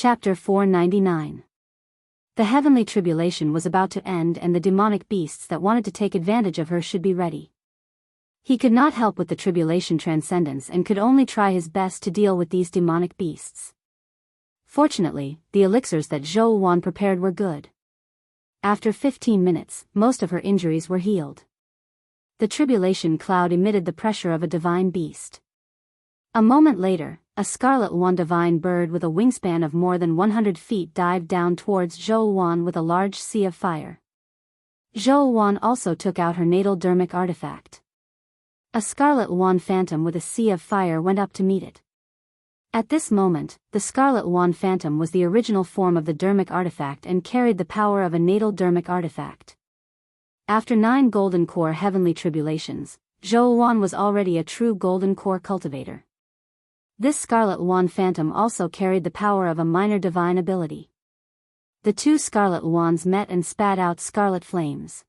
Chapter 499. The heavenly tribulation was about to end and the demonic beasts that wanted to take advantage of her should be ready. He could not help with the tribulation transcendence and could only try his best to deal with these demonic beasts. Fortunately, the elixirs that Zhou Wan prepared were good. After 15 minutes, most of her injuries were healed. The tribulation cloud emitted the pressure of a divine beast. A moment later, a scarlet Wan divine bird with a wingspan of more than 100 feet dived down towards Zhou Wan with a large sea of fire. Zhou Wan also took out her natal dermic artifact. A scarlet Wan phantom with a sea of fire went up to meet it. At this moment, the scarlet Wan phantom was the original form of the dermic artifact and carried the power of a natal dermic artifact. After 9 golden core heavenly tribulations, Zhou Wan was already a true golden core cultivator. This scarlet Wan phantom also carried the power of a minor divine ability. The 2 scarlet Wans met and spat out scarlet flames.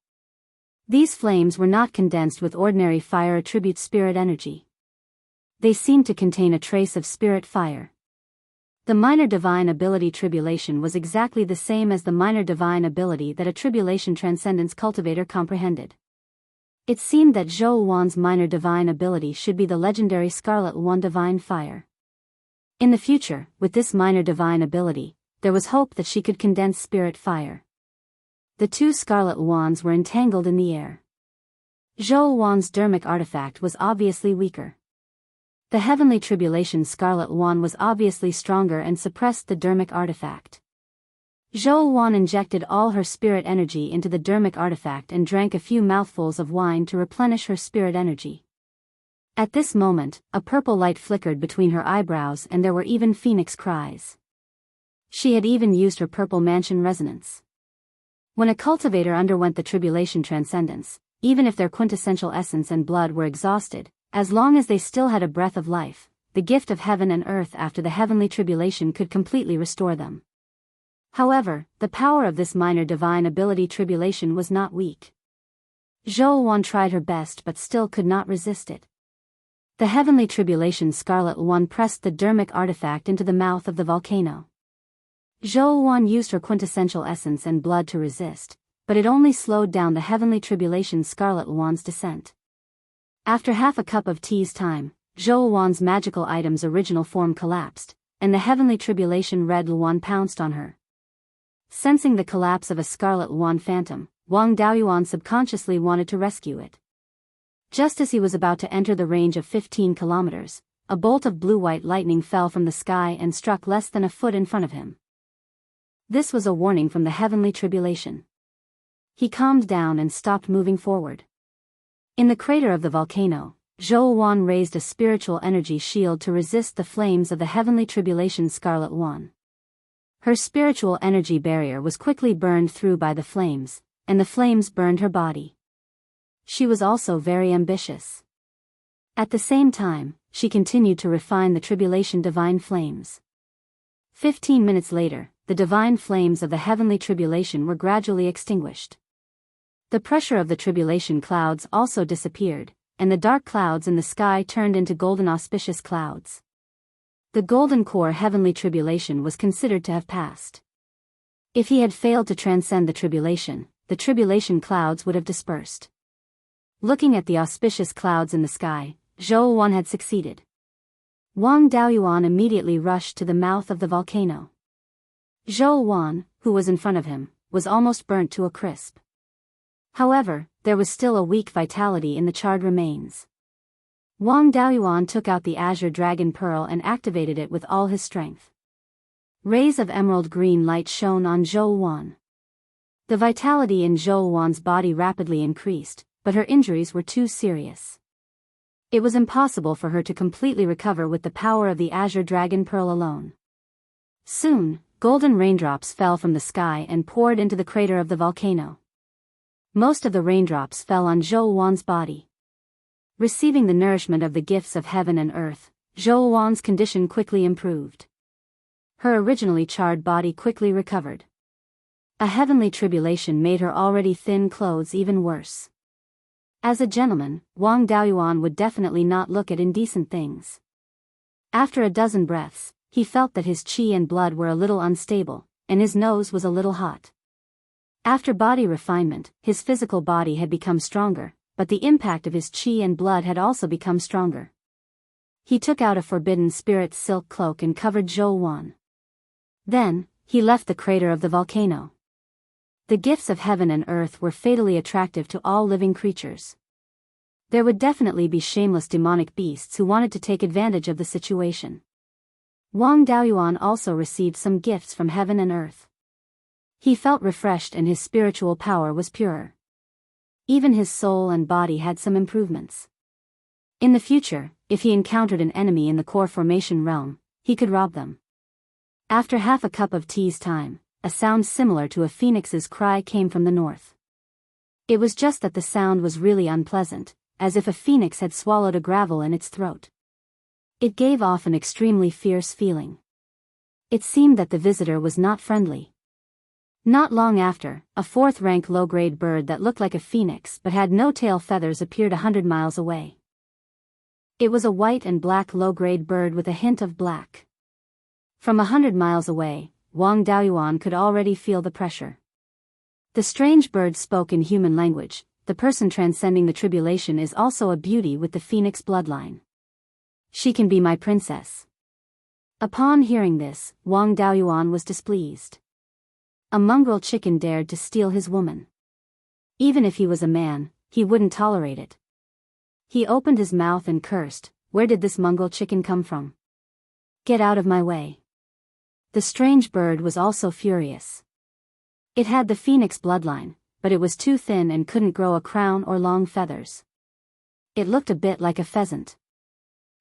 These flames were not condensed with ordinary fire attribute spirit energy. They seemed to contain a trace of spirit fire. The minor divine ability tribulation was exactly the same as the minor divine ability that a tribulation transcendence cultivator comprehended. It seemed that Zhou Wan's minor divine ability should be the legendary Scarlet Wan divine fire. In the future, with this minor divine ability, there was hope that she could condense spirit fire. The 2 Scarlet Wans were entangled in the air. Zhou Wan's dermic artifact was obviously weaker. The heavenly tribulation Scarlet Wan was obviously stronger and suppressed the dermic artifact. Zhou Wan injected all her spirit energy into the dermic artifact and drank a few mouthfuls of wine to replenish her spirit energy. At this moment, a purple light flickered between her eyebrows and there were even phoenix cries. She had even used her purple mansion resonance. When a cultivator underwent the tribulation transcendence, even if their quintessential essence and blood were exhausted, as long as they still had a breath of life, the gift of heaven and earth after the heavenly tribulation could completely restore them. However, the power of this minor divine ability tribulation was not weak. Zhou Wan tried her best but still could not resist it. The heavenly tribulation Scarlet Wan pressed the dermic artifact into the mouth of the volcano. Zhou Wan used her quintessential essence and blood to resist, but it only slowed down the heavenly tribulation Scarlet Wan's descent. After half a cup of tea's time, Zhou Wan's magical item's original form collapsed, and the heavenly tribulation Red Luan pounced on her. Sensing the collapse of a scarlet Wan phantom, Wang Daoyuan subconsciously wanted to rescue it. Just as he was about to enter the range of 15 kilometers, a bolt of blue-white lightning fell from the sky and struck less than a foot in front of him. This was a warning from the heavenly tribulation. He calmed down and stopped moving forward. In the crater of the volcano, Zhou Wan raised a spiritual energy shield to resist the flames of the heavenly tribulation Scarlet Wan. Her spiritual energy barrier was quickly burned through by the flames, and the flames burned her body. She was also very ambitious. At the same time, she continued to refine the tribulation divine flames. 15 minutes later, the divine flames of the heavenly tribulation were gradually extinguished. The pressure of the tribulation clouds also disappeared, and the dark clouds in the sky turned into golden auspicious clouds. The golden core heavenly tribulation was considered to have passed. If he had failed to transcend the tribulation clouds would have dispersed. Looking at the auspicious clouds in the sky, Zhou Wan had succeeded. Wang Daoyuan immediately rushed to the mouth of the volcano. Zhou Wan, who was in front of him, was almost burnt to a crisp. However, there was still a weak vitality in the charred remains. Wang Daoyuan took out the azure dragon pearl and activated it with all his strength. Rays of emerald green light shone on Zhou Wan. The vitality in Zhou Wan's body rapidly increased, but her injuries were too serious. It was impossible for her to completely recover with the power of the azure dragon pearl alone. Soon, golden raindrops fell from the sky and poured into the crater of the volcano. Most of the raindrops fell on Zhou Wan's body. Receiving the nourishment of the gifts of heaven and earth, Zhou Wan's condition quickly improved. Her originally charred body quickly recovered. A heavenly tribulation made her already thin clothes even worse. As a gentleman, Wang Daoyuan would definitely not look at indecent things. After a dozen breaths, he felt that his qi and blood were a little unstable, and his nose was a little hot. After body refinement, his physical body had become stronger, but the impact of his qi and blood had also become stronger. He took out a forbidden spirit's silk cloak and covered Zhou Wan. Then, he left the crater of the volcano. The gifts of heaven and earth were fatally attractive to all living creatures. There would definitely be shameless demonic beasts who wanted to take advantage of the situation. Wang Daoyuan also received some gifts from heaven and earth. He felt refreshed and his spiritual power was purer. Even his soul and body had some improvements. In the future, if he encountered an enemy in the core formation realm, he could rob them. After half a cup of tea's time, a sound similar to a phoenix's cry came from the north. It was just that the sound was really unpleasant, as if a phoenix had swallowed a gravel in its throat. It gave off an extremely fierce feeling. It seemed that the visitor was not friendly. Not long after, a fourth-rank low-grade bird that looked like a phoenix but had no tail feathers appeared 100 miles away. It was a white and black low-grade bird with a hint of black. From 100 miles away, Wang Daoyuan could already feel the pressure. The strange bird spoke in human language. The person transcending the tribulation is also a beauty with the phoenix bloodline. She can be my princess. Upon hearing this, Wang Daoyuan was displeased. A mongrel chicken dared to steal his woman. Even if he was a man, he wouldn't tolerate it. He opened his mouth and cursed, "Where did this mongrel chicken come from? Get out of my way." The strange bird was also furious. It had the phoenix bloodline, but it was too thin and couldn't grow a crown or long feathers. It looked a bit like a pheasant.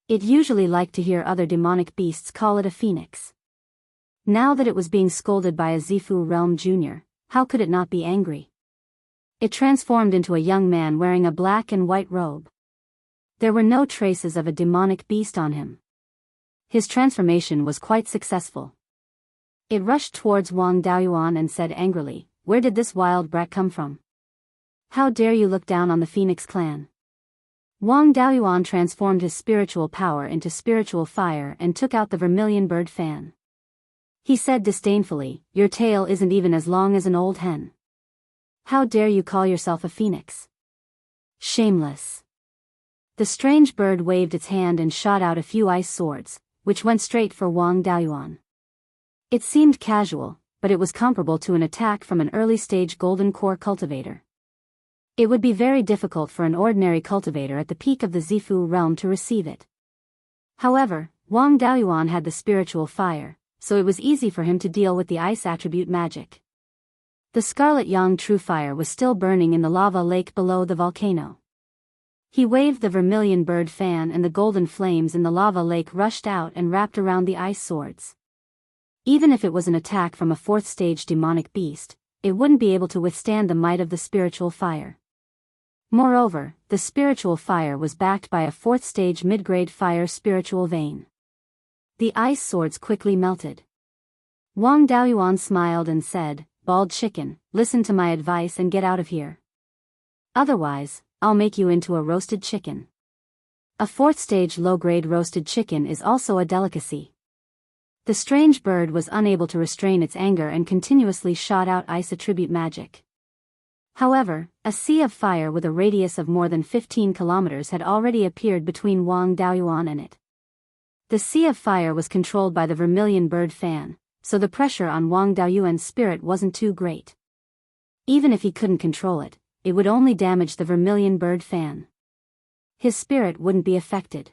It usually liked to hear other demonic beasts call it a phoenix. Now that it was being scolded by a Zifu Realm Junior, how could it not be angry? It transformed into a young man wearing a black and white robe. There were no traces of a demonic beast on him. His transformation was quite successful. It rushed towards Wang Daoyuan and said angrily, "Where did this wild brat come from? How dare you look down on the Phoenix clan?" Wang Daoyuan transformed his spiritual power into spiritual fire and took out the vermilion bird fan. He said disdainfully, "Your tail isn't even as long as an old hen. How dare you call yourself a phoenix? Shameless." The strange bird waved its hand and shot out a few ice swords, which went straight for Wang Daoyuan. It seemed casual, but it was comparable to an attack from an early-stage golden core cultivator. It would be very difficult for an ordinary cultivator at the peak of the Zifu realm to receive it. However, Wang Daoyuan had the spiritual fire, so it was easy for him to deal with the ice attribute magic. The scarlet yang true fire was still burning in the lava lake below the volcano. He waved the vermilion bird fan and the golden flames in the lava lake rushed out and wrapped around the ice swords. Even if it was an attack from a fourth-stage demonic beast, it wouldn't be able to withstand the might of the spiritual fire. Moreover, the spiritual fire was backed by a fourth-stage mid-grade fire spiritual vein. The ice swords quickly melted. Wang Daoyuan smiled and said, "Bald chicken, listen to my advice and get out of here. Otherwise, I'll make you into a roasted chicken." A fourth-stage low-grade roasted chicken is also a delicacy. The strange bird was unable to restrain its anger and continuously shot out ice attribute magic. However, a sea of fire with a radius of more than 15 kilometers had already appeared between Wang Daoyuan and it. The sea of fire was controlled by the vermilion bird fan, so the pressure on Wang Daoyuan's spirit wasn't too great. Even if he couldn't control it, it would only damage the vermilion bird fan. His spirit wouldn't be affected.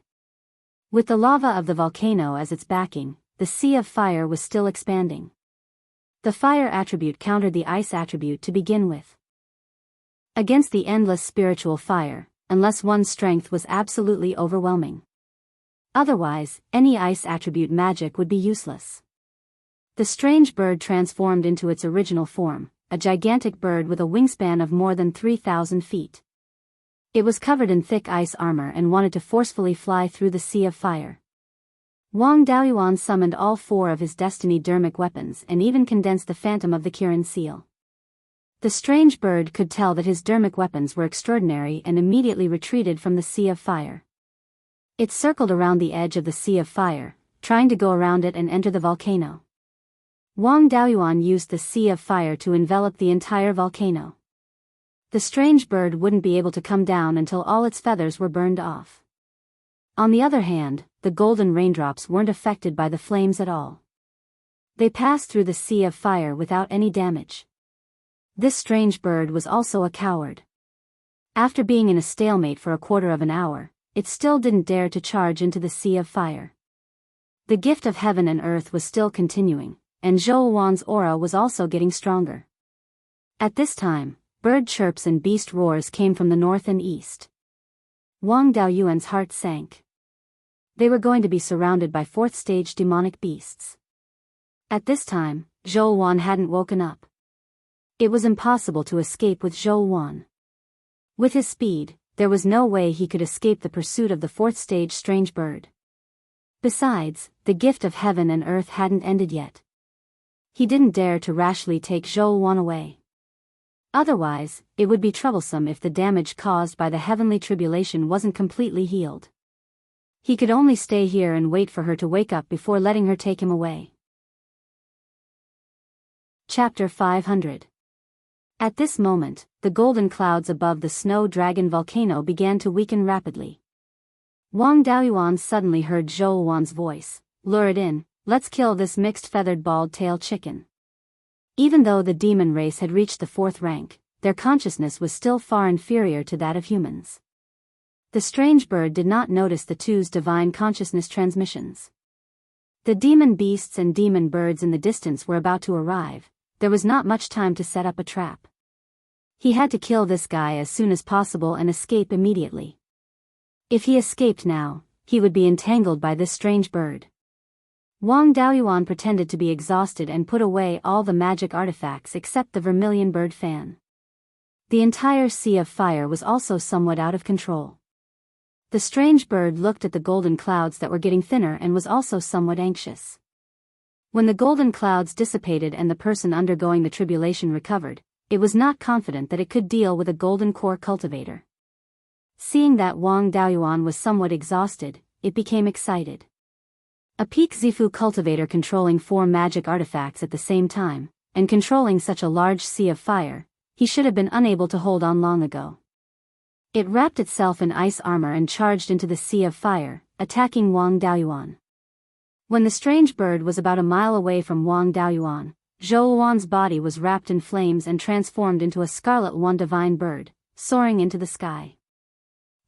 With the lava of the volcano as its backing, the sea of fire was still expanding. The fire attribute countered the ice attribute to begin with. Against the endless spiritual fire, unless one's strength was absolutely overwhelming. Otherwise, any ice attribute magic would be useless. The strange bird transformed into its original form, a gigantic bird with a wingspan of more than 3,000 feet. It was covered in thick ice armor and wanted to forcefully fly through the sea of fire. Wang Daoyuan summoned all 4 of his destiny dermic weapons and even condensed the phantom of the Kirin seal. The strange bird could tell that his dermic weapons were extraordinary and immediately retreated from the sea of fire. It circled around the edge of the sea of fire, trying to go around it and enter the volcano. Wang Daoyuan used the Sea of Fire to envelop the entire volcano. The strange bird wouldn't be able to come down until all its feathers were burned off. On the other hand, the golden raindrops weren't affected by the flames at all. They passed through the Sea of Fire without any damage. This strange bird was also a coward. After being in a stalemate for a quarter of an hour, it still didn't dare to charge into the Sea of Fire. The gift of heaven and earth was still continuing, and Zhou Wan's aura was also getting stronger. At this time, bird chirps and beast roars came from the north and east. Wang Daoyuan's heart sank. They were going to be surrounded by fourth-stage demonic beasts. At this time, Zhou Wan hadn't woken up. It was impossible to escape with Zhou Wan. With his speed, there was no way he could escape the pursuit of the fourth-stage strange bird. Besides, the gift of heaven and earth hadn't ended yet. He didn't dare to rashly take Zhou Wan away. Otherwise, it would be troublesome if the damage caused by the heavenly tribulation wasn't completely healed. He could only stay here and wait for her to wake up before letting her take him away. Chapter 500. At this moment, the golden clouds above the Snow Dragon volcano began to weaken rapidly. Wang Daoyuan suddenly heard Zhou Wan's voice. "Lure it in, let's kill this mixed feathered bald-tailed chicken." Even though the demon race had reached the 4th rank, their consciousness was still far inferior to that of humans. The strange bird did not notice the two's divine consciousness transmissions. The demon beasts and demon birds in the distance were about to arrive. There was not much time to set up a trap. He had to kill this guy as soon as possible and escape immediately. If he escaped now, he would be entangled by this strange bird. Wang Daoyuan pretended to be exhausted and put away all the magic artifacts except the vermilion bird fan. The entire Sea of Fire was also somewhat out of control. The strange bird looked at the golden clouds that were getting thinner and was also somewhat anxious. When the golden clouds dissipated and the person undergoing the tribulation recovered, it was not confident that it could deal with a golden core cultivator. Seeing that Wang Daoyuan was somewhat exhausted, it became excited. A peak Zifu cultivator controlling 4 magic artifacts at the same time, and controlling such a large Sea of Fire, he should have been unable to hold on long ago. It wrapped itself in ice armor and charged into the Sea of Fire, attacking Wang Daoyuan. When the strange bird was about a mile away from Wang Daoyuan, Zhou Wan's body was wrapped in flames and transformed into a scarlet one divine bird, soaring into the sky.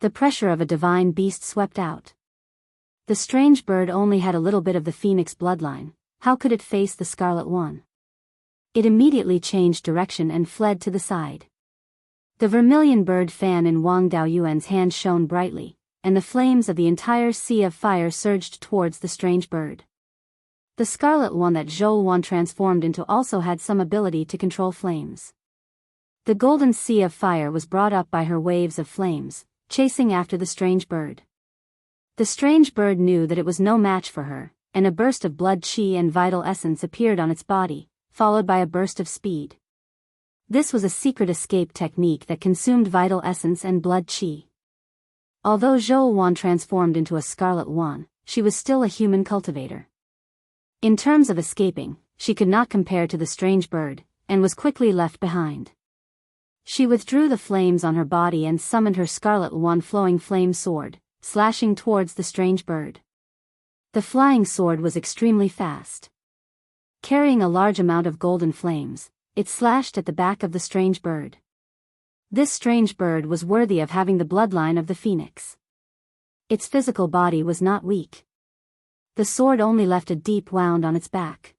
The pressure of a divine beast swept out. The strange bird only had a little bit of the phoenix bloodline. How could it face the scarlet one? It immediately changed direction and fled to the side. The vermilion bird fan in Wang Daoyuan's hand shone brightly, and the flames of the entire Sea of Fire surged towards the strange bird. The scarlet one that Zhou Wan transformed into also had some ability to control flames. The golden Sea of Fire was brought up by her waves of flames, chasing after the strange bird. The strange bird knew that it was no match for her, and a burst of blood chi and vital essence appeared on its body, followed by a burst of speed. This was a secret escape technique that consumed vital essence and blood chi. Although Zhou Wan transformed into a scarlet one, she was still a human cultivator. In terms of escaping, she could not compare to the strange bird, and was quickly left behind. She withdrew the flames on her body and summoned her scarlet one flowing flame sword, slashing towards the strange bird. The flying sword was extremely fast. Carrying a large amount of golden flames, it slashed at the back of the strange bird. This strange bird was worthy of having the bloodline of the phoenix. Its physical body was not weak. The sword only left a deep wound on its back.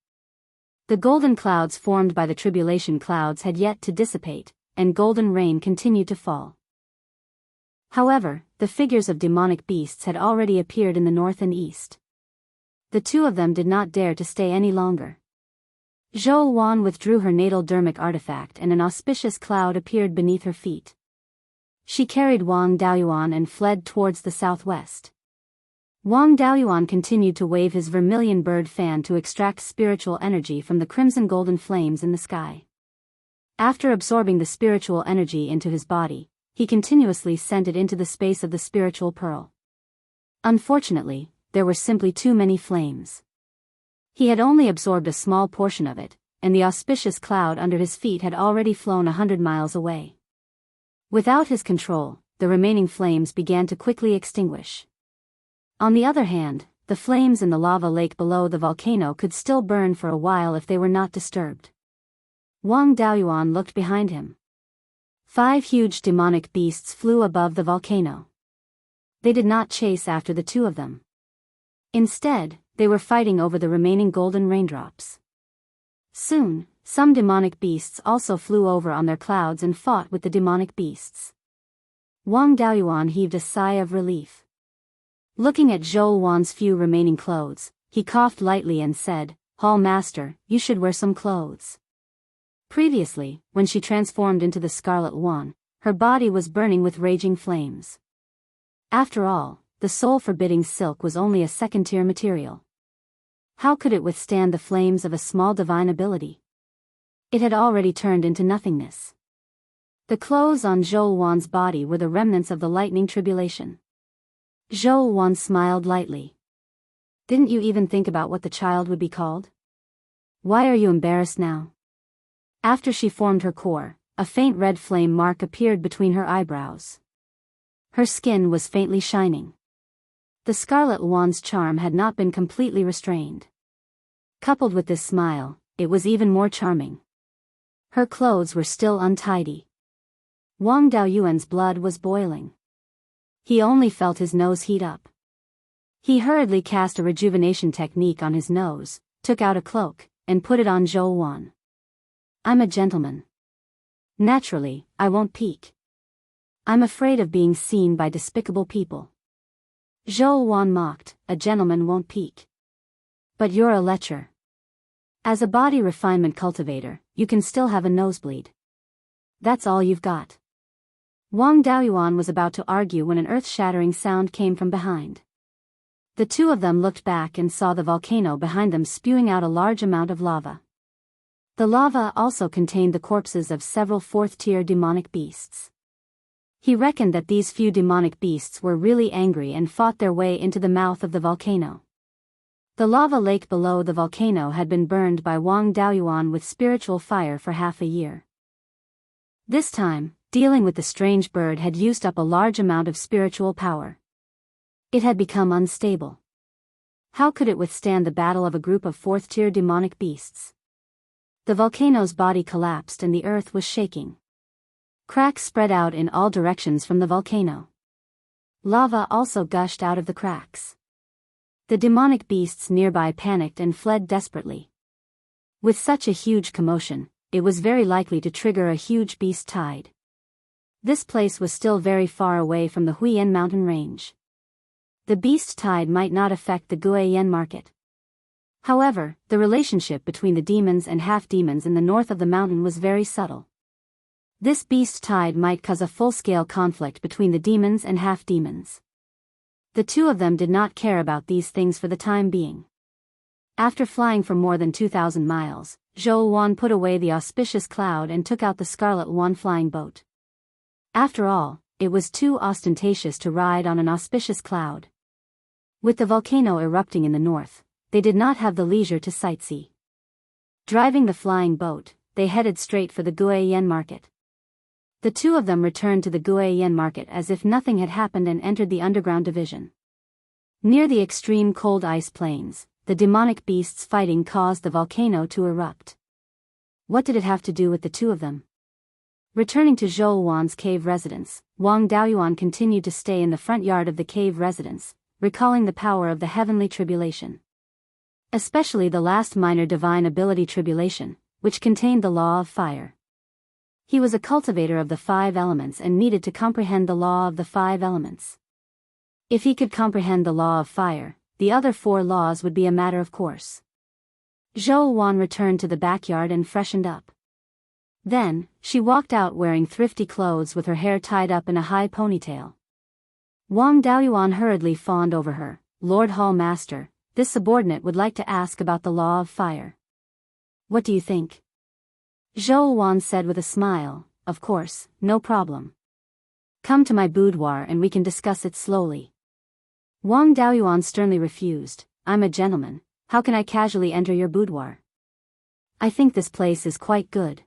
The golden clouds formed by the tribulation clouds had yet to dissipate, and golden rain continued to fall. However, the figures of demonic beasts had already appeared in the north and east. The two of them did not dare to stay any longer. Zhou Wan withdrew her natal dermic artifact and an auspicious cloud appeared beneath her feet. She carried Wang Daoyuan and fled towards the southwest. Wang Daoyuan continued to wave his vermilion bird fan to extract spiritual energy from the crimson golden flames in the sky. After absorbing the spiritual energy into his body, he continuously sent it into the space of the spiritual pearl. Unfortunately, there were simply too many flames. He had only absorbed a small portion of it, and the auspicious cloud under his feet had already flown 100 miles away. Without his control, the remaining flames began to quickly extinguish. On the other hand, the flames in the lava lake below the volcano could still burn for a while if they were not disturbed. Wang Daoyuan looked behind him. 5 huge demonic beasts flew above the volcano. They did not chase after the two of them. Instead, they were fighting over the remaining golden raindrops. Soon, some demonic beasts also flew over on their clouds and fought with the demonic beasts. Wang Daoyuan heaved a sigh of relief. Looking at Zhou Wan's few remaining clothes, he coughed lightly and said, "Hall Master, you should wear some clothes." Previously, when she transformed into the Scarlet Wan, her body was burning with raging flames. After all, the soul-forbidding silk was only a second-tier material. How could it withstand the flames of a small divine ability? It had already turned into nothingness. The clothes on Zhou Wan's body were the remnants of the lightning tribulation. Zhou Wan smiled lightly. "Didn't you even think about what the child would be called? Why are you embarrassed now?" After she formed her core, a faint red flame mark appeared between her eyebrows. Her skin was faintly shining. The Scarlet Wan's charm had not been completely restrained. Coupled with this smile, it was even more charming. Her clothes were still untidy. Wang Daoyuan's blood was boiling. He only felt his nose heat up. He hurriedly cast a rejuvenation technique on his nose, took out a cloak, and put it on Zhou Wan. "I'm a gentleman. Naturally, I won't peek. I'm afraid of being seen by despicable people." Zhou Wan mocked, "A gentleman won't peek. But you're a lecher. As a body refinement cultivator, you can still have a nosebleed. That's all you've got." Wang Daoyuan was about to argue when an earth-shattering sound came from behind. The two of them looked back and saw the volcano behind them spewing out a large amount of lava. The lava also contained the corpses of several 4th-tier demonic beasts. He reckoned that these few demonic beasts were really angry and fought their way into the mouth of the volcano. The lava lake below the volcano had been burned by Wang Daoyuan with spiritual fire for half a year. This time, dealing with the strange bird had used up a large amount of spiritual power. It had become unstable. How could it withstand the battle of a group of 4th-tier demonic beasts? The volcano's body collapsed and the earth was shaking. Cracks spread out in all directions from the volcano. Lava also gushed out of the cracks. The demonic beasts nearby panicked and fled desperately. With such a huge commotion, it was very likely to trigger a huge beast tide. This place was still very far away from the Huiyan mountain range. The beast tide might not affect the Guiyan market. However, the relationship between the demons and half-demons in the north of the mountain was very subtle. This beast tide might cause a full-scale conflict between the demons and half-demons. The two of them did not care about these things for the time being. After flying for more than 2,000 miles, Zhou Wan put away the auspicious cloud and took out the Scarlet Wan flying boat. After all, it was too ostentatious to ride on an auspicious cloud. With the volcano erupting in the north, they did not have the leisure to sightsee. Driving the flying boat, they headed straight for the Guiyan market. The two of them returned to the Guiyan market as if nothing had happened and entered the underground division. Near the extreme cold ice plains, the demonic beasts fighting caused the volcano to erupt. What did it have to do with the two of them? Returning to Zhou Wan's cave residence, Wang Daoyuan continued to stay in the front yard of the cave residence, recalling the power of the heavenly tribulation. Especially the last minor divine ability tribulation, which contained the law of fire. He was a cultivator of the 5 elements and needed to comprehend the law of the 5 elements. If he could comprehend the law of fire, the other 4 laws would be a matter of course. Zhou Wan returned to the backyard and freshened up. Then, she walked out wearing thrifty clothes with her hair tied up in a high ponytail. Wang Daoyuan hurriedly fawned over her. "Lord Hall Master, this subordinate would like to ask about the law of fire." "What do you think?" Zhou Wan said with a smile, "Of course, no problem. Come to my boudoir and we can discuss it slowly." Wang Daoyuan sternly refused. I'm a gentleman, how can I casually enter your boudoir? I think this place is quite good.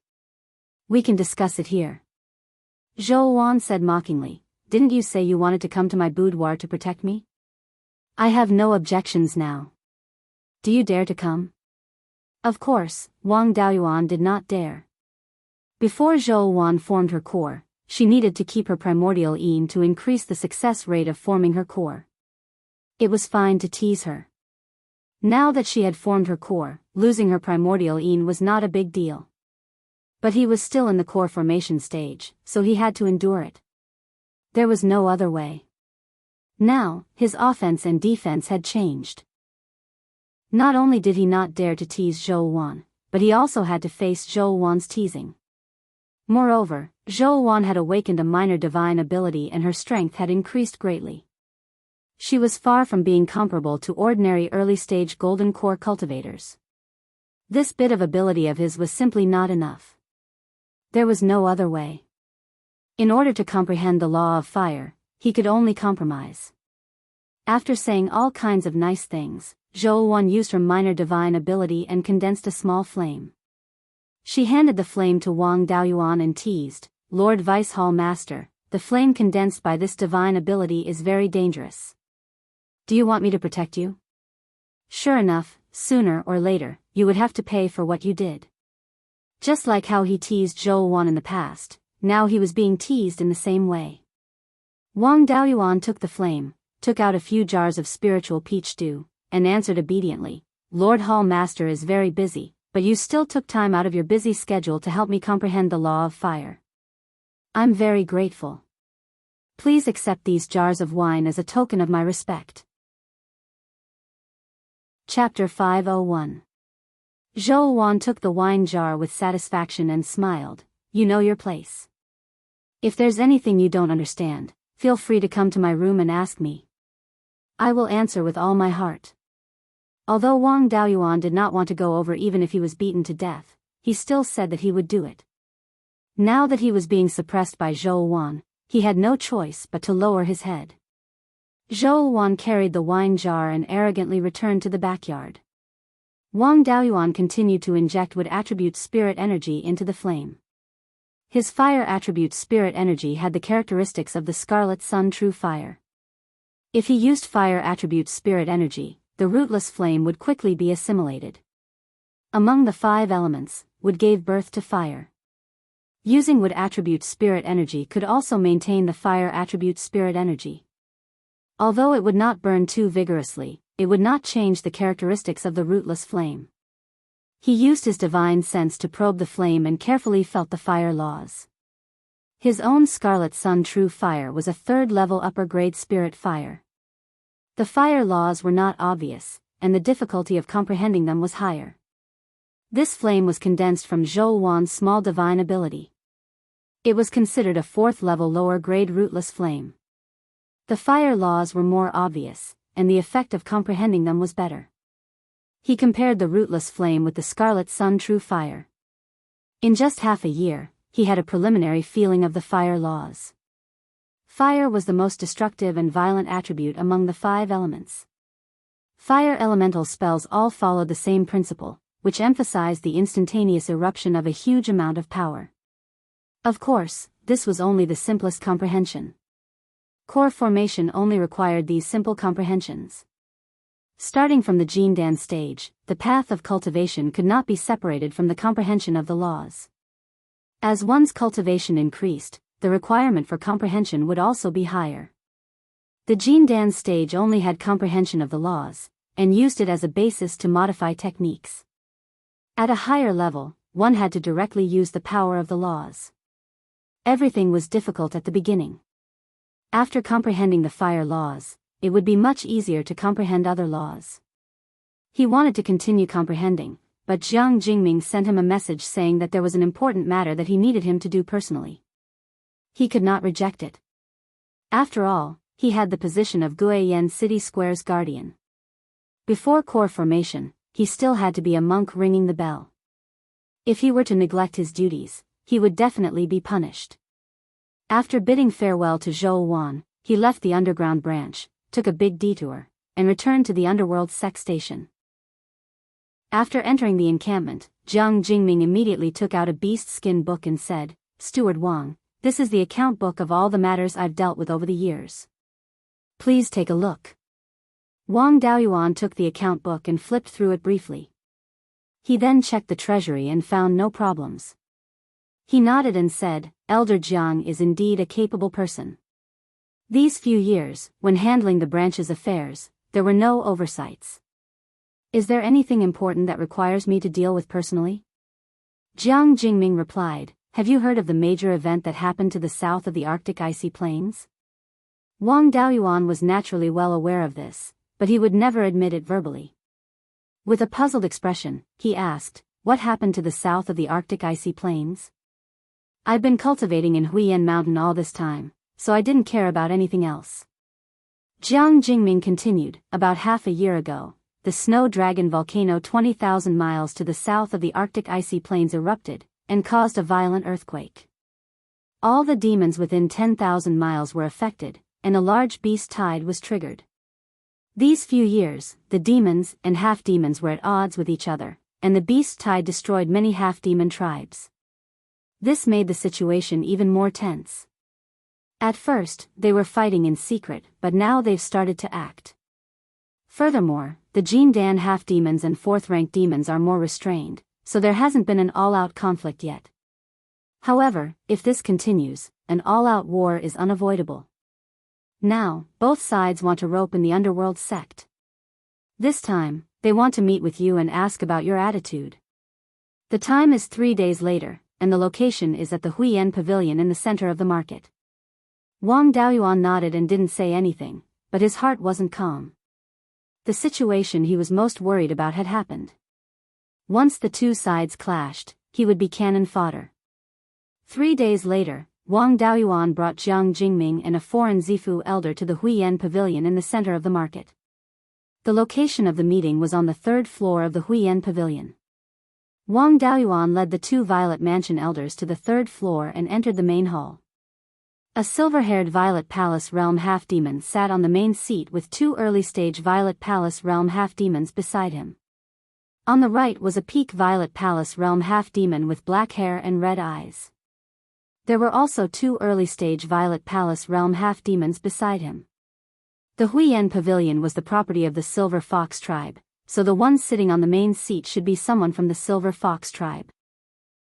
We can discuss it here. Zhou Wan said mockingly, didn't you say you wanted to come to my boudoir to protect me? I have no objections now. Do you dare to come? Of course, Wang Daoyuan did not dare. Before Zhou Wan formed her core, she needed to keep her primordial yin to increase the success rate of forming her core. It was fine to tease her. Now that she had formed her core, losing her primordial yin was not a big deal. But he was still in the core formation stage, so he had to endure it. There was no other way. Now, his offense and defense had changed. Not only did he not dare to tease Zhou Wan, but he also had to face Zhou Wan's teasing. Moreover, Zhou Wan had awakened a minor divine ability and her strength had increased greatly. She was far from being comparable to ordinary early-stage golden core cultivators. This bit of ability of his was simply not enough. There was no other way. In order to comprehend the law of fire, he could only compromise. After saying all kinds of nice things, Zhou Wan used her minor divine ability and condensed a small flame. She handed the flame to Wang Daoyuan and teased, Lord Vice Hall Master, the flame condensed by this divine ability is very dangerous. Do you want me to protect you? Sure enough, sooner or later, you would have to pay for what you did. Just like how he teased Zhou Wan in the past, now he was being teased in the same way. Wang Daoyuan took the flame, took out a few jars of spiritual peach stew, and answered obediently, Lord Hall Master is very busy, but you still took time out of your busy schedule to help me comprehend the law of fire. I'm very grateful. Please accept these jars of wine as a token of my respect. Chapter 501. Zhou Wan took the wine jar with satisfaction and smiled, you know your place. If there's anything you don't understand, feel free to come to my room and ask me. I will answer with all my heart. Although Wang Daoyuan did not want to go over even if he was beaten to death, he still said that he would do it. Now that he was being suppressed by Zhou Wan, he had no choice but to lower his head. Zhou Wan carried the wine jar and arrogantly returned to the backyard. Wang Daoyuan continued to inject wood attribute spirit energy into the flame. His fire attribute spirit energy had the characteristics of the Scarlet Sun True Fire. If he used fire attribute spirit energy, the rootless flame would quickly be assimilated. Among the 5 elements, wood gave birth to fire. Using wood attribute spirit energy could also maintain the fire attribute spirit energy. Although it would not burn too vigorously, it would not change the characteristics of the rootless flame. He used his divine sense to probe the flame and carefully felt the fire laws. His own Scarlet Sun True Fire was a 3rd-level upper-grade spirit fire. The fire laws were not obvious, and the difficulty of comprehending them was higher. This flame was condensed from Zhou Wan's small divine ability. It was considered a 4th-level lower-grade rootless flame. The fire laws were more obvious, and the effect of comprehending them was better. He compared the rootless flame with the Scarlet Sun True Fire. In just half a year, he had a preliminary feeling of the fire laws. Fire was the most destructive and violent attribute among the 5 elements. Fire elemental spells all followed the same principle, which emphasized the instantaneous eruption of a huge amount of power. Of course, this was only the simplest comprehension. Core formation only required these simple comprehensions. Starting from the Jindan stage, the path of cultivation could not be separated from the comprehension of the laws. As one's cultivation increased, the requirement for comprehension would also be higher. The Jindan stage only had comprehension of the laws, and used it as a basis to modify techniques. At a higher level, one had to directly use the power of the laws. Everything was difficult at the beginning. After comprehending the fire laws, it would be much easier to comprehend other laws. He wanted to continue comprehending, but Jiang Jingming sent him a message saying that there was an important matter that he needed him to do personally. He could not reject it. After all, he had the position of Guiyan City Square's guardian. Before core formation, he still had to be a monk ringing the bell. If he were to neglect his duties, he would definitely be punished. After bidding farewell to Zhou Wan, he left the underground branch, took a big detour, and returned to the underworld sect station. After entering the encampment, Jiang Jingming immediately took out a beast skin book and said, "Steward Wang, this is the account book of all the matters I've dealt with over the years. Please take a look." Wang Daoyuan took the account book and flipped through it briefly. He then checked the treasury and found no problems. He nodded and said, "Elder Jiang is indeed a capable person. These few years, when handling the branch's affairs, there were no oversights. Is there anything important that requires me to deal with personally?" Jiang Jingming replied, "Have you heard of the major event that happened to the south of the Arctic icy plains?" Wang Daoyuan was naturally well aware of this, but he would never admit it verbally. With a puzzled expression, he asked, "What happened to the south of the Arctic icy plains?" "I've been cultivating in Huiyan Mountain all this time, so I didn't care about anything else." Jiang Jingming continued, "About half a year ago, the snow dragon volcano 20,000 miles to the south of the Arctic icy plains erupted, and caused a violent earthquake. All the demons within 10,000 miles were affected, and a large beast tide was triggered. These few years, the demons and half-demons were at odds with each other, and the beast tide destroyed many half-demon tribes. This made the situation even more tense. At first, they were fighting in secret, but now they've started to act. Furthermore, the Jin Dan half-demons and fourth-rank demons are more restrained, so there hasn't been an all-out conflict yet. However, if this continues, an all-out war is unavoidable. Now, both sides want a rope in the underworld sect. This time, they want to meet with you and ask about your attitude. The time is 3 days later, and the location is at the Huiyan Pavilion in the center of the market." Wang Daoyuan nodded and didn't say anything, but his heart wasn't calm. The situation he was most worried about had happened. Once the two sides clashed, he would be cannon fodder. 3 days later, Wang Daoyuan brought Jiang Jingming and a foreign Zifu elder to the Huiyan Pavilion in the center of the market. The location of the meeting was on the 3rd floor of the Huiyan Pavilion. Wang Daoyuan led the two Violet Mansion elders to the 3rd floor and entered the main hall. A silver-haired Violet Palace Realm half-demon sat on the main seat with two early-stage Violet Palace Realm half-demons beside him. On the right was a peak Violet Palace Realm half-demon with black hair and red eyes. There were also two early-stage Violet Palace Realm half-demons beside him. The Huiyan Pavilion was the property of the Silver Fox tribe, so the one sitting on the main seat should be someone from the Silver Fox tribe.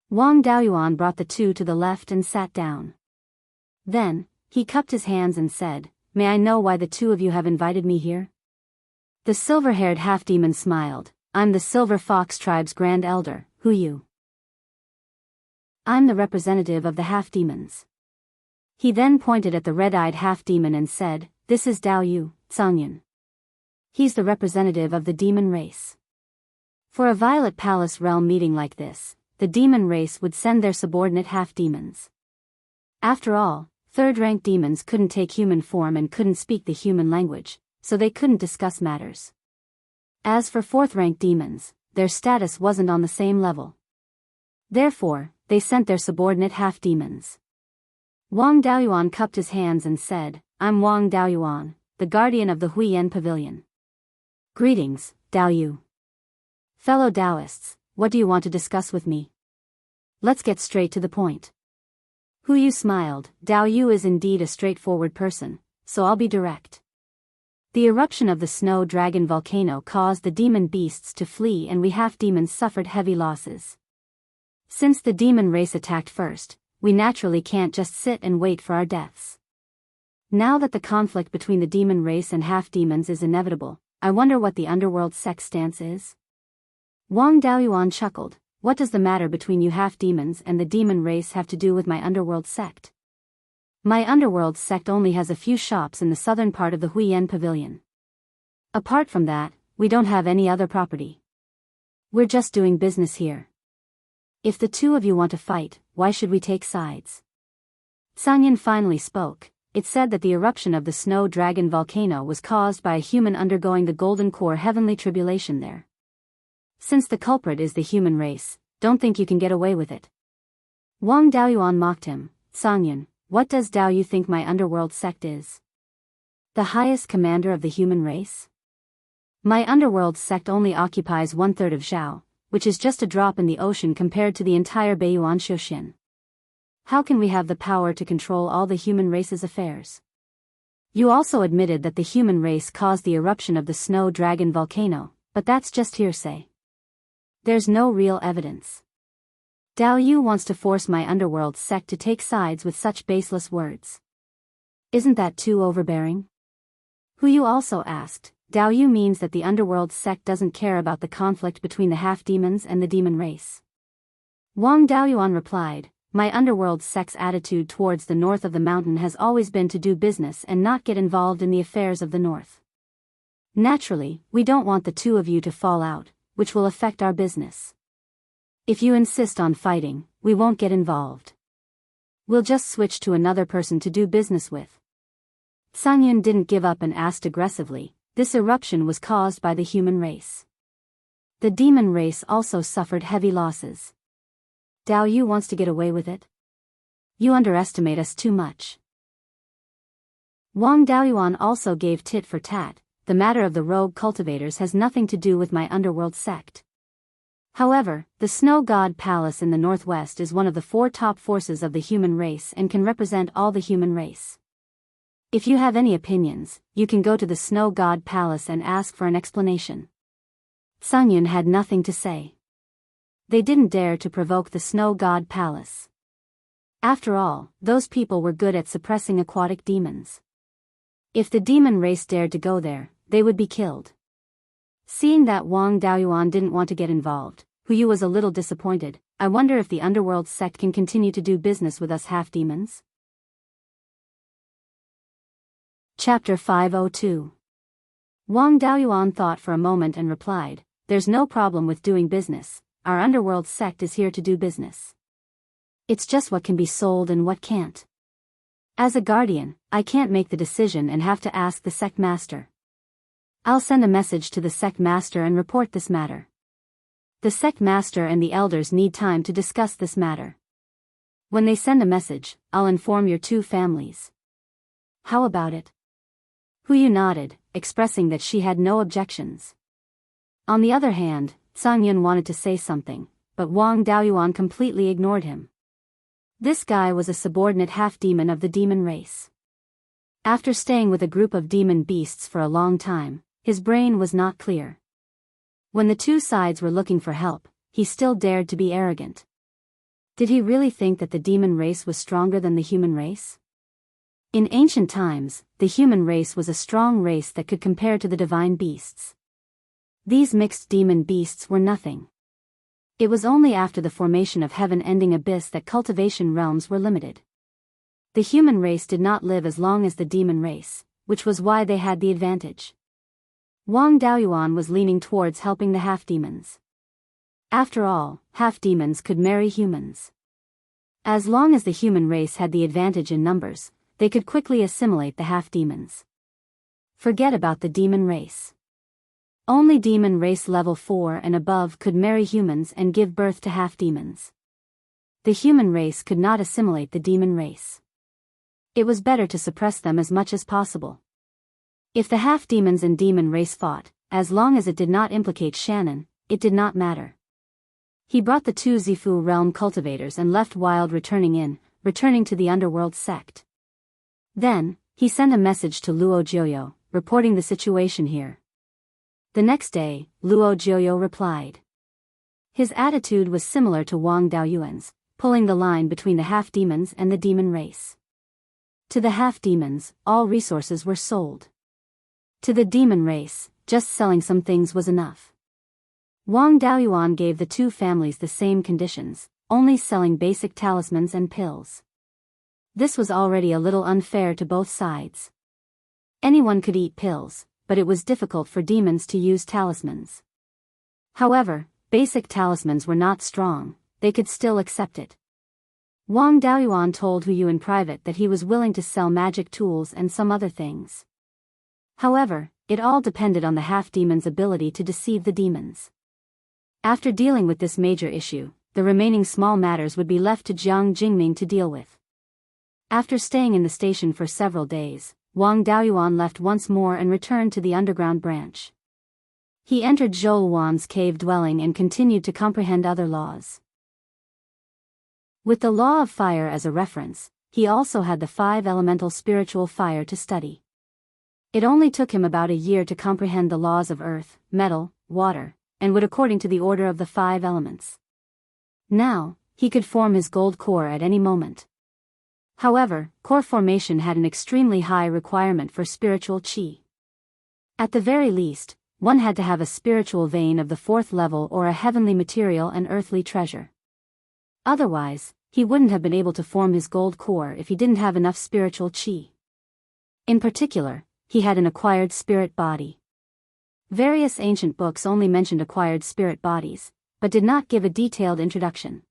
Wang Daoyuan brought the two to the left and sat down. Then, he cupped his hands and said, "May I know why the two of you have invited me here?" The silver-haired half-demon smiled, "I'm the Silver Fox tribe's Grand Elder, who you?" "I'm the representative of the half-demons." He then pointed at the red-eyed half-demon and said, "This is Dao Yu, Zhangyan. He's the representative of the demon race. For a Violet Palace realm meeting like this, the demon race would send their subordinate half-demons. After all, third-rank demons couldn't take human form and couldn't speak the human language, so they couldn't discuss matters. As for fourth-rank demons, their status wasn't on the same level. Therefore, they sent their subordinate half-demons. Wang Daoyuan cupped his hands and said, "I'm Wang Daoyuan, the guardian of the Huiyan Pavilion." "Greetings, Dao Yu. Fellow Taoists, what do you want to discuss with me? Let's get straight to the point." Hu Yu smiled. "Dao Yu is indeed a straightforward person, so I'll be direct. The eruption of the snow dragon volcano caused the demon beasts to flee and we half-demons suffered heavy losses. Since the demon race attacked first, we naturally can't just sit and wait for our deaths. Now that the conflict between the demon race and half-demons is inevitable, I wonder what the underworld sect stance is?" Wang Daoyuan chuckled. "What does the matter between you half-demons and the demon race have to do with my underworld sect? My underworld sect only has a few shops in the southern part of the Huiyan Pavilion. Apart from that, we don't have any other property. We're just doing business here. If the two of you want to fight, why should we take sides?" Zhangyan finally spoke. It said that the eruption of the snow dragon volcano was caused by a human undergoing the Golden Core heavenly tribulation there. Since the culprit is the human race, don't think you can get away with it. Wang Daoyuan mocked him. "Zhangyan, what does Dao Yu think my underworld sect is?" The highest commander of the human race? My underworld sect only occupies 1/3 of Zhao, which is just a drop in the ocean compared to the entire Beiyuan Shoshin. How can we have the power to control all the human race's affairs? You also admitted that the human race caused the eruption of the snow dragon volcano, but that's just hearsay. There's no real evidence. Dao Yu wants to force my underworld sect to take sides with such baseless words. Isn't that too overbearing? Hu Yu also asked. Dao Yu means that the underworld sect doesn't care about the conflict between the half-demons and the demon race. Wang Daoyuan replied, my underworld sect's attitude towards the north of the mountain has always been to do business and not get involved in the affairs of the north. Naturally, we don't want the two of you to fall out, which will affect our business. If you insist on fighting, we won't get involved. We'll just switch to another person to do business with. Sangyun didn't give up and asked aggressively, this eruption was caused by the human race. The demon race also suffered heavy losses. Dao Yu wants to get away with it? You underestimate us too much. Wang Daoyuan also gave tit for tat, the matter of the rogue cultivators has nothing to do with my underworld sect. However, the Snow God Palace in the northwest is one of the 4 top forces of the human race and can represent all the human race. If you have any opinions, you can go to the Snow God Palace and ask for an explanation. Sangyun had nothing to say. They didn't dare to provoke the Snow God Palace. After all, those people were good at suppressing aquatic demons. If the demon race dared to go there, they would be killed. Seeing that Wang Daoyuan didn't want to get involved, Hu Yu was a little disappointed. I wonder if the underworld sect can continue to do business with us half-demons? Chapter 502. Wang Daoyuan thought for a moment and replied, there's no problem with doing business. Our underworld sect is here to do business. It's just what can be sold and what can't. As a guardian, I can't make the decision and have to ask the sect master. I'll send a message to the sect master and report this matter. The sect master and the elders need time to discuss this matter. When they send a message, I'll inform your 2 families. How about it? Hu Yu nodded, expressing that she had no objections. On the other hand, Sangyun wanted to say something, but Wang Daoyuan completely ignored him. This guy was a subordinate half-demon of the demon race. After staying with a group of demon beasts for a long time, his brain was not clear. When the 2 sides were looking for help, he still dared to be arrogant. Did he really think that the demon race was stronger than the human race? In ancient times, the human race was a strong race that could compare to the divine beasts. These mixed demon beasts were nothing. It was only after the formation of heaven-ending abyss that cultivation realms were limited. The human race did not live as long as the demon race, which was why they had the advantage. Wang Daoyuan was leaning towards helping the half-demons. After all, half-demons could marry humans. As long as the human race had the advantage in numbers, they could quickly assimilate the half-demons. Forget about the demon race. Only demon race level 4 and above could marry humans and give birth to half-demons. The human race could not assimilate the demon race. It was better to suppress them as much as possible. If the half-demons and demon race fought, as long as it did not implicate Shannon, it did not matter. He brought the 2 Zifu realm cultivators and left Wild returning to the underworld sect. Then, he sent a message to Luo Jiuyo, reporting the situation here. The next day, Luo Jiuyo replied. His attitude was similar to Wang Daoyuan's, pulling the line between the half-demons and the demon race. To the half-demons, all resources were sold. To the demon race, just selling some things was enough. Wang Daoyuan gave the 2 families the same conditions, only selling basic talismans and pills. This was already a little unfair to both sides. Anyone could eat pills, but it was difficult for demons to use talismans. However, basic talismans were not strong, they could still accept it. Wang Daoyuan told Hu Yu in private that he was willing to sell magic tools and some other things. However, it all depended on the half-demon's ability to deceive the demons. After dealing with this major issue, the remaining small matters would be left to Jiang Jingming to deal with. After staying in the station for several days, Wang Daoyuan left once more and returned to the underground branch. He entered Zhou Wan's cave dwelling and continued to comprehend other laws. With the law of fire as a reference, he also had the 5 elemental spiritual fire to study. It only took him about a year to comprehend the laws of earth, metal, water, and wood according to the order of the 5 elements. Now, he could form his gold core at any moment. However, core formation had an extremely high requirement for spiritual qi. At the very least, one had to have a spiritual vein of the 4th level or a heavenly material and earthly treasure. Otherwise, he wouldn't have been able to form his gold core if he didn't have enough spiritual qi. In particular, he had an acquired spirit body. Various ancient books only mentioned acquired spirit bodies, but did not give a detailed introduction.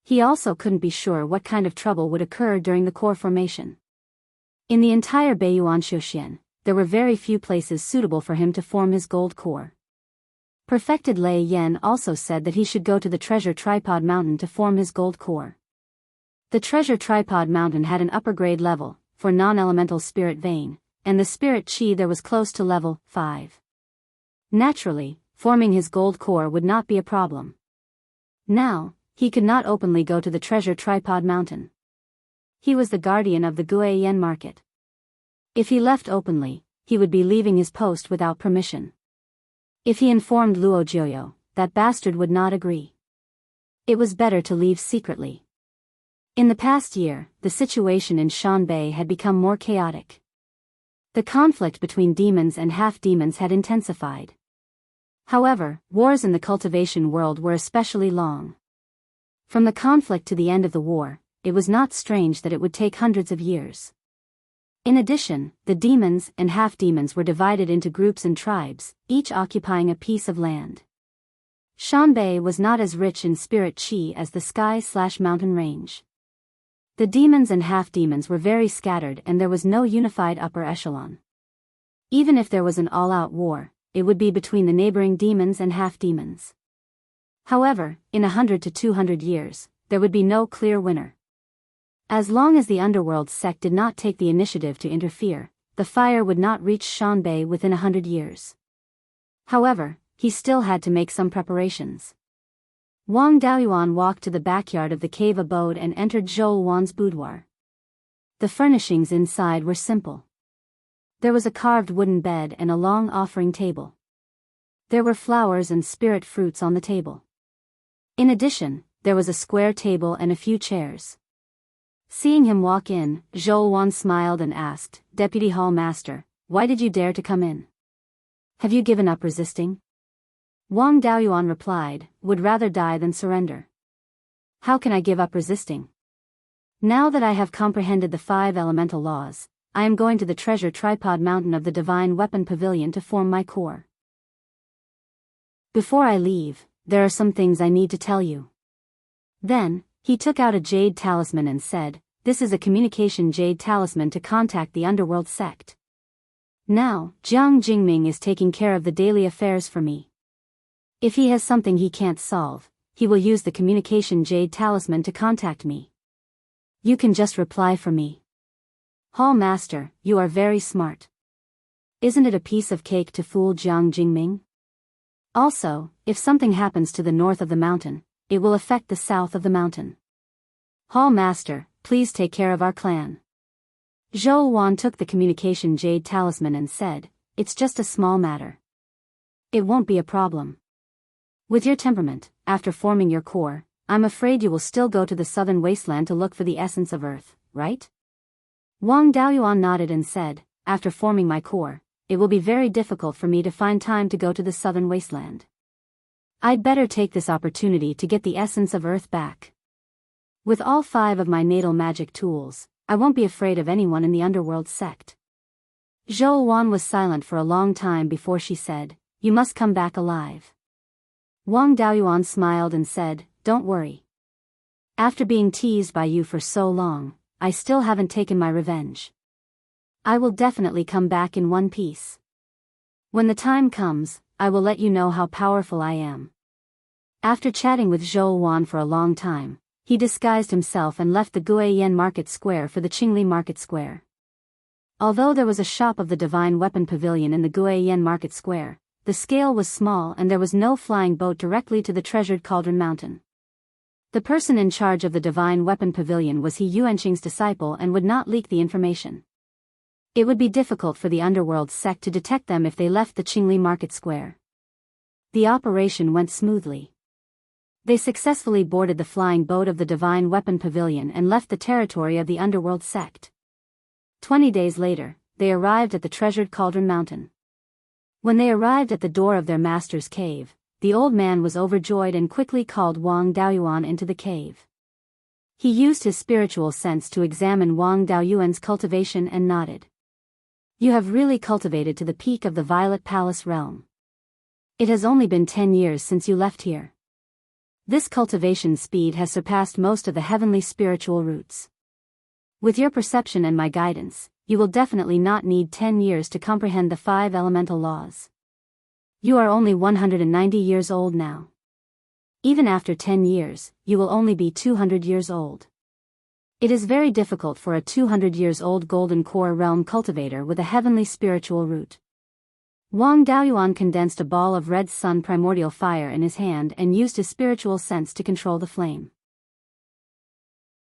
He also couldn't be sure what kind of trouble would occur during the core formation. In the entire Beiyuan Xiuxian, there were very few places suitable for him to form his gold core. Perfected Lei Yen also said that he should go to the Treasure Tripod Mountain to form his gold core. The Treasure Tripod Mountain had an upper grade level, for non-elemental spirit vein, and the spirit qi there was close to level 5. Naturally, forming his gold core would not be a problem. Now, he could not openly go to the Treasure Tripod Mountain. He was the guardian of the Guiyan market. If he left openly, he would be leaving his post without permission. If he informed Luo Jiuyo, that bastard would not agree. It was better to leave secretly. In the past year, the situation in Shanbei had become more chaotic. The conflict between demons and half-demons had intensified. However, wars in the cultivation world were especially long. From the conflict to the end of the war, it was not strange that it would take hundreds of years. In addition, the demons and half-demons were divided into groups and tribes, each occupying a piece of land. Shanbei was not as rich in spirit qi as the sky/mountain range. The demons and half-demons were very scattered and there was no unified upper echelon. Even if there was an all-out war, it would be between the neighboring demons and half-demons. However, in 100 to 200 years, there would be no clear winner. As long as the underworld sect did not take the initiative to interfere, the fire would not reach Shanbei within 100 years. However, he still had to make some preparations. Wang Daoyuan walked to the backyard of the cave abode and entered Zhou Wan's boudoir. The furnishings inside were simple. There was a carved wooden bed and a long offering table. There were flowers and spirit fruits on the table. In addition, there was a square table and a few chairs. Seeing him walk in, Zhou Wan smiled and asked, "Deputy Hall Master, why did you dare to come in? Have you given up resisting?" Wang Daoyuan replied, "Would rather die than surrender. How can I give up resisting? Now that I have comprehended the 5 elemental laws, I am going to the Treasure Tripod Mountain of the Divine Weapon Pavilion to form my core. Before I leave, there are some things I need to tell you." Then, he took out a jade talisman and said, "This is a communication jade talisman to contact the underworld sect. Now, Jiang Jingming is taking care of the daily affairs for me. If he has something he can't solve, he will use the communication jade talisman to contact me. You can just reply for me. Hall Master, you are very smart. Isn't it a piece of cake to fool Jiang Jingming? Also, if something happens to the north of the mountain, it will affect the south of the mountain. Hall Master, please take care of our clan." Zhou Wan took the communication jade talisman and said, "It's just a small matter. It won't be a problem. With your temperament, after forming your core, I'm afraid you will still go to the southern wasteland to look for the essence of earth, right?" Wang Daoyuan nodded and said, "After forming my core, it will be very difficult for me to find time to go to the southern wasteland. I'd better take this opportunity to get the essence of earth back. With all 5 of my natal magic tools, I won't be afraid of anyone in the underworld sect." Zhou Wan was silent for a long time before she said, "You must come back alive." Wang Daoyuan smiled and said, "Don't worry. After being teased by you for so long, I still haven't taken my revenge. I will definitely come back in one piece. When the time comes, I will let you know how powerful I am." After chatting with Zhou Wan for a long time, he disguised himself and left the Guiyan Market Square for the Qingli Market Square. Although there was a shop of the Divine Weapon Pavilion in the Guiyan Market Square, the scale was small and there was no flying boat directly to the treasured Cauldron Mountain. The person in charge of the Divine Weapon Pavilion was He Yuanqing's disciple and would not leak the information. It would be difficult for the underworld sect to detect them if they left the Qingli Market Square. The operation went smoothly. They successfully boarded the flying boat of the Divine Weapon Pavilion and left the territory of the underworld sect. 20 days later, they arrived at the treasured Cauldron Mountain. When they arrived at the door of their master's cave, the old man was overjoyed and quickly called Wang Daoyuan into the cave. He used his spiritual sense to examine Wang Daoyuan's cultivation and nodded. You have really cultivated to the peak of the Violet Palace realm. It has only been 10 years since you left here. This cultivation speed has surpassed most of the heavenly spiritual roots. With your perception and my guidance, you will definitely not need 10 years to comprehend the 5 elemental laws. You are only 190 years old now. Even after 10 years, you will only be 200 years old. It is very difficult for a 200 years old Golden Core Realm cultivator with a heavenly spiritual root. Wang Daoyuan condensed a ball of red sun primordial fire in his hand and used his spiritual sense to control the flame.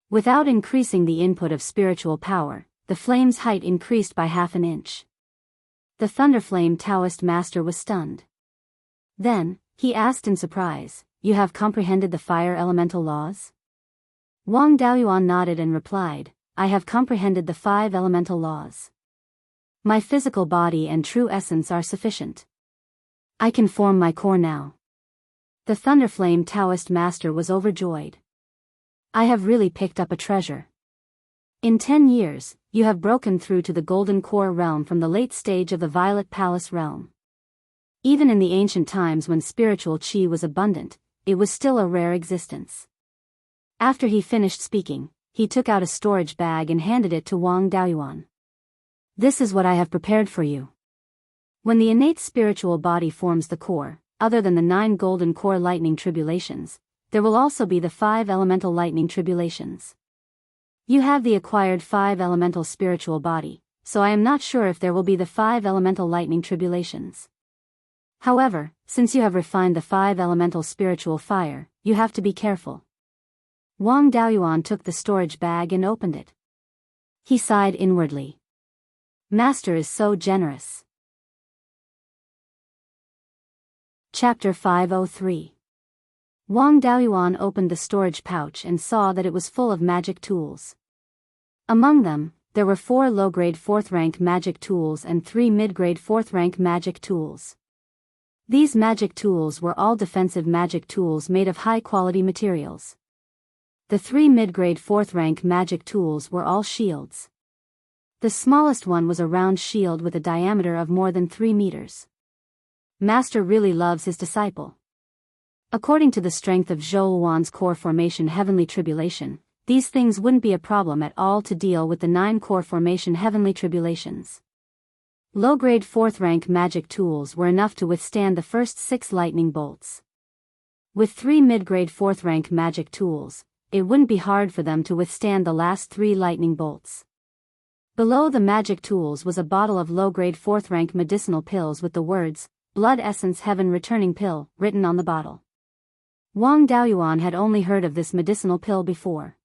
Without increasing the input of spiritual power, the flame's height increased by half an inch. The Thunderflame Taoist master was stunned. Then, he asked in surprise, "You have comprehended the fire elemental laws?" Wang Daoyuan nodded and replied, "I have comprehended the 5 elemental laws. My physical body and true essence are sufficient. I can form my core now." The Thunderflame Taoist master was overjoyed. "I have really picked up a treasure. In 10 years, you have broken through to the Golden Core realm from the late stage of the Violet Palace realm. Even in the ancient times when spiritual qi was abundant, it was still a rare existence." After he finished speaking, he took out a storage bag and handed it to Wang Daoyuan. "This is what I have prepared for you. When the innate spiritual body forms the core, other than the 9 golden core lightning tribulations, there will also be the 5 elemental lightning tribulations. You have the acquired 5 elemental spiritual body, so I am not sure if there will be the 5 elemental lightning tribulations. However, since you have refined the 5 elemental spiritual fire, you have to be careful." Wang Daoyuan took the storage bag and opened it. He sighed inwardly. Master is so generous. Chapter 503. Wang Daoyuan opened the storage pouch and saw that it was full of magic tools. Among them, there were 4 low-grade 4th-rank magic tools and 3 mid-grade 4th-rank magic tools. These magic tools were all defensive magic tools made of high-quality materials. The 3 mid-grade 4th-rank magic tools were all shields. The smallest one was a round shield with a diameter of more than 3 meters. Master really loves his disciple. According to the strength of Zhou Wan's core formation heavenly tribulation, these things wouldn't be a problem at all to deal with the 9 core formation heavenly tribulations. Low-grade 4th-rank magic tools were enough to withstand the first 6 lightning bolts. With 3 mid-grade 4th-rank magic tools, it wouldn't be hard for them to withstand the last 3 lightning bolts. Below the magic tools was a bottle of low-grade 4th-rank medicinal pills with the words, "Blood Essence Heaven Returning Pill," written on the bottle. Wang Daoyuan had only heard of this medicinal pill before.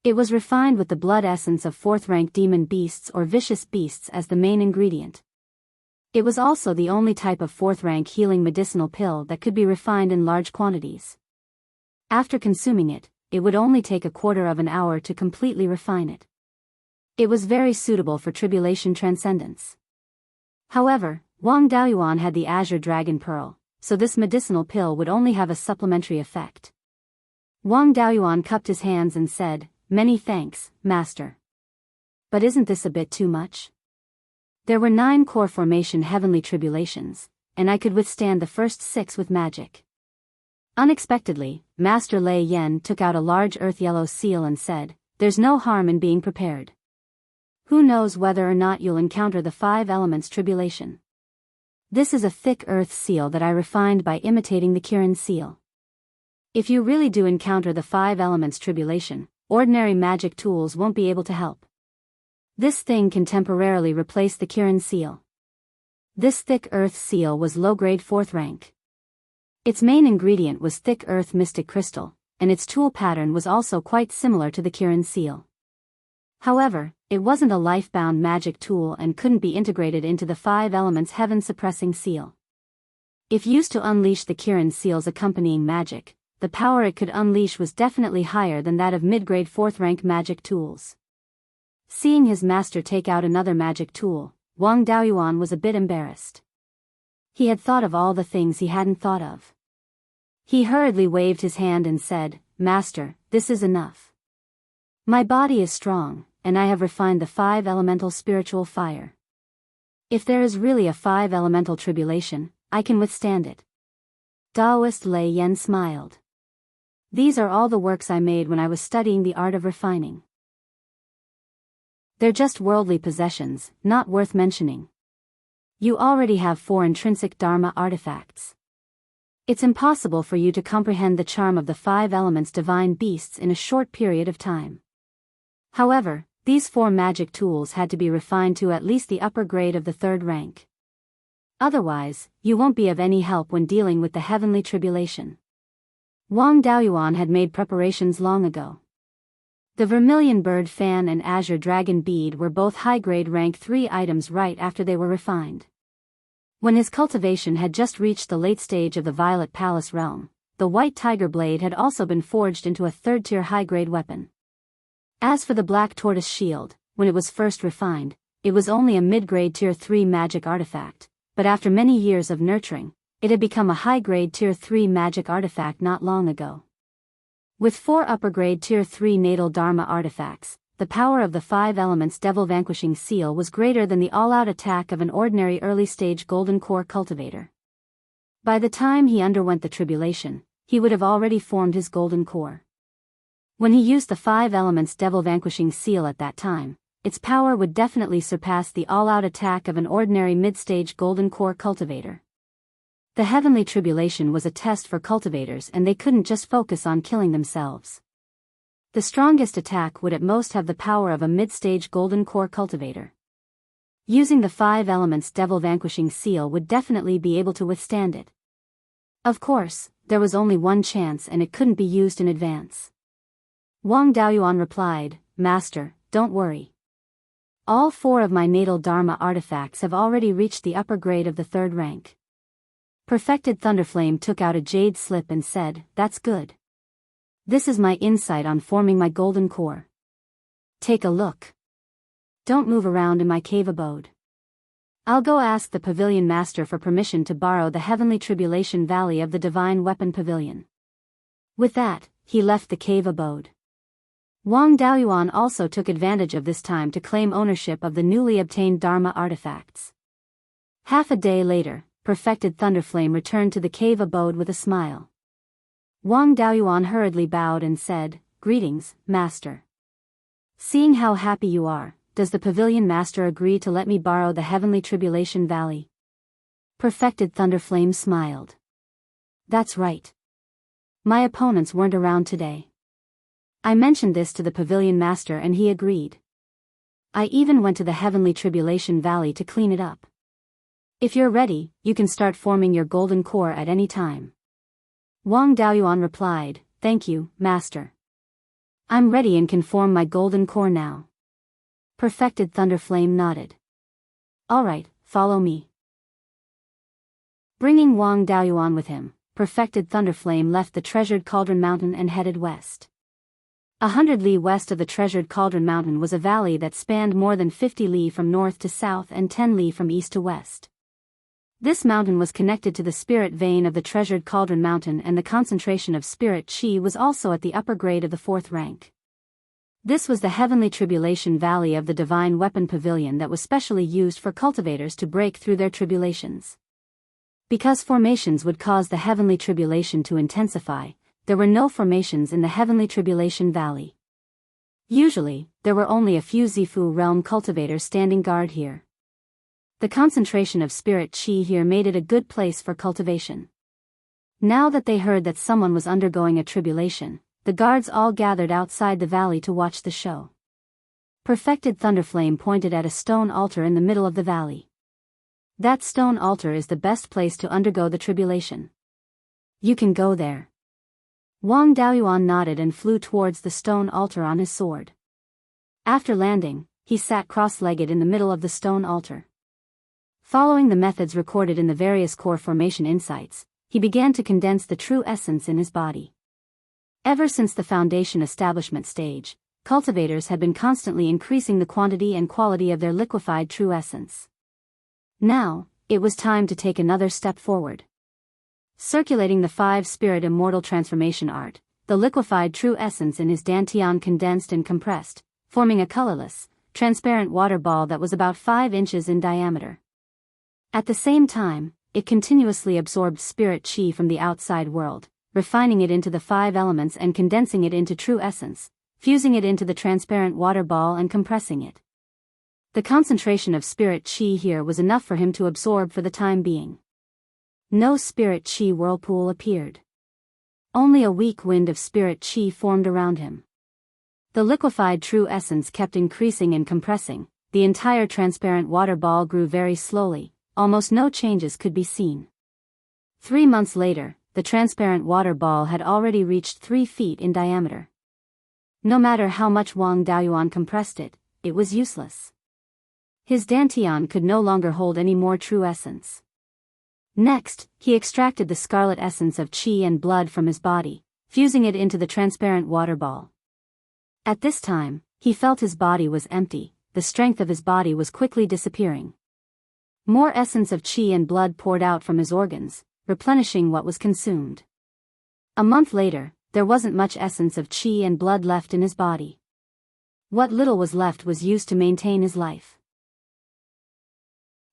It was refined with the blood essence of 4th-rank demon beasts or vicious beasts as the main ingredient. It was also the only type of 4th-rank healing medicinal pill that could be refined in large quantities. After consuming it, it would only take a quarter of an hour to completely refine it. It was very suitable for tribulation transcendence. However, Wang Daoyuan had the Azure Dragon Pearl, so this medicinal pill would only have a supplementary effect. Wang Daoyuan cupped his hands and said, "Many thanks, Master. But isn't this a bit too much? There were 9 core formation heavenly tribulations, and I could withstand the first 6 with magic." Unexpectedly, Master Lei Yen took out a large earth-yellow seal and said, "There's no harm in being prepared. Who knows whether or not you'll encounter the 5 elements tribulation. This is a thick earth seal that I refined by imitating the Kirin seal. If you really do encounter the 5 elements tribulation, ordinary magic tools won't be able to help. This thing can temporarily replace the Kirin seal. This thick earth seal was low-grade 4th rank. Its main ingredient was thick earth mystic crystal, and its tool pattern was also quite similar to the Kirin seal. However, it wasn't a life-bound magic tool and couldn't be integrated into the 5 elements heaven-suppressing seal. If used to unleash the Kirin seal's accompanying magic, the power it could unleash was definitely higher than that of mid-grade 4th rank magic tools. Seeing his master take out another magic tool, Wang Daoyuan was a bit embarrassed. He had thought of all the things he hadn't thought of. He hurriedly waved his hand and said, "Master, this is enough. My body is strong, and I have refined the 5 elemental spiritual fire. If there is really a 5 elemental tribulation, I can withstand it." Taoist Lei Yen smiled. "These are all the works I made when I was studying the art of refining. They're just worldly possessions, not worth mentioning. You already have 4 intrinsic Dharma artifacts. It's impossible for you to comprehend the charm of the 5 elements divine beasts in a short period of time. However, these 4 magic tools had to be refined to at least the upper grade of the 3rd rank. Otherwise, you won't be of any help when dealing with the heavenly tribulation." Wang Daoyuan had made preparations long ago. The vermilion bird fan and azure dragon bead were both high-grade rank 3 items right after they were refined. When his cultivation had just reached the late stage of the Violet Palace realm, the white tiger blade had also been forged into a 3rd-tier high-grade weapon. As for the black tortoise shield, when it was first refined, it was only a mid-grade tier 3 magic artifact, but after many years of nurturing, it had become a high-grade tier 3 magic artifact not long ago. With 4 upper-grade tier 3 natal Dharma artifacts, the power of the 5 elements devil vanquishing seal was greater than the all-out attack of an ordinary early-stage golden core cultivator. By the time he underwent the tribulation, he would have already formed his golden core. When he used the 5 elements devil vanquishing seal at that time, its power would definitely surpass the all-out attack of an ordinary mid-stage golden core cultivator. The heavenly tribulation was a test for cultivators, and they couldn't just focus on killing themselves. The strongest attack would at most have the power of a mid-stage golden core cultivator. Using the 5 elements devil vanquishing seal would definitely be able to withstand it. Of course, there was only one chance and it couldn't be used in advance. Wang Daoyuan replied, "Master, don't worry. All 4 of my natal Dharma artifacts have already reached the upper grade of the 3rd rank." Perfected Thunderflame took out a jade slip and said, "That's good. This is my insight on forming my golden core. Take a look. Don't move around in my cave abode. I'll go ask the Pavilion Master for permission to borrow the Heavenly Tribulation Valley of the Divine Weapon Pavilion." With that, he left the cave abode. Wang Daoyuan also took advantage of this time to claim ownership of the newly obtained Dharma artifacts. Half a day later, Perfected Thunderflame returned to the cave abode with a smile. Wang Daoyuan hurriedly bowed and said, "Greetings, Master. Seeing how happy you are, does the Pavilion Master agree to let me borrow the Heavenly Tribulation Valley?" Perfected Thunderflame smiled. "That's right. My opponents weren't around today. I mentioned this to the Pavilion Master and he agreed. I even went to the Heavenly Tribulation Valley to clean it up. If you're ready, you can start forming your golden core at any time." Wang Daoyuan replied, "Thank you, Master. I'm ready and can form my golden core now." Perfected Thunderflame nodded. "All right, follow me." Bringing Wang Daoyuan with him, Perfected Thunderflame left the Treasured Cauldron Mountain and headed west. 100 li west of the Treasured Cauldron Mountain was a valley that spanned more than 50 li from north to south and 10 li from east to west. This mountain was connected to the spirit vein of the Treasured Cauldron Mountain, and the concentration of spirit chi was also at the upper grade of the 4th rank. This was the Heavenly Tribulation Valley of the Divine Weapon Pavilion that was specially used for cultivators to break through their tribulations. Because formations would cause the Heavenly Tribulation to intensify, there were no formations in the Heavenly Tribulation Valley. Usually, there were only a few Zifu realm cultivators standing guard here. The concentration of spirit chi here made it a good place for cultivation. Now that they heard that someone was undergoing a tribulation, the guards all gathered outside the valley to watch the show. Perfected Thunderflame pointed at a stone altar in the middle of the valley. That stone altar is the best place to undergo the tribulation. You can go there. Wang Daoyuan nodded and flew towards the stone altar on his sword. After landing, he sat cross-legged in the middle of the stone altar. Following the methods recorded in the various core formation insights, he began to condense the true essence in his body. Ever since the foundation establishment stage, cultivators had been constantly increasing the quantity and quality of their liquefied true essence. Now, it was time to take another step forward. Circulating the 5-spirit immortal transformation art, the liquefied true essence in his dantian condensed and compressed, forming a colorless, transparent water ball that was about 5 inches in diameter. At the same time, it continuously absorbed spirit chi from the outside world, refining it into the 5 elements and condensing it into true essence, fusing it into the transparent water ball and compressing it. The concentration of spirit chi here was enough for him to absorb for the time being. No spirit chi whirlpool appeared. Only a weak wind of spirit chi formed around him. The liquefied true essence kept increasing and compressing, the entire transparent water ball grew very slowly, almost no changes could be seen. 3 months later, the transparent water ball had already reached 3 feet in diameter. No matter how much Wang Daoyuan compressed it, it was useless. His dantian could no longer hold any more true essence. Next, he extracted the scarlet essence of qi and blood from his body, fusing it into the transparent water ball. At this time, he felt his body was empty, the strength of his body was quickly disappearing. More essence of qi and blood poured out from his organs, replenishing what was consumed. A month later, there wasn't much essence of qi and blood left in his body. What little was left was used to maintain his life.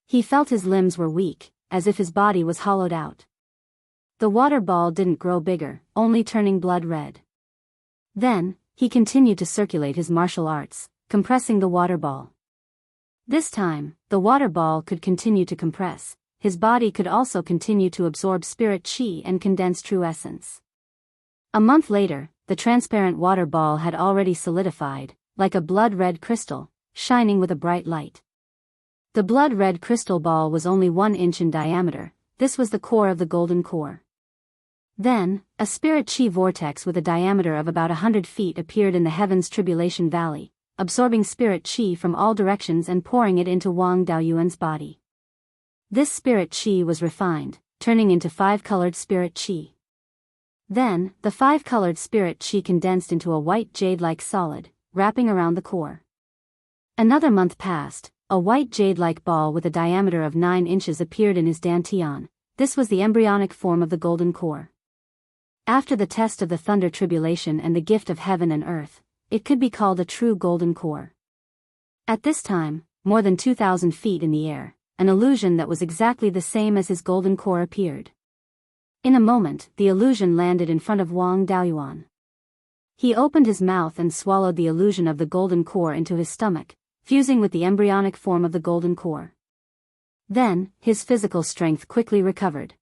He felt his limbs were weak, as if his body was hollowed out. The water ball didn't grow bigger, only turning blood red. Then, he continued to circulate his martial arts, compressing the water ball. This time, the water ball could continue to compress, his body could also continue to absorb spirit chi and condense true essence. A month later, the transparent water ball had already solidified, like a blood-red crystal, shining with a bright light. The blood-red crystal ball was only 1 inch in diameter, this was the core of the golden core. Then, a spirit chi vortex with a diameter of about 100 feet appeared in the heaven's tribulation valley, absorbing spirit chi from all directions and pouring it into Wang Daoyuan's body. This spirit chi was refined, turning into 5-colored spirit chi. Then, the 5-colored spirit chi condensed into a white jade-like solid, wrapping around the core. Another month passed, a white jade-like ball with a diameter of 9 inches appeared in his dantian. This was the embryonic form of the golden core. After the test of the thunder tribulation and the gift of heaven and earth, it could be called a true golden core. At this time, more than 2,000 feet in the air, an illusion that was exactly the same as his golden core appeared. In a moment, the illusion landed in front of Wang Daoyuan. He opened his mouth and swallowed the illusion of the golden core into his stomach, fusing with the embryonic form of the golden core. Then, his physical strength quickly recovered.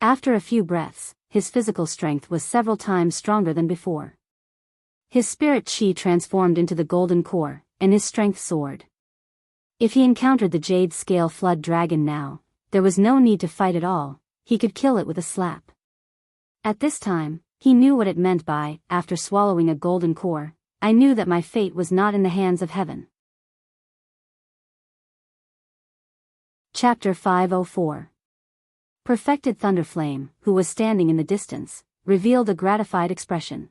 After a few breaths, his physical strength was several times stronger than before. His spirit chi transformed into the golden core, and his strength soared. If he encountered the jade scale flood dragon now, there was no need to fight at all, he could kill it with a slap. At this time, he knew what it meant by, after swallowing a golden core, I knew that my fate was not in the hands of heaven. Chapter 504. Perfected Thunderflame, who was standing in the distance, revealed a gratified expression.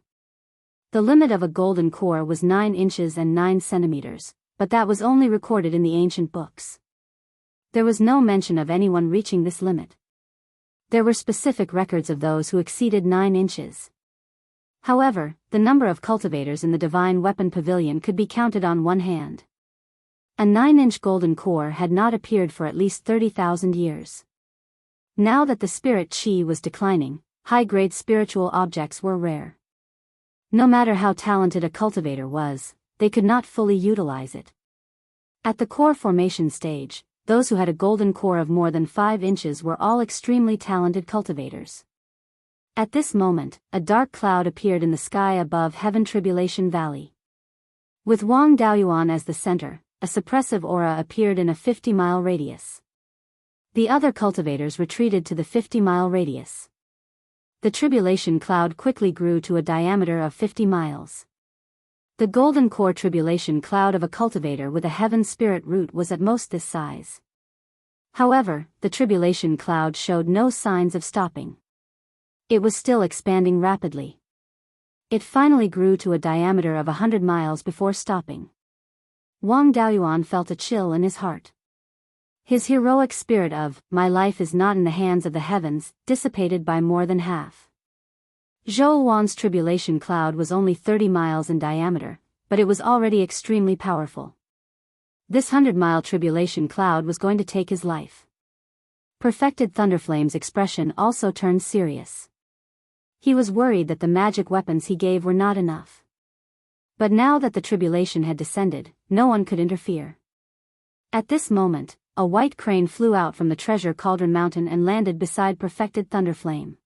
The limit of a golden core was 9 inches and 9 centimeters, but that was only recorded in the ancient books. There was no mention of anyone reaching this limit. There were specific records of those who exceeded 9 inches. However, the number of cultivators in the Divine Weapon Pavilion could be counted on one hand. A 9-inch golden core had not appeared for at least 30,000 years. Now that the spirit chi was declining, high-grade spiritual objects were rare. No matter how talented a cultivator was, they could not fully utilize it. At the core formation stage, those who had a golden core of more than 5 inches were all extremely talented cultivators. At this moment, a dark cloud appeared in the sky above Heaven Tribulation Valley. With Wang Daoyuan as the center, a suppressive aura appeared in a 50-mile radius. The other cultivators retreated to the 50-mile radius. The tribulation cloud quickly grew to a diameter of 50 miles. The golden core tribulation cloud of a cultivator with a heaven spirit root was at most this size. However, the tribulation cloud showed no signs of stopping. It was still expanding rapidly. It finally grew to a diameter of 100 miles before stopping. Wang Daoyuan felt a chill in his heart. His heroic spirit of, "my life is not in the hands of the heavens," dissipated by more than half. Zhou Wan's tribulation cloud was only 30 miles in diameter, but it was already extremely powerful. This 100-mile tribulation cloud was going to take his life. Perfected Thunderflame's expression also turned serious. He was worried that the magic weapons he gave were not enough. But now that the tribulation had descended, no one could interfere. At this moment, a white crane flew out from the treasure cauldron mountain and landed beside Perfected Thunderflame.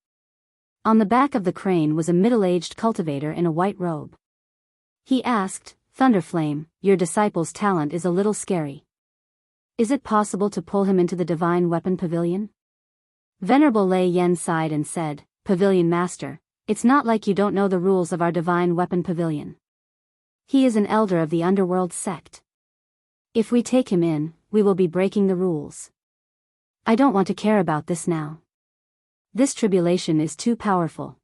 On the back of the crane was a middle-aged cultivator in a white robe. He asked, "Thunderflame, your disciple's talent is a little scary. Is it possible to pull him into the Divine Weapon Pavilion?" Venerable Lei Yen sighed and said, "Pavilion Master, it's not like you don't know the rules of our Divine Weapon Pavilion. He is an elder of the underworld sect. If we take him in, we will be breaking the rules. I don't want to care about this now. This tribulation is too powerful.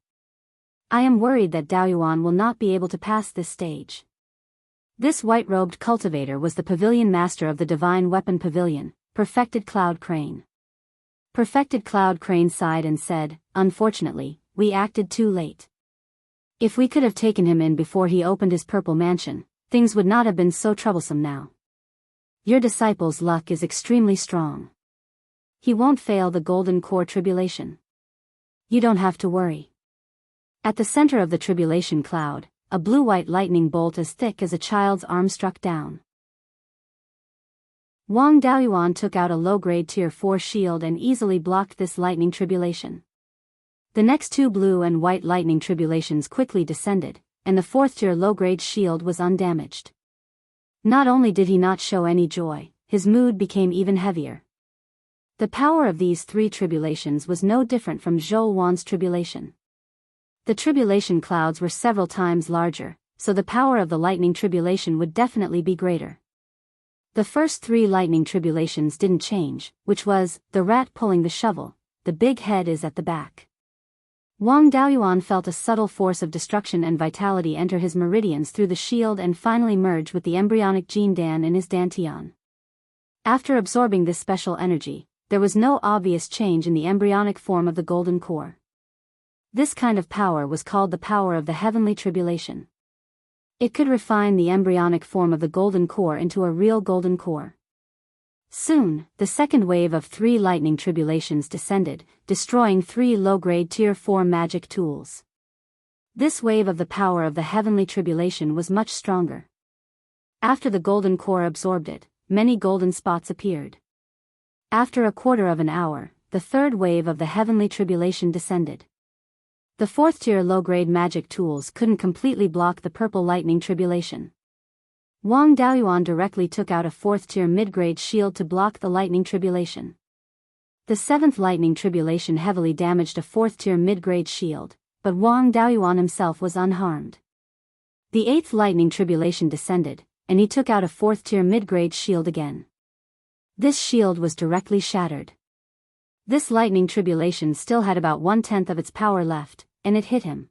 I am worried that Daoyuan will not be able to pass this stage." This white-robed cultivator was the pavilion master of the Divine Weapon Pavilion, Perfected Cloud Crane. Perfected Cloud Crane sighed and said, "Unfortunately, we acted too late. If we could have taken him in before he opened his purple mansion, things would not have been so troublesome now. Your disciple's luck is extremely strong. He won't fail the Golden Core Tribulation. You don't have to worry." At the center of the tribulation cloud, a blue-white lightning bolt as thick as a child's arm struck down. Wang Daoyuan took out a low-grade Tier 4 shield and easily blocked this lightning tribulation. The next two blue and white lightning tribulations quickly descended, and the fourth-tier low-grade shield was undamaged. Not only did he not show any joy, his mood became even heavier. The power of these three tribulations was no different from Zhou Wan's tribulation. The tribulation clouds were several times larger, so the power of the lightning tribulation would definitely be greater. The first three lightning tribulations didn't change, which was, the rat pulling the shovel, the big head is at the back. Wang Daoyuan felt a subtle force of destruction and vitality enter his meridians through the shield and finally merge with the embryonic gene Dan in his dantian. After absorbing this special energy, there was no obvious change in the embryonic form of the golden core. This kind of power was called the power of the heavenly tribulation. It could refine the embryonic form of the golden core into a real golden core. Soon, the second wave of three lightning tribulations descended, destroying three low-grade Tier 4 magic tools. This wave of the power of the heavenly tribulation was much stronger. After the golden core absorbed it, many golden spots appeared. After a quarter of an hour, the third wave of the heavenly tribulation descended. The fourth-tier low-grade magic tools couldn't completely block the purple lightning tribulation. Wang Daoyuan directly took out a fourth-tier mid-grade shield to block the lightning tribulation. The seventh lightning tribulation heavily damaged a fourth-tier mid-grade shield, but Wang Daoyuan himself was unharmed. The eighth lightning tribulation descended, and he took out a fourth-tier mid-grade shield again. This shield was directly shattered. This lightning tribulation still had about 1/10 of its power left, and it hit him.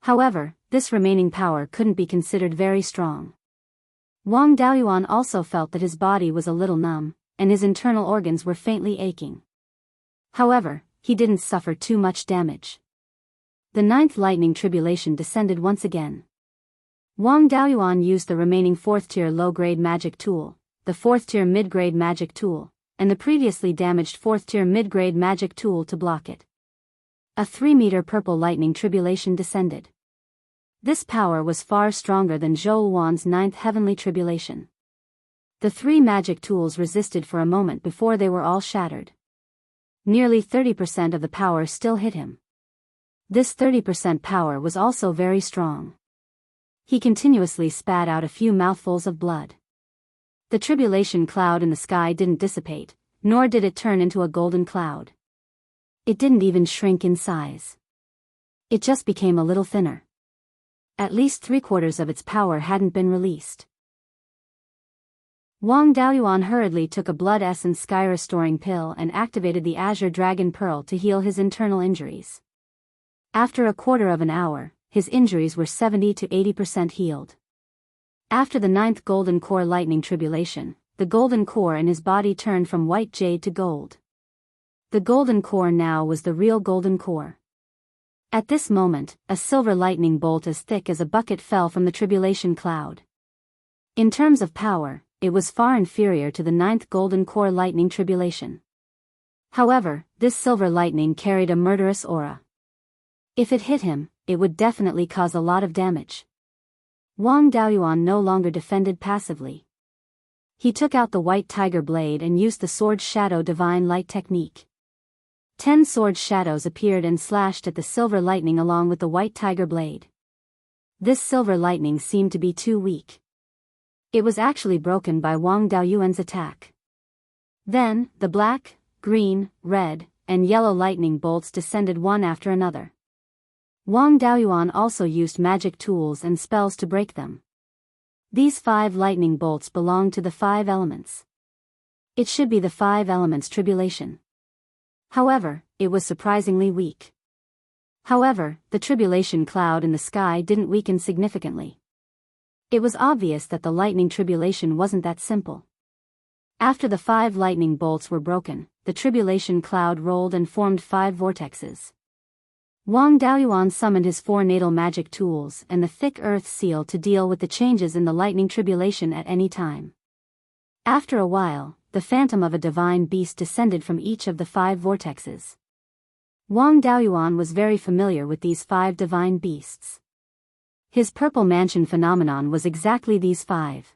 However, this remaining power couldn't be considered very strong. Wang Daoyuan also felt that his body was a little numb, and his internal organs were faintly aching. However, he didn't suffer too much damage. The ninth lightning tribulation descended once again. Wang Daoyuan used the remaining fourth-tier low-grade magic tool, the fourth-tier mid-grade magic tool, and the previously damaged fourth-tier mid-grade magic tool to block it. A 3-meter purple lightning tribulation descended. This power was far stronger than Zhou Wan's ninth heavenly tribulation. The three magic tools resisted for a moment before they were all shattered. Nearly 30% of the power still hit him. This 30% power was also very strong. He continuously spat out a few mouthfuls of blood. The tribulation cloud in the sky didn't dissipate, nor did it turn into a golden cloud. It didn't even shrink in size. It just became a little thinner. At least 3/4 of its power hadn't been released. Wang Daoyuan hurriedly took a blood essence sky-restoring pill and activated the Azure Dragon Pearl to heal his internal injuries. After a quarter of an hour, his injuries were 70 to 80% healed. After the 9th Golden Core Lightning Tribulation, the Golden Core in his body turned from white jade to gold. The Golden Core now was the real Golden Core. At this moment, a silver lightning bolt as thick as a bucket fell from the tribulation cloud. In terms of power, it was far inferior to the 9th Golden Core Lightning Tribulation. However, this silver lightning carried a murderous aura. If it hit him, it would definitely cause a lot of damage. Wang Daoyuan no longer defended passively. He took out the white tiger blade and used the sword shadow divine light technique. 10 sword shadows appeared and slashed at the silver lightning along with the white tiger blade. This silver lightning seemed to be too weak. It was actually broken by Wang Daoyuan's attack. Then, the black, green, red, and yellow lightning bolts descended one after another. Wang Daoyuan also used magic tools and spells to break them. These 5 lightning bolts belonged to the 5 elements. It should be the 5 elements tribulation. However, it was surprisingly weak. However, the tribulation cloud in the sky didn't weaken significantly. It was obvious that the lightning tribulation wasn't that simple. After the 5 lightning bolts were broken, the tribulation cloud rolled and formed 5 vortexes. Wang Daoyuan summoned his 4 natal magic tools and the thick earth seal to deal with the changes in the lightning tribulation at any time. After a while, the phantom of a divine beast descended from each of the 5 vortexes. Wang Daoyuan was very familiar with these 5 divine beasts. His purple mansion phenomenon was exactly these 5.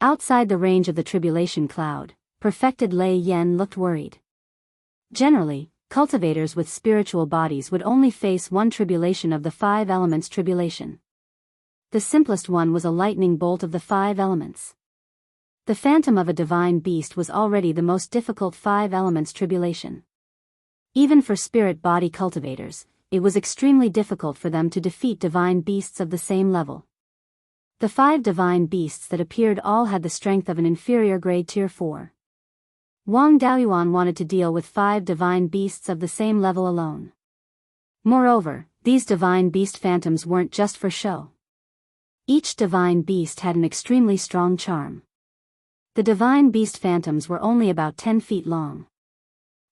Outside the range of the tribulation cloud, perfected Lei Yen looked worried. Generally, cultivators with spiritual bodies would only face one tribulation of the 5 elements tribulation. The simplest one was a lightning bolt of the 5 elements. The phantom of a divine beast was already the most difficult 5 elements tribulation. Even for spirit body cultivators, it was extremely difficult for them to defeat divine beasts of the same level. The 5 divine beasts that appeared all had the strength of an inferior grade tier 4. Wang Daoyuan wanted to deal with 5 divine beasts of the same level alone. Moreover, these divine beast phantoms weren't just for show. Each divine beast had an extremely strong charm. The divine beast phantoms were only about 10 feet long.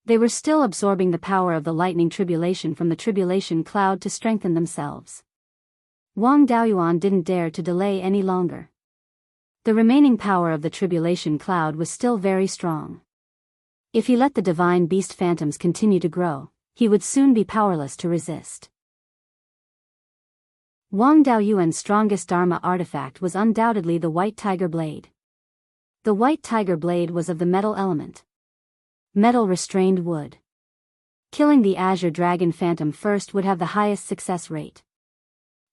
They were still absorbing the power of the lightning tribulation from the tribulation cloud to strengthen themselves. Wang Daoyuan didn't dare to delay any longer. The remaining power of the tribulation cloud was still very strong. If he let the divine beast phantoms continue to grow, he would soon be powerless to resist. Wang Daoyuan's strongest Dharma artifact was undoubtedly the white tiger blade. The white tiger blade was of the metal element. Metal restrained wood. Killing the Azure Dragon Phantom first would have the highest success rate.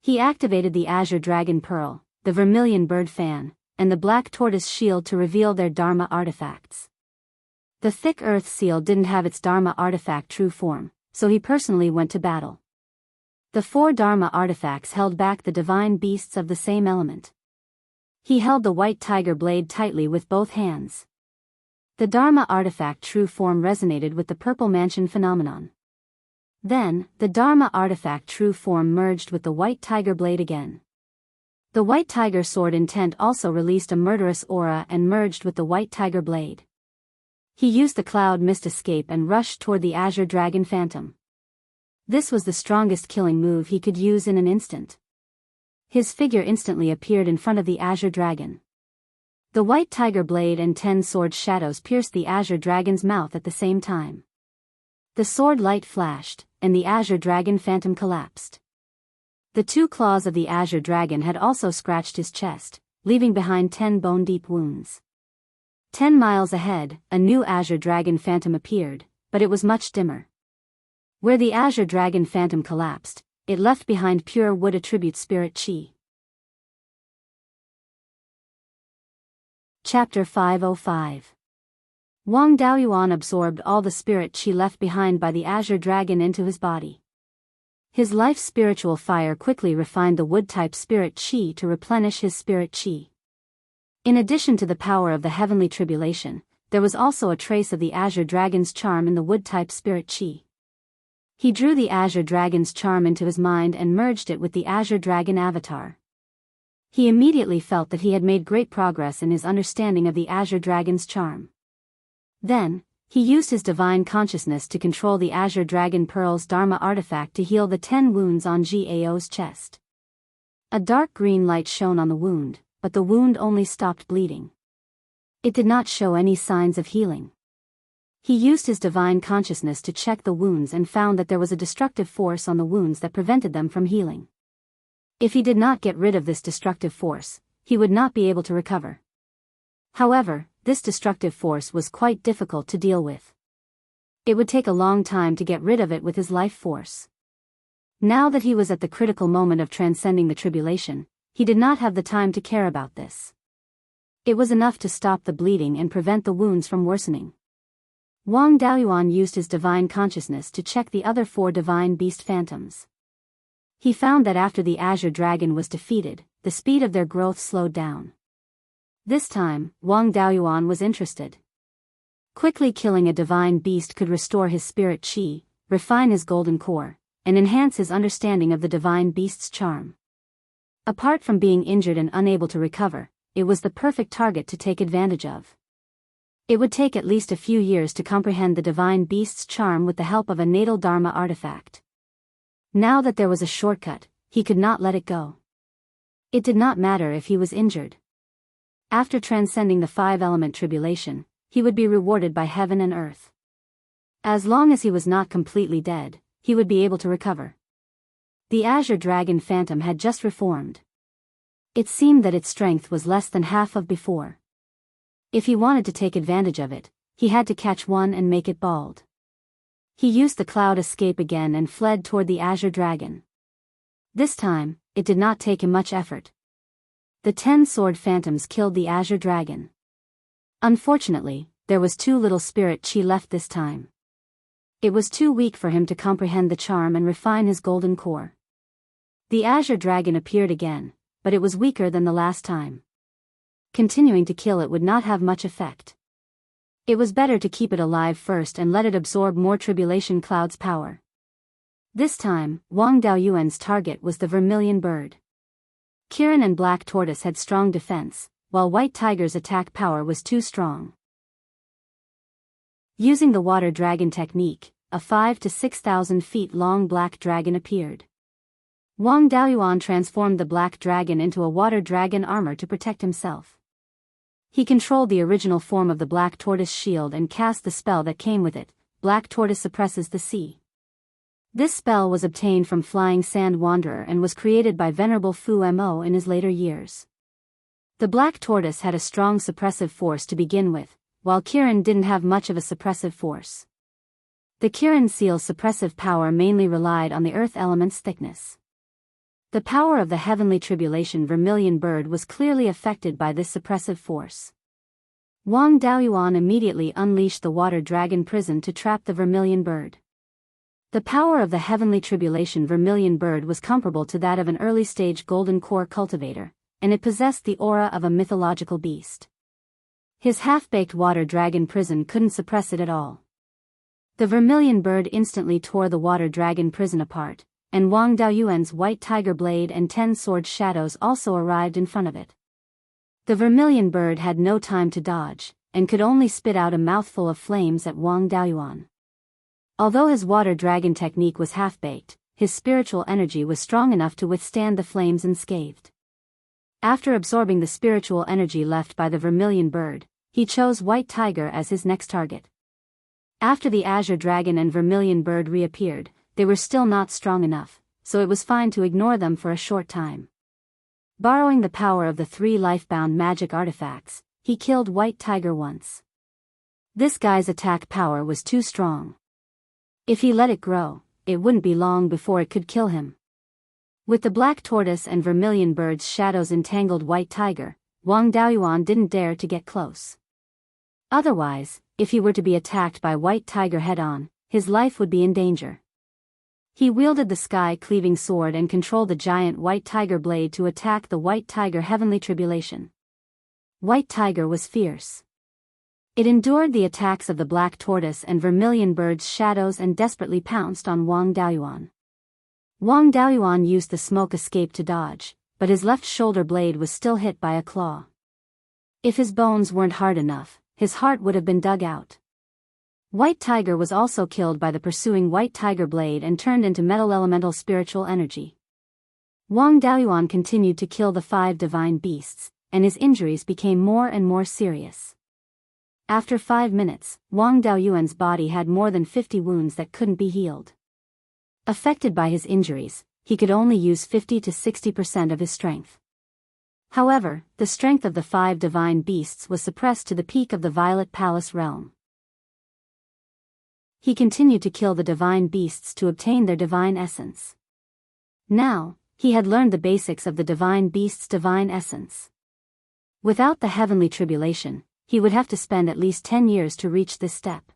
He activated the Azure Dragon Pearl, the Vermilion Bird Fan, and the Black Tortoise Shield to reveal their Dharma artifacts. The thick earth seal didn't have its Dharma artifact true form, so he personally went to battle. The 4 Dharma artifacts held back the divine beasts of the same element. He held the white tiger blade tightly with both hands. The Dharma artifact true form resonated with the purple mansion phenomenon. Then, the Dharma artifact true form merged with the white tiger blade again. The white tiger sword intent also released a murderous aura and merged with the white tiger blade. He used the cloud mist escape and rushed toward the Azure Dragon Phantom. This was the strongest killing move he could use in an instant. His figure instantly appeared in front of the Azure Dragon. The white tiger blade and 10 sword shadows pierced the Azure Dragon's mouth at the same time. The sword light flashed, and the Azure Dragon Phantom collapsed. The 2 claws of the Azure Dragon had also scratched his chest, leaving behind 10 bone-deep wounds. 10 miles ahead, a new Azure Dragon Phantom appeared, but it was much dimmer. Where the Azure Dragon Phantom collapsed, it left behind pure wood attribute spirit chi. Chapter 505. Wang Daoyuan absorbed all the spirit qi left behind by the azure dragon into his body. His life's spiritual fire quickly refined the wood-type spirit qi to replenish his spirit qi. In addition to the power of the heavenly tribulation, there was also a trace of the azure dragon's charm in the wood-type spirit qi. He drew the azure dragon's charm into his mind and merged it with the azure dragon avatar. He immediately felt that he had made great progress in his understanding of the azure dragon's charm. Then, he used his divine consciousness to control the azure dragon pearl's dharma artifact to heal the 10 wounds on Jiao's chest. A dark green light shone on the wound, but the wound only stopped bleeding. It did not show any signs of healing. He used his divine consciousness to check the wounds and found that there was a destructive force on the wounds that prevented them from healing. If he did not get rid of this destructive force, he would not be able to recover. However, this destructive force was quite difficult to deal with. It would take a long time to get rid of it with his life force. Now that he was at the critical moment of transcending the tribulation, he did not have the time to care about this. It was enough to stop the bleeding and prevent the wounds from worsening. Wang Daoyuan used his divine consciousness to check the other 4 divine beast phantoms. He found that after the azure dragon was defeated, the speed of their growth slowed down. This time, Wang Daoyuan was interested. Quickly killing a divine beast could restore his spirit qi, refine his golden core, and enhance his understanding of the divine beast's charm. Apart from being injured and unable to recover, it was the perfect target to take advantage of. It would take at least a few years to comprehend the divine beast's charm with the help of a natal dharma artifact. Now that there was a shortcut, he could not let it go. It did not matter if he was injured. After transcending the 5-element tribulation, he would be rewarded by heaven and earth. As long as he was not completely dead, he would be able to recover. The azure dragon phantom had just reformed. It seemed that its strength was less than half of before. If he wanted to take advantage of it, he had to catch one and make it bald. He used the cloud escape again and fled toward the azure dragon. This time, it did not take him much effort. The 10 sword phantoms killed the azure dragon. Unfortunately, there was too little spirit qi left this time. It was too weak for him to comprehend the charm and refine his golden core. The azure dragon appeared again, but it was weaker than the last time. Continuing to kill it would not have much effect. It was better to keep it alive first and let it absorb more tribulation cloud's power. This time, Wang Daoyuan's target was the vermilion bird. Kirin and black tortoise had strong defense, while white tiger's attack power was too strong. Using the water dragon technique, a 5,000 to 6,000 feet long black dragon appeared. Wang Daoyuan transformed the black dragon into a water dragon armor to protect himself. He controlled the original form of the black tortoise shield and cast the spell that came with it. Black tortoise suppresses the sea. This spell was obtained from Flying Sand Wanderer and was created by Venerable Fu Mo in his later years. The black tortoise had a strong suppressive force to begin with, while Kirin didn't have much of a suppressive force. The Kirin seal's suppressive power mainly relied on the earth element's thickness. The power of the heavenly tribulation vermilion bird was clearly affected by this suppressive force. Wang Daoyuan immediately unleashed the water dragon prison to trap the vermilion bird. The power of the heavenly tribulation vermilion bird was comparable to that of an early-stage golden core cultivator, and it possessed the aura of a mythological beast. His half-baked water dragon prison couldn't suppress it at all. The vermilion bird instantly tore the water dragon prison apart, and Wang Daoyuan's white tiger blade and 10 sword shadows also arrived in front of it. The vermilion bird had no time to dodge, and could only spit out a mouthful of flames at Wang Daoyuan. Although his water dragon technique was half-baked, his spiritual energy was strong enough to withstand the flames unscathed. After absorbing the spiritual energy left by the vermilion bird, he chose white tiger as his next target. After the azure dragon and vermilion bird reappeared, they were still not strong enough, so it was fine to ignore them for a short time. Borrowing the power of the 3 life-bound magic artifacts, he killed White Tiger once. This guy's attack power was too strong. If he let it grow, it wouldn't be long before it could kill him. With the black tortoise and vermilion bird's shadows entangled White Tiger, Wang Daoyuan didn't dare to get close. Otherwise, if he were to be attacked by White Tiger head-on, his life would be in danger. He wielded the sky-cleaving sword and controlled the giant White Tiger blade to attack the White Tiger Heavenly Tribulation. White Tiger was fierce. It endured the attacks of the Black Tortoise and Vermilion Bird's shadows and desperately pounced on Wang Daoyuan. Wang Daoyuan used the smoke escape to dodge, but his left shoulder blade was still hit by a claw. If his bones weren't hard enough, his heart would have been dug out. White Tiger was also killed by the pursuing White Tiger blade and turned into metal elemental spiritual energy. Wang Daoyuan continued to kill the 5 divine beasts, and his injuries became more and more serious. After 5 minutes, Wang Daoyuan's body had more than 50 wounds that couldn't be healed. Affected by his injuries, he could only use 50 to 60% of his strength. However, the strength of the 5 divine beasts was suppressed to the peak of the Violet Palace realm. He continued to kill the divine beasts to obtain their divine essence. Now, he had learned the basics of the divine beast's divine essence. Without the heavenly tribulation, he would have to spend at least 10 years to reach this step.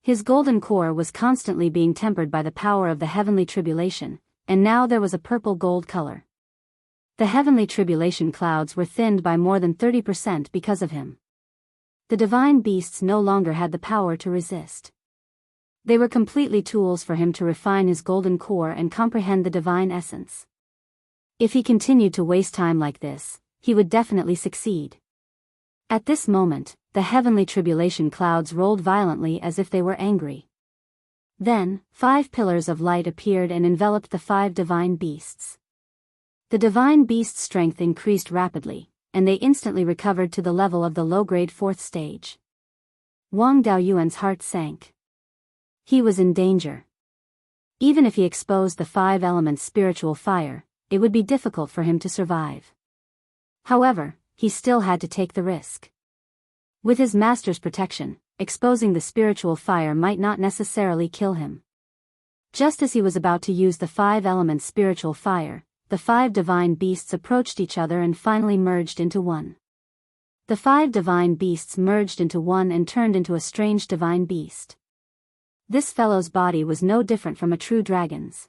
His golden core was constantly being tempered by the power of the heavenly tribulation, and now there was a purple-gold color. The heavenly tribulation clouds were thinned by more than 30% because of him. The divine beasts no longer had the power to resist. They were completely tools for him to refine his golden core and comprehend the divine essence. If he continued to waste time like this, he would definitely succeed. At this moment, the heavenly tribulation clouds rolled violently as if they were angry. Then, 5 pillars of light appeared and enveloped the 5 divine beasts. The divine beast's strength increased rapidly, and they instantly recovered to the level of the low-grade 4th stage. Wang Daoyuan's heart sank. He was in danger. Even if he exposed the 5 elements spiritual fire, it would be difficult for him to survive. However, he still had to take the risk. With his master's protection, exposing the spiritual fire might not necessarily kill him. Just as he was about to use the 5 elements spiritual fire, the 5 divine beasts approached each other and finally merged into one. The 5 divine beasts merged into one and turned into a strange divine beast. This fellow's body was no different from a true dragon's.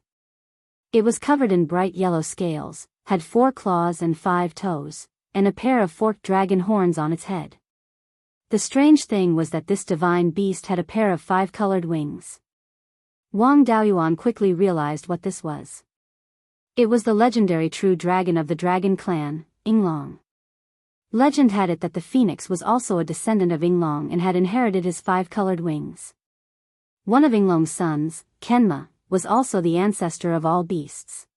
It was covered in bright yellow scales, had 4 claws and 5 toes, and a pair of forked dragon horns on its head. The strange thing was that this divine beast had a pair of 5-colored wings. Wang Daoyuan quickly realized what this was. It was the legendary true dragon of the dragon clan, Yinglong. Legend had it that the phoenix was also a descendant of Yinglong and had inherited his 5-colored wings. One of Yinglong's sons, Kenma, was also the ancestor of all beasts.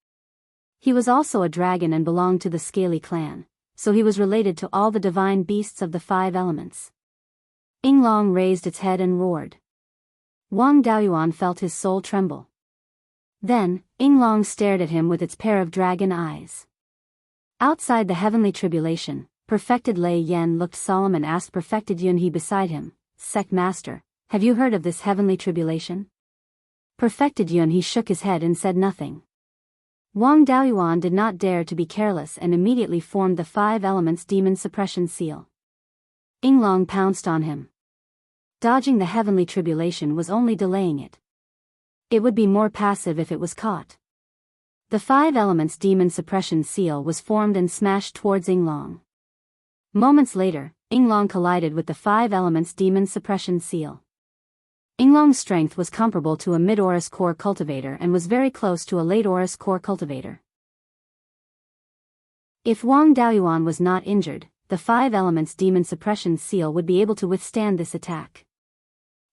He was also a dragon and belonged to the Scaly clan, so he was related to all the divine beasts of the 5 elements. Yinglong raised its head and roared. Wang Daoyuan felt his soul tremble. Then, Yinglong stared at him with its pair of dragon eyes. Outside the heavenly tribulation, Perfected Lei Yen looked solemn and asked Perfected Yunhe beside him, "Sect Master, have you heard of this heavenly tribulation?" Perfected Yunhe shook his head and said nothing. Wang Daoyuan did not dare to be careless and immediately formed the 5 elements demon suppression seal. Yinglong pounced on him. Dodging the heavenly tribulation was only delaying it. It would be more passive if it was caught. The 5 elements demon suppression seal was formed and smashed towards Yinglong. Moments later, Yinglong collided with the 5 elements demon suppression seal. Yinglong's strength was comparable to a mid-Aurus core cultivator and was very close to a late Aurus core cultivator. If Wang Daoyuan was not injured, the 5 elements demon suppression seal would be able to withstand this attack.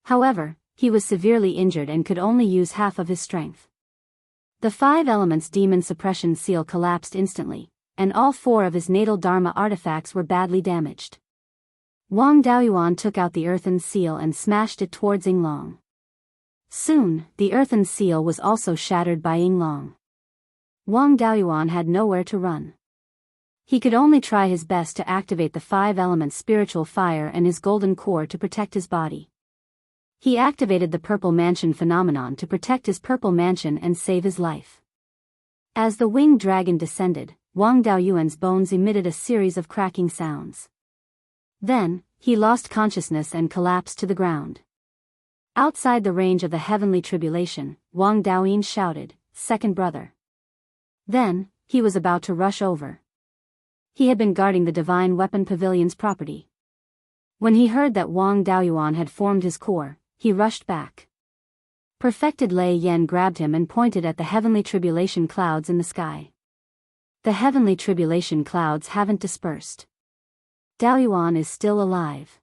However, he was severely injured and could only use half of his strength. The 5 elements demon suppression seal collapsed instantly, and all 4 of his natal Dharma artifacts were badly damaged. Wang Daoyuan took out the earthen seal and smashed it towards Yinglong. Soon, the earthen seal was also shattered by Yinglong. Wang Daoyuan had nowhere to run. He could only try his best to activate the 5 elements spiritual fire and his golden core to protect his body. He activated the Purple Mansion phenomenon to protect his Purple Mansion and save his life. As the winged dragon descended, Wang Daoyuan's bones emitted a series of cracking sounds. Then, he lost consciousness and collapsed to the ground. Outside the range of the heavenly tribulation, Wang Daoyin shouted, "Second brother." Then, he was about to rush over. He had been guarding the Divine Weapon Pavilion's property. When he heard that Wang Daoyuan had formed his core, he rushed back. Perfected Lei Yen grabbed him and pointed at the heavenly tribulation clouds in the sky. The heavenly tribulation clouds haven't dispersed. Daoyuan is still alive.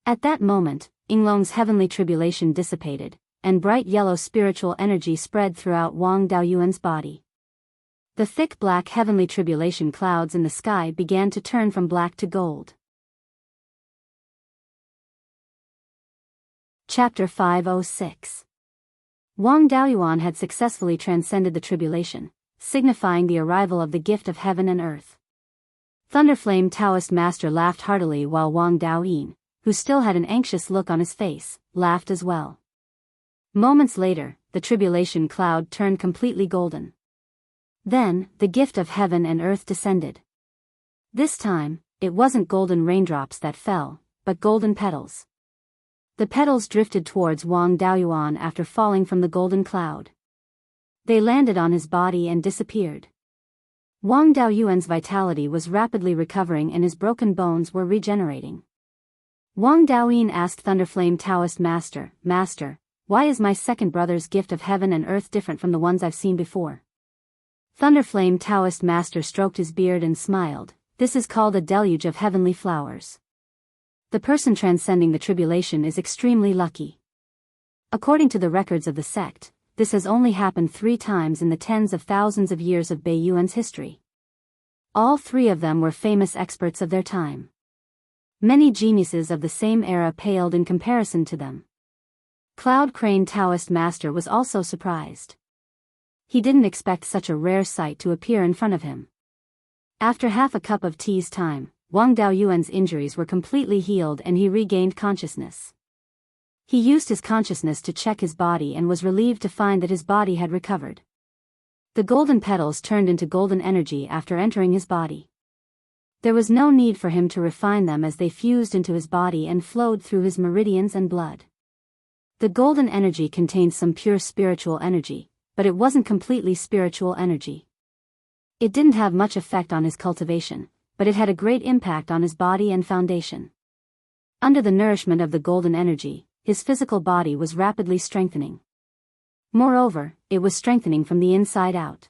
At that moment, Yinglong's heavenly tribulation dissipated, and bright yellow spiritual energy spread throughout Wang Daoyuan's body. The thick black heavenly tribulation clouds in the sky began to turn from black to gold. Chapter 506. Wang Daoyuan had successfully transcended the tribulation, signifying the arrival of the gift of heaven and earth. Thunderflame Taoist Master laughed heartily while Wang Daoyin, who still had an anxious look on his face, laughed as well. Moments later, the tribulation cloud turned completely golden. Then, the gift of heaven and earth descended. This time, it wasn't golden raindrops that fell, but golden petals. The petals drifted towards Wang Daoyuan after falling from the golden cloud. They landed on his body and disappeared. Wang Daoyuan's vitality was rapidly recovering and his broken bones were regenerating. Wang Daoyin asked Thunderflame Taoist Master, "Master, why is my second brother's gift of heaven and earth different from the ones I've seen before?" Thunderflame Taoist Master stroked his beard and smiled, "This is called a deluge of heavenly flowers. The person transcending the tribulation is extremely lucky. According to the records of the sect, this has only happened 3 times in the tens of thousands of years of Beiyuan's history. All 3 of them were famous experts of their time. Many geniuses of the same era paled in comparison to them." Cloud Crane Taoist Master was also surprised. He didn't expect such a rare sight to appear in front of him. After half a cup of tea's time, Wang Daoyuan's injuries were completely healed and he regained consciousness. He used his consciousness to check his body and was relieved to find that his body had recovered. The golden petals turned into golden energy after entering his body. There was no need for him to refine them as they fused into his body and flowed through his meridians and blood. The golden energy contained some pure spiritual energy, but it wasn't completely spiritual energy. It didn't have much effect on his cultivation, but it had a great impact on his body and foundation. Under the nourishment of the golden energy, his physical body was rapidly strengthening. Moreover, it was strengthening from the inside out.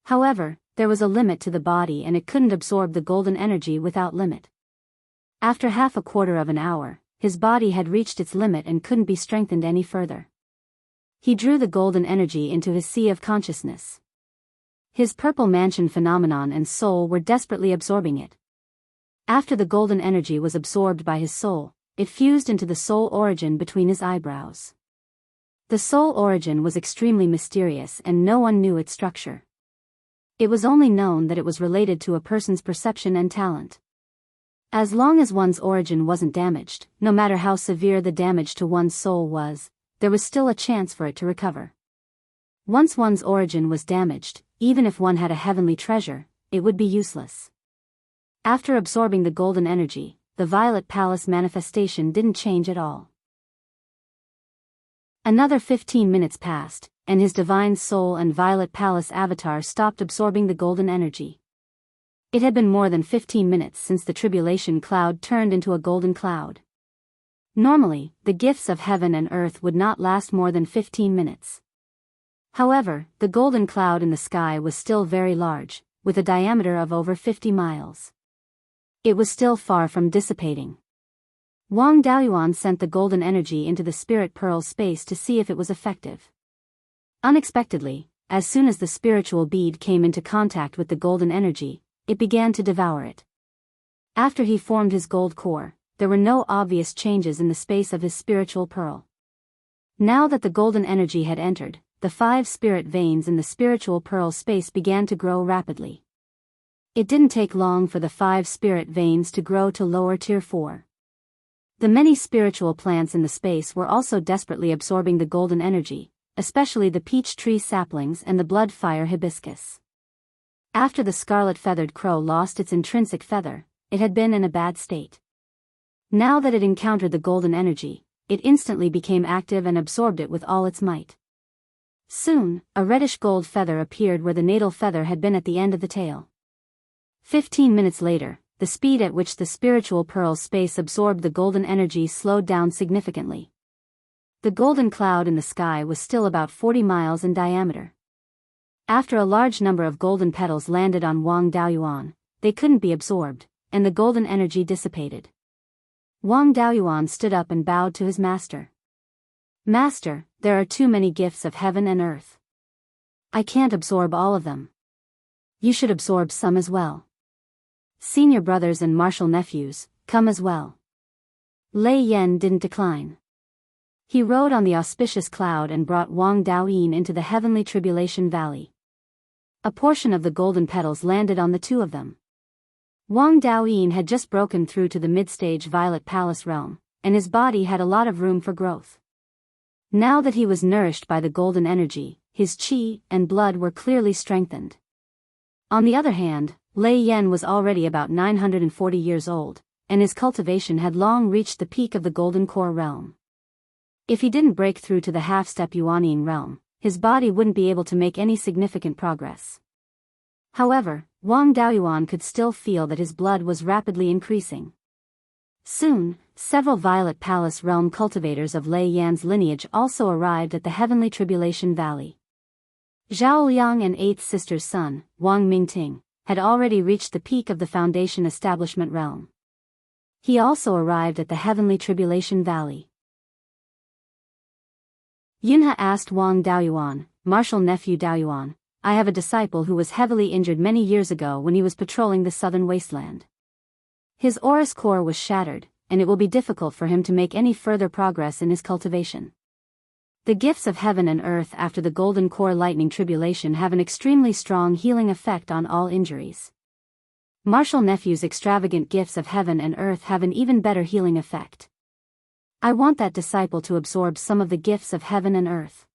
However, there was a limit to the body and it couldn't absorb the golden energy without limit. After half a quarter of an hour, his body had reached its limit and couldn't be strengthened any further. He drew the golden energy into his sea of consciousness. His purple mansion phenomenon and soul were desperately absorbing it. After the golden energy was absorbed by his soul, it fused into the soul origin between his eyebrows. The soul origin was extremely mysterious and no one knew its structure. It was only known that it was related to a person's perception and talent. As long as one's origin wasn't damaged, no matter how severe the damage to one's soul was, there was still a chance for it to recover. Once one's origin was damaged, even if one had a heavenly treasure, it would be useless. After absorbing the golden energy, the Violet Palace manifestation didn't change at all. Another 15 minutes passed, and his divine soul and Violet Palace avatar stopped absorbing the golden energy. It had been more than 15 minutes since the tribulation cloud turned into a golden cloud. Normally, the gifts of heaven and earth would not last more than 15 minutes. However, the golden cloud in the sky was still very large, with a diameter of over 50 miles. It was still far from dissipating. Wang Daoyuan sent the golden energy into the spirit pearl space to see if it was effective. Unexpectedly, as soon as the spiritual bead came into contact with the golden energy, it began to devour it. After he formed his gold core, there were no obvious changes in the space of his spiritual pearl. Now that the golden energy had entered, the 5 spirit veins in the spiritual pearl space began to grow rapidly. It didn't take long for the 5 spirit veins to grow to lower tier 4. The many spiritual plants in the space were also desperately absorbing the golden energy, especially the peach tree saplings and the blood fire hibiscus. After the scarlet-feathered crow lost its intrinsic feather, it had been in a bad state. Now that it encountered the golden energy, it instantly became active and absorbed it with all its might. Soon, a reddish-gold feather appeared where the natal feather had been at the end of the tail. 15 minutes later, the speed at which the spiritual pearl's space absorbed the golden energy slowed down significantly. The golden cloud in the sky was still about 40 miles in diameter. After a large number of golden petals landed on Wang Daoyuan, they couldn't be absorbed, and the golden energy dissipated. Wang Daoyuan stood up and bowed to his master. "Master, there are too many gifts of heaven and earth. I can't absorb all of them. You should absorb some as well. Senior brothers and martial nephews, come as well." Lei Yan didn't decline. He rode on the auspicious cloud and brought Wang Daoyin into the heavenly tribulation valley. A portion of the golden petals landed on the two of them. Wang Daoyin had just broken through to the mid-stage Violet Palace realm, and his body had a lot of room for growth. Now that he was nourished by the golden energy, his qi and blood were clearly strengthened. On the other hand, Lei Yan was already about 940 years old, and his cultivation had long reached the peak of the golden core realm. If he didn't break through to the half-step Yuanian realm, his body wouldn't be able to make any significant progress. However, Wang Daoyuan could still feel that his blood was rapidly increasing. Soon, several Violet Palace realm cultivators of Lei Yan's lineage also arrived at the heavenly tribulation valley. Zhao Liang and eighth sister's son, Wang Mingting, had already reached the peak of the foundation establishment realm. He also arrived at the heavenly tribulation valley. Yunhe asked Wang Daoyuan, "Martial nephew Daoyuan, I have a disciple who was heavily injured many years ago when he was patrolling the southern wasteland. His auris core was shattered, and it will be difficult for him to make any further progress in his cultivation. The gifts of heaven and earth after the golden core lightning tribulation have an extremely strong healing effect on all injuries. Martial nephew's extravagant gifts of heaven and earth have an even better healing effect. I want that disciple to absorb some of the gifts of heaven and earth.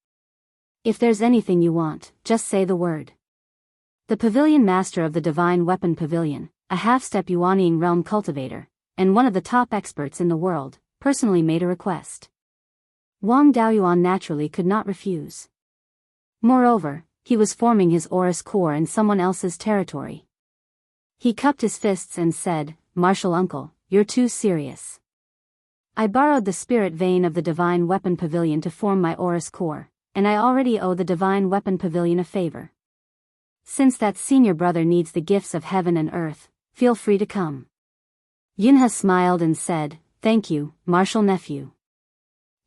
If there's anything you want, just say the word." The pavilion master of the Divine Weapon Pavilion, a half-step Yuanian realm cultivator, and one of the top experts in the world, personally made a request. Wang Daoyuan naturally could not refuse. Moreover, he was forming his auris core in someone else's territory. He cupped his fists and said, "Martial uncle, you're too serious. I borrowed the spirit vein of the Divine Weapon Pavilion to form my auris core, and I already owe the Divine Weapon Pavilion a favor. Since that senior brother needs the gifts of heaven and earth, feel free to come." Yunhe smiled and said, "Thank you, martial nephew."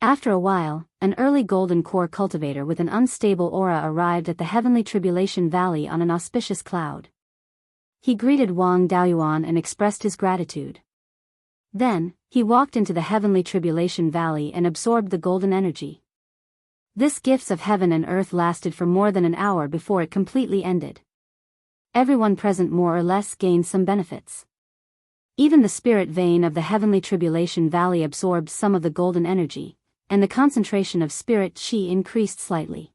After a while, an early golden core cultivator with an unstable aura arrived at the heavenly tribulation valley on an auspicious cloud. He greeted Wang Daoyuan and expressed his gratitude. Then, he walked into the heavenly tribulation valley and absorbed the golden energy. This gifts of heaven and earth lasted for more than an hour before it completely ended. Everyone present more or less gained some benefits. Even the spirit vein of the heavenly tribulation valley absorbed some of the golden energy, and the concentration of spirit qi increased slightly.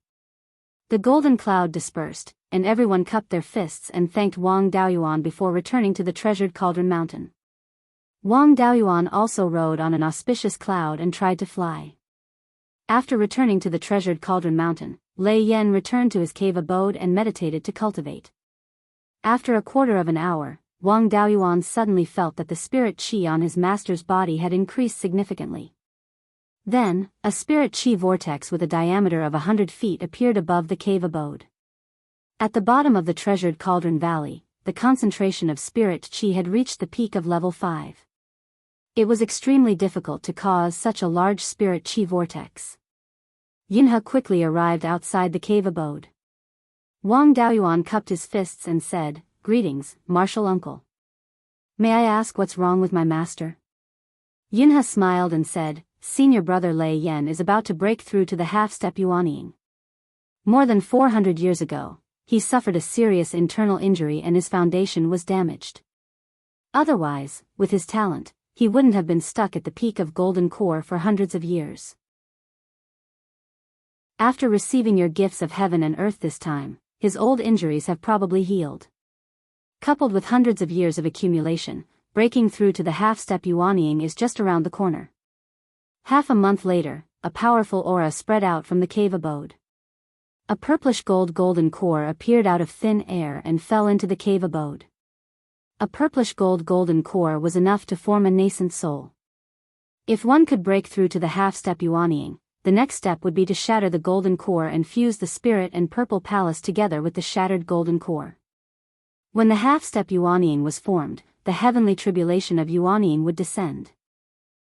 The golden cloud dispersed, and everyone cupped their fists and thanked Wang Daoyuan before returning to the treasured cauldron mountain. Wang Daoyuan also rode on an auspicious cloud and tried to fly. After returning to the treasured cauldron mountain, Lei Yan returned to his cave abode and meditated to cultivate. After a quarter of an hour, Wang Daoyuan suddenly felt that the spirit qi on his master's body had increased significantly. Then, a spirit qi vortex with a diameter of 100 feet appeared above the cave abode. At the bottom of the treasured cauldron valley, the concentration of spirit qi had reached the peak of level 5. It was extremely difficult to cause such a large spirit qi vortex. Yunhe quickly arrived outside the cave abode. Wang Daoyuan cupped his fists and said, "Greetings, martial uncle. May I ask what's wrong with my master?" Yunhe smiled and said, "Senior brother Lei Yan is about to break through to the half-step Yuaniing. More than 400 years ago, he suffered a serious internal injury and his foundation was damaged. Otherwise, with his talent, he wouldn't have been stuck at the peak of golden core for hundreds of years. After receiving your gifts of heaven and earth this time, his old injuries have probably healed. Coupled with hundreds of years of accumulation, breaking through to the half-step Yuanying is just around the corner. Half a month later, a powerful aura spread out from the cave abode. A purplish golden core appeared out of thin air and fell into the cave abode. A purplish golden core was enough to form a nascent soul. If one could break through to the half-step Yuanying, the next step would be to shatter the golden core and fuse the spirit and purple palace together with the shattered golden core. When the half-step Yuanying was formed, the heavenly tribulation of Yuanying would descend.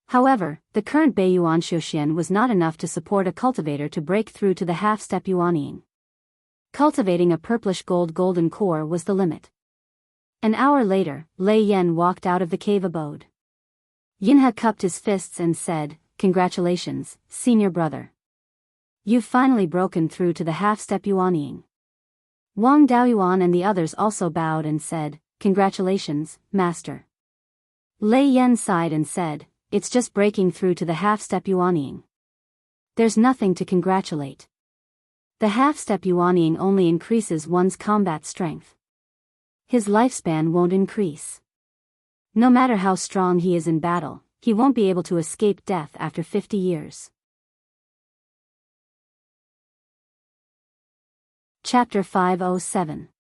However, the current Beiyuan Xiuxian was not enough to support a cultivator to break through to the half-step Yuanying. Cultivating a purplish golden core was the limit. An hour later, Lei Yan walked out of the cave abode. Yinhe cupped his fists and said, "Congratulations, senior brother. You've finally broken through to the half-step Yuanying." Wang Daoyuan and the others also bowed and said, "Congratulations, master." Lei Yan sighed and said, "It's just breaking through to the half-step Yuanying. There's nothing to congratulate. The half-step Yuanying only increases one's combat strength. His lifespan won't increase. No matter how strong he is in battle, he won't be able to escape death after 50 years. Chapter 507.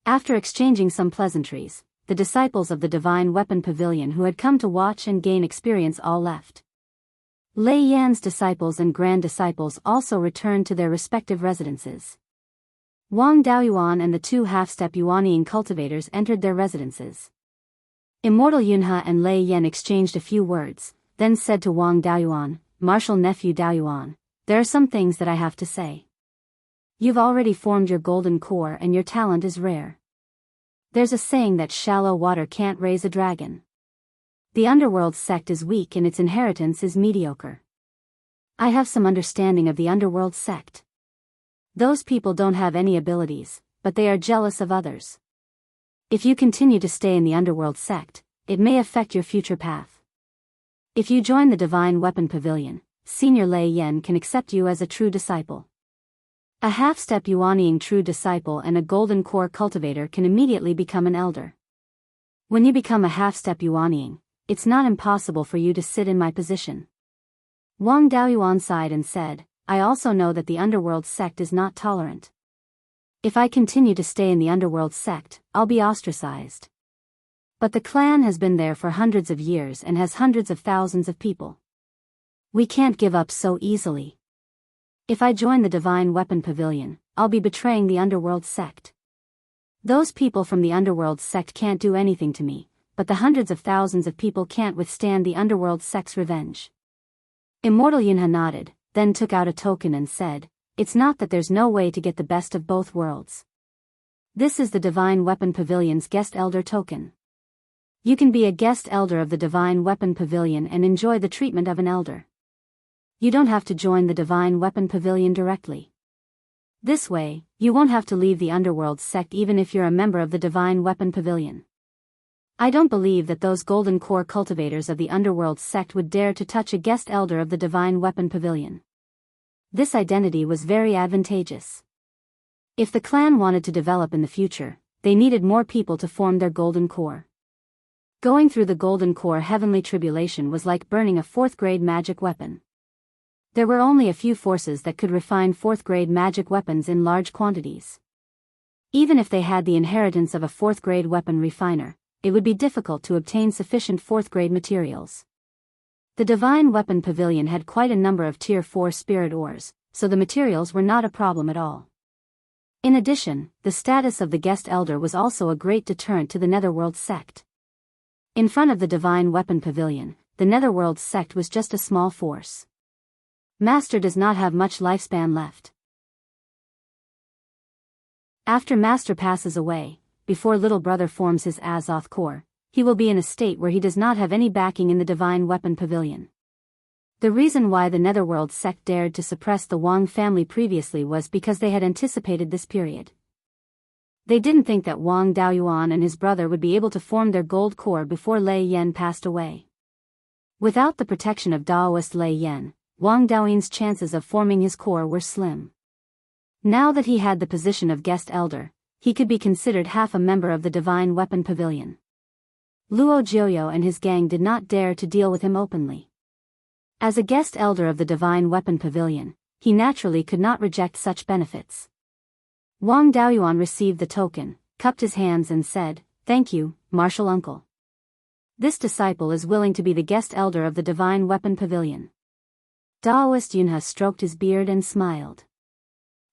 After exchanging some pleasantries, the disciples of the Divine Weapon Pavilion who had come to watch and gain experience all left. Lei Yan's disciples and grand disciples also returned to their respective residences. Wang Daoyuan and the two half-step Yuanying cultivators entered their residences. Immortal Yunhe and Lei Yan exchanged a few words, then said to Wang Daoyuan, "Martial nephew Daoyuan, there are some things that I have to say. You've already formed your golden core and your talent is rare. There's a saying that shallow water can't raise a dragon. The underworld sect is weak and its inheritance is mediocre. I have some understanding of the underworld sect. Those people don't have any abilities, but they are jealous of others. If you continue to stay in the underworld sect, it may affect your future path. If you join the Divine Weapon Pavilion, Senior Lei Yan can accept you as a true disciple. A half-step Yuanying true disciple and a golden core cultivator can immediately become an elder. When you become a half-step Yuanying, it's not impossible for you to sit in my position." Wang Daoyuan sighed and said, "I also know that the underworld sect is not tolerant. If I continue to stay in the underworld sect, I'll be ostracized. But the clan has been there for hundreds of years and has hundreds of thousands of people. We can't give up so easily. If I join the Divine Weapon Pavilion, I'll be betraying the underworld sect. Those people from the underworld sect can't do anything to me, but the hundreds of thousands of people can't withstand the underworld sect's revenge." Immortal Yunhe nodded, then took out a token and said, "It's not that there's no way to get the best of both worlds. This is the Divine Weapon Pavilion's Guest Elder token. You can be a Guest Elder of the Divine Weapon Pavilion and enjoy the treatment of an elder. You don't have to join the Divine Weapon Pavilion directly. This way, you won't have to leave the underworld sect even if you're a member of the Divine Weapon Pavilion. I don't believe that those golden core cultivators of the underworld sect would dare to touch a Guest Elder of the Divine Weapon Pavilion." This identity was very advantageous. If the clan wanted to develop in the future, they needed more people to form their golden core. Going through the golden core heavenly tribulation was like burning a fourth-grade magic weapon. There were only a few forces that could refine fourth-grade magic weapons in large quantities. Even if they had the inheritance of a fourth-grade weapon refiner, it would be difficult to obtain sufficient fourth-grade materials. The Divine Weapon Pavilion had quite a number of Tier 4 spirit ores, so the materials were not a problem at all. In addition, the status of the Guest Elder was also a great deterrent to the Netherworld sect. In front of the Divine Weapon Pavilion, the Netherworld sect was just a small force. Master does not have much lifespan left. After Master passes away, before little brother forms his Azoth core, he will be in a state where he does not have any backing in the Divine Weapon Pavilion. The reason why the Netherworld sect dared to suppress the Wang family previously was because they had anticipated this period. They didn't think that Wang Daoyuan and his brother would be able to form their gold core before Lei Yan passed away. Without the protection of Daoist Lei Yan, Wang Daoyuan's chances of forming his core were slim. Now that he had the position of Guest Elder, he could be considered half a member of the Divine Weapon Pavilion. Luo Jiuyo and his gang did not dare to deal with him openly. As a guest elder of the Divine Weapon Pavilion, he naturally could not reject such benefits. Wang Daoyuan received the token, cupped his hands and said, "Thank you, martial uncle. This disciple is willing to be the guest elder of the Divine Weapon Pavilion." Daoist Yunhe stroked his beard and smiled.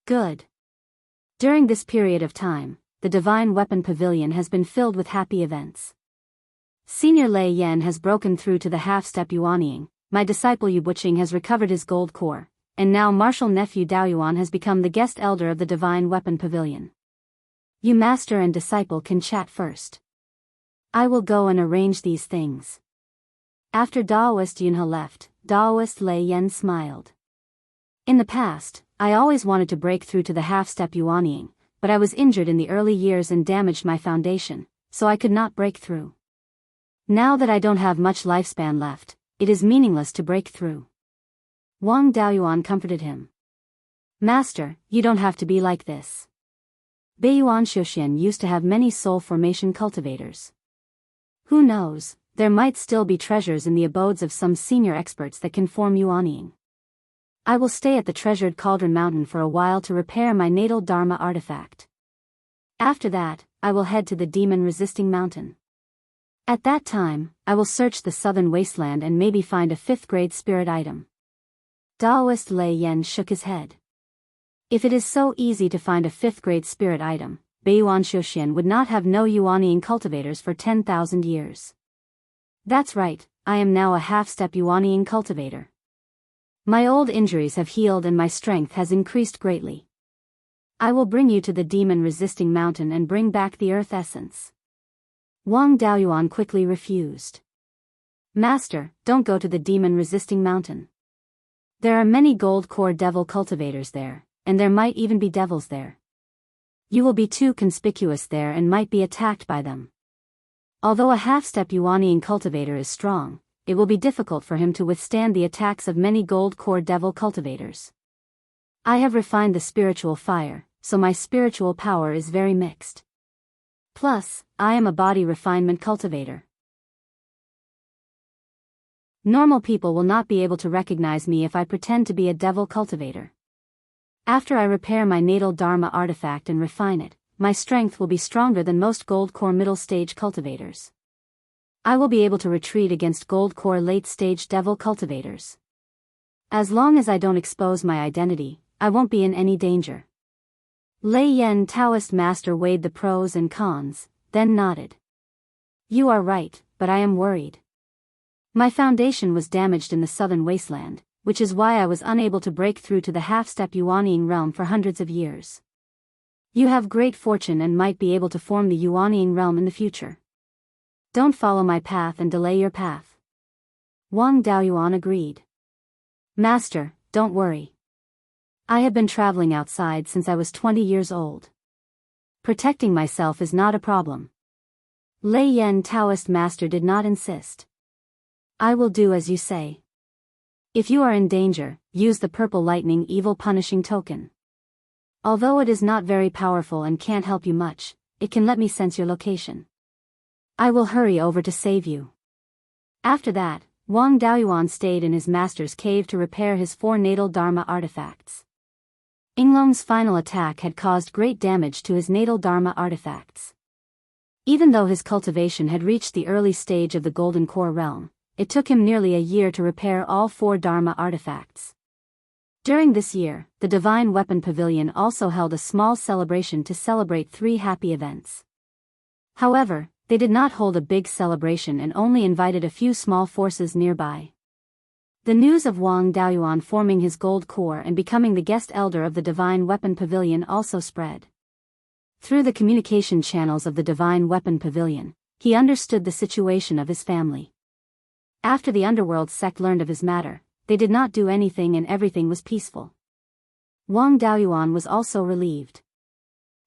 Good. During this period of time, the Divine Weapon Pavilion has been filled with happy events. Senior Lei Yan has broken through to the half-step Yuanying, my disciple Yu Buqing has recovered his gold core, and now martial nephew Daoyuan has become the guest elder of the Divine Weapon Pavilion. You master and disciple can chat first. I will go and arrange these things. After Daoist Yunhe left, Daoist Lei Yan smiled. In the past, I always wanted to break through to the half-step Yuanying, but I was injured in the early years and damaged my foundation, so I could not break through. Now that I don't have much lifespan left, it is meaningless to break through. Wang Daoyuan comforted him. Master, you don't have to be like this. Beiyuan Shoshin used to have many soul formation cultivators. Who knows, there might still be treasures in the abodes of some senior experts that can form Yuanying. I will stay at the treasured Cauldron Mountain for a while to repair my natal Dharma artifact. After that, I will head to the demon-resisting mountain. At that time, I will search the southern wasteland and maybe find a 5th-grade spirit item. Daoist Lei Yan shook his head. If it is so easy to find a 5th-grade spirit item, Beiyuan Shoshin would not have no Yuanying cultivators for 10,000 years. That's right, I am now a half-step Yuanying cultivator. My old injuries have healed and my strength has increased greatly. I will bring you to the demon-resisting mountain and bring back the earth essence. Wang Daoyuan quickly refused. Master, don't go to the demon-resisting mountain. There are many gold core devil cultivators there, and there might even be devils there. You will be too conspicuous there and might be attacked by them. Although a half-step Yuanying cultivator is strong, it will be difficult for him to withstand the attacks of many gold core devil cultivators. I have refined the spiritual fire, so my spiritual power is very mixed. Plus, I am a body refinement cultivator. Normal people will not be able to recognize me if I pretend to be a devil cultivator. After I repair my natal Dharma artifact and refine it, my strength will be stronger than most gold core middle stage cultivators. I will be able to retreat against gold core late stage devil cultivators. As long as I don't expose my identity, I won't be in any danger. Lei Yan Taoist master weighed the pros and cons, then nodded. You are right, but I am worried. My foundation was damaged in the southern wasteland, which is why I was unable to break through to the half-step Yuanying realm for hundreds of years. You have great fortune and might be able to form the Yuanying realm in the future. Don't follow my path and delay your path. Wang Daoyuan agreed. Master, don't worry. I have been traveling outside since I was 20 years old. Protecting myself is not a problem. Lei Yan Taoist master did not insist. I will do as you say. If you are in danger, use the purple lightning evil punishing token. Although it is not very powerful and can't help you much, it can let me sense your location. I will hurry over to save you. After that, Wang Daoyuan stayed in his master's cave to repair his 4 natal Dharma artifacts. Yinglong's final attack had caused great damage to his natal Dharma artifacts. Even though his cultivation had reached the early stage of the Golden Core realm, it took him nearly a year to repair all 4 Dharma artifacts. During this year, the Divine Weapon Pavilion also held a small celebration to celebrate 3 happy events. However, they did not hold a big celebration and only invited a few small forces nearby. The news of Wang Daoyuan forming his gold core and becoming the guest elder of the Divine Weapon Pavilion also spread. Through the communication channels of the Divine Weapon Pavilion, he understood the situation of his family. After the underworld sect learned of his matter, they did not do anything and everything was peaceful. Wang Daoyuan was also relieved.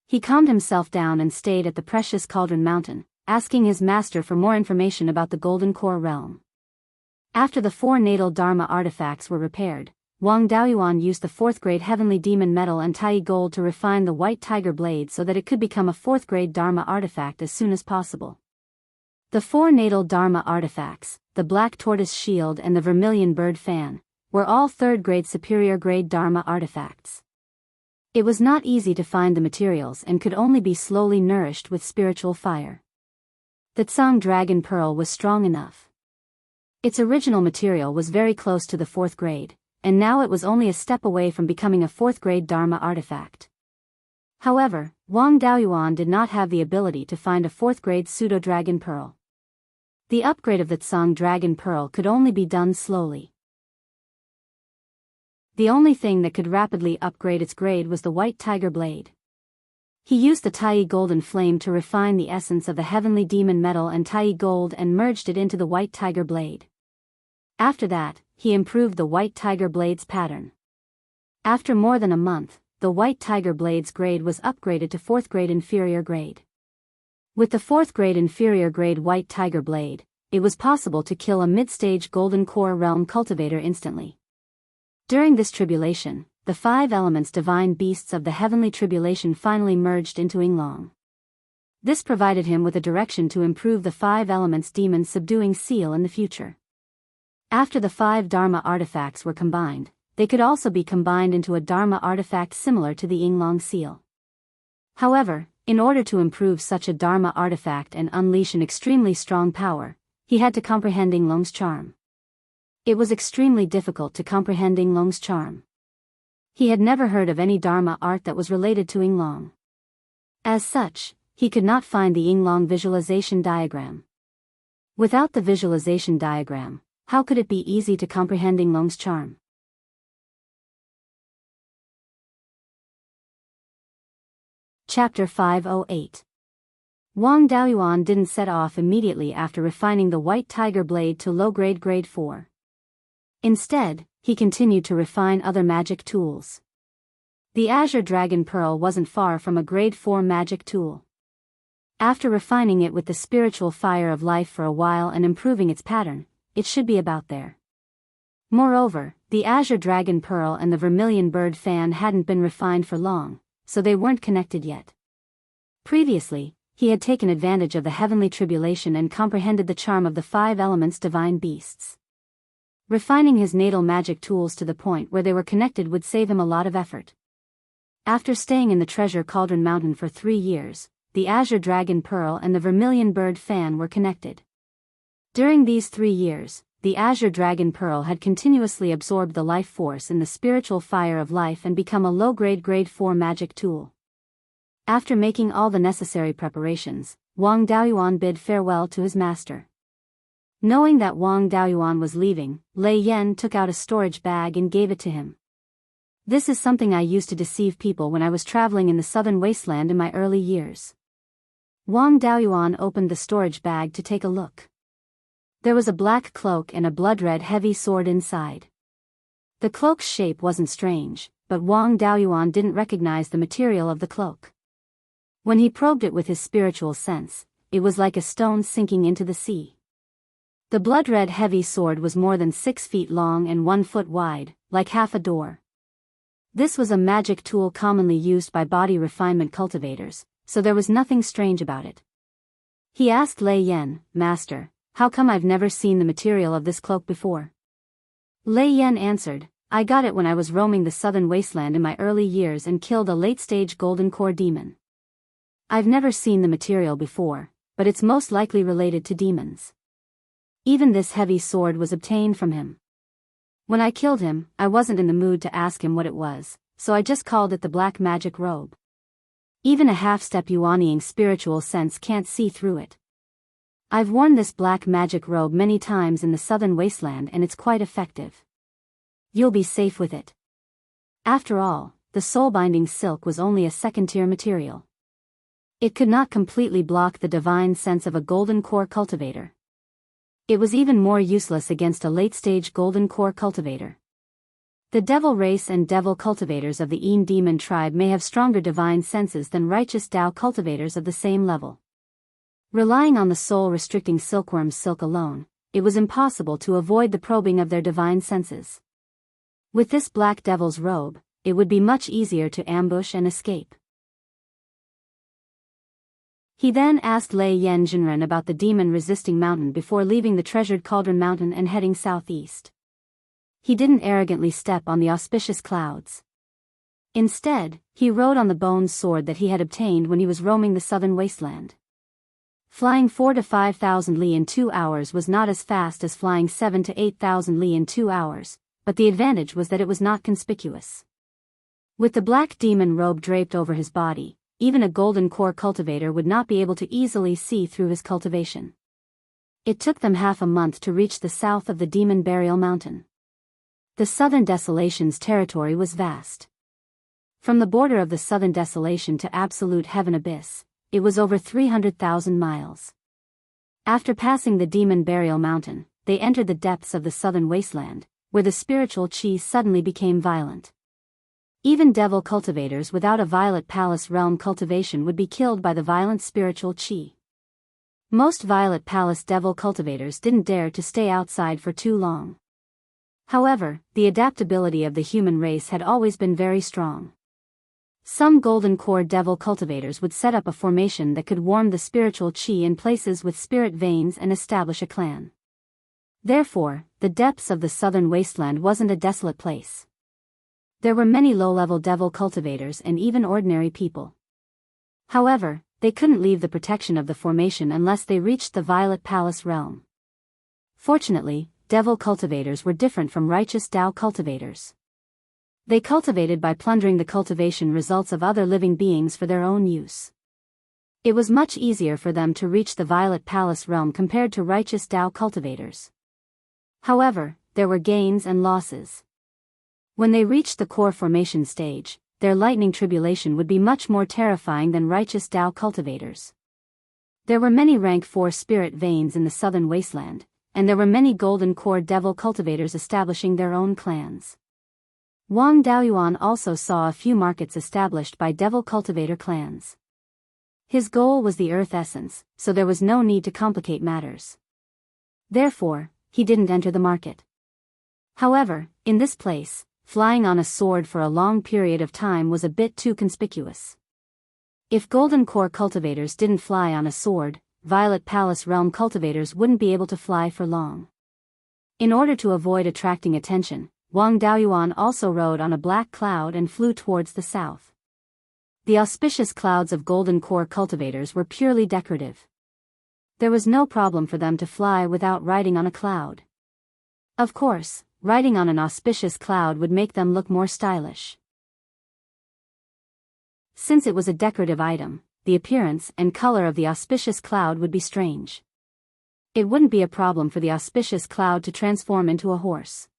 He calmed himself down and stayed at the precious Cauldron Mountain, asking his master for more information about the Golden Core realm. After the 4 natal Dharma artifacts were repaired, Wang Daoyuan used the 4th grade heavenly demon metal and Tai gold to refine the white tiger blade so that it could become a 4th grade Dharma artifact as soon as possible. The 4 natal Dharma artifacts, the black tortoise shield and the vermilion bird fan, were all 3rd grade superior grade Dharma artifacts. It was not easy to find the materials and could only be slowly nourished with spiritual fire. The Tsang Dragon Pearl was strong enough. Its original material was very close to the 4th grade, and now it was only a step away from becoming a 4th grade Dharma artifact. However, Wang Daoyuan did not have the ability to find a 4th grade Pseudo-Dragon Pearl. The upgrade of the Tsang Dragon Pearl could only be done slowly. The only thing that could rapidly upgrade its grade was the white tiger blade. He used the Tai golden flame to refine the essence of the heavenly demon metal and Tai gold and merged it into the white tiger blade. After that, he improved the white tiger blade's pattern. After more than a month, the white tiger blade's grade was upgraded to 4th grade inferior grade. With the 4th grade inferior grade white tiger blade, it was possible to kill a mid-stage golden core realm cultivator instantly. During this tribulation, the 5 elements divine beasts of the heavenly tribulation finally merged into Yinglong. This provided him with a direction to improve the 5 elements demon subduing seal in the future. After the 5 Dharma artifacts were combined, they could also be combined into a Dharma artifact similar to the Yinglong seal. However, in order to improve such a Dharma artifact and unleash an extremely strong power, he had to comprehend Yinglong's charm. It was extremely difficult to comprehend Yinglong's charm. He had never heard of any Dharma art that was related to Yinglong. As such, he could not find the Yinglong visualization diagram. Without the visualization diagram, how could it be easy to comprehend Yinglong's charm? Chapter 508. Wang Daoyuan didn't set off immediately after refining the white tiger blade to low-grade grade 4. Instead, he continued to refine other magic tools. The Azure Dragon Pearl wasn't far from a grade 4 magic tool. After refining it with the spiritual fire of life for a while and improving its pattern, it should be about there. Moreover, the Azure Dragon Pearl and the Vermilion Bird Fan hadn't been refined for long, so they weren't connected yet. Previously, he had taken advantage of the heavenly tribulation and comprehended the charm of the 5 elements divine beasts. Refining his natal magic tools to the point where they were connected would save him a lot of effort. After staying in the Treasure Cauldron Mountain for 3 years, the Azure Dragon Pearl and the Vermilion Bird Fan were connected. During these 3 years, the Azure Dragon Pearl had continuously absorbed the life force in the spiritual fire of life and become a low-grade grade 4 magic tool. After making all the necessary preparations, Wang Daoyuan bid farewell to his master. Knowing that Wang Daoyuan was leaving, Lei Yan took out a storage bag and gave it to him. This is something I used to deceive people when I was traveling in the southern wasteland in my early years. Wang Daoyuan opened the storage bag to take a look. There was a black cloak and a blood-red heavy sword inside. The cloak's shape wasn't strange, but Wang Daoyuan didn't recognize the material of the cloak. When he probed it with his spiritual sense, it was like a stone sinking into the sea. The blood-red heavy sword was more than 6 feet long and 1 foot wide, like half a door. This was a magic tool commonly used by body refinement cultivators, so there was nothing strange about it. He asked Lei Yan, "Master, how come I've never seen the material of this cloak before?" Lei Yan answered, "I got it when I was roaming the southern wasteland in my early years and killed a late-stage golden core demon. I've never seen the material before, but it's most likely related to demons. Even this heavy sword was obtained from him. When I killed him, I wasn't in the mood to ask him what it was, so I just called it the black magic robe. Even a half-step Yuaniing spiritual sense can't see through it. I've worn this black magic robe many times in the southern wasteland and it's quite effective. You'll be safe with it." After all, the soul-binding silk was only a second-tier material. It could not completely block the divine sense of a golden core cultivator. It was even more useless against a late-stage golden core cultivator. The devil race and devil cultivators of the Yin demon tribe may have stronger divine senses than righteous Tao cultivators of the same level. Relying on the soul-restricting silkworm's silk alone, it was impossible to avoid the probing of their divine senses. With this black devil's robe, it would be much easier to ambush and escape. He then asked Lei Yen Jinren about the demon-resisting mountain before leaving the treasured Cauldron Mountain and heading southeast. He didn't arrogantly step on the auspicious clouds. Instead, he rode on the bone sword that he had obtained when he was roaming the southern wasteland. Flying 4,000 to 5,000 li in 2 hours was not as fast as flying 7,000 to 8,000 li in 2 hours, but the advantage was that it was not conspicuous. With the black demon robe draped over his body, even a golden core cultivator would not be able to easily see through his cultivation. It took them half a month to reach the south of the Demon Burial Mountain. The Southern Desolation's territory was vast. From the border of the Southern Desolation to absolute heaven abyss, it was over 300,000 miles. After passing the Demon Burial Mountain, they entered the depths of the Southern Wasteland, where the spiritual chi suddenly became violent. Even devil cultivators without a Violet Palace realm cultivation would be killed by the violent spiritual chi. Most Violet Palace devil cultivators didn't dare to stay outside for too long. However, the adaptability of the human race had always been very strong. Some golden core devil cultivators would set up a formation that could warm the spiritual chi in places with spirit veins and establish a clan. Therefore, the depths of the southern wasteland wasn't a desolate place. There were many low-level devil cultivators and even ordinary people. However, they couldn't leave the protection of the formation unless they reached the Violet Palace realm. Fortunately, devil cultivators were different from righteous Tao cultivators. They cultivated by plundering the cultivation results of other living beings for their own use. It was much easier for them to reach the Violet Palace realm compared to righteous Tao cultivators. However, there were gains and losses. When they reached the core formation stage, their lightning tribulation would be much more terrifying than righteous Tao cultivators. There were many rank 4 spirit veins in the southern wasteland, and there were many golden core devil cultivators establishing their own clans. Wang Daoyuan also saw a few markets established by devil cultivator clans. His goal was the earth essence, so there was no need to complicate matters. Therefore, he didn't enter the market. However, in this place, flying on a sword for a long period of time was a bit too conspicuous. If golden core cultivators didn't fly on a sword, Violet Palace realm cultivators wouldn't be able to fly for long. In order to avoid attracting attention, Wang Daoyuan also rode on a black cloud and flew towards the south. The auspicious clouds of golden core cultivators were purely decorative. There was no problem for them to fly without riding on a cloud. Of course, riding on an auspicious cloud would make them look more stylish. Since it was a decorative item, the appearance and color of the auspicious cloud would be strange. It wouldn't be a problem for the auspicious cloud to transform into a horse.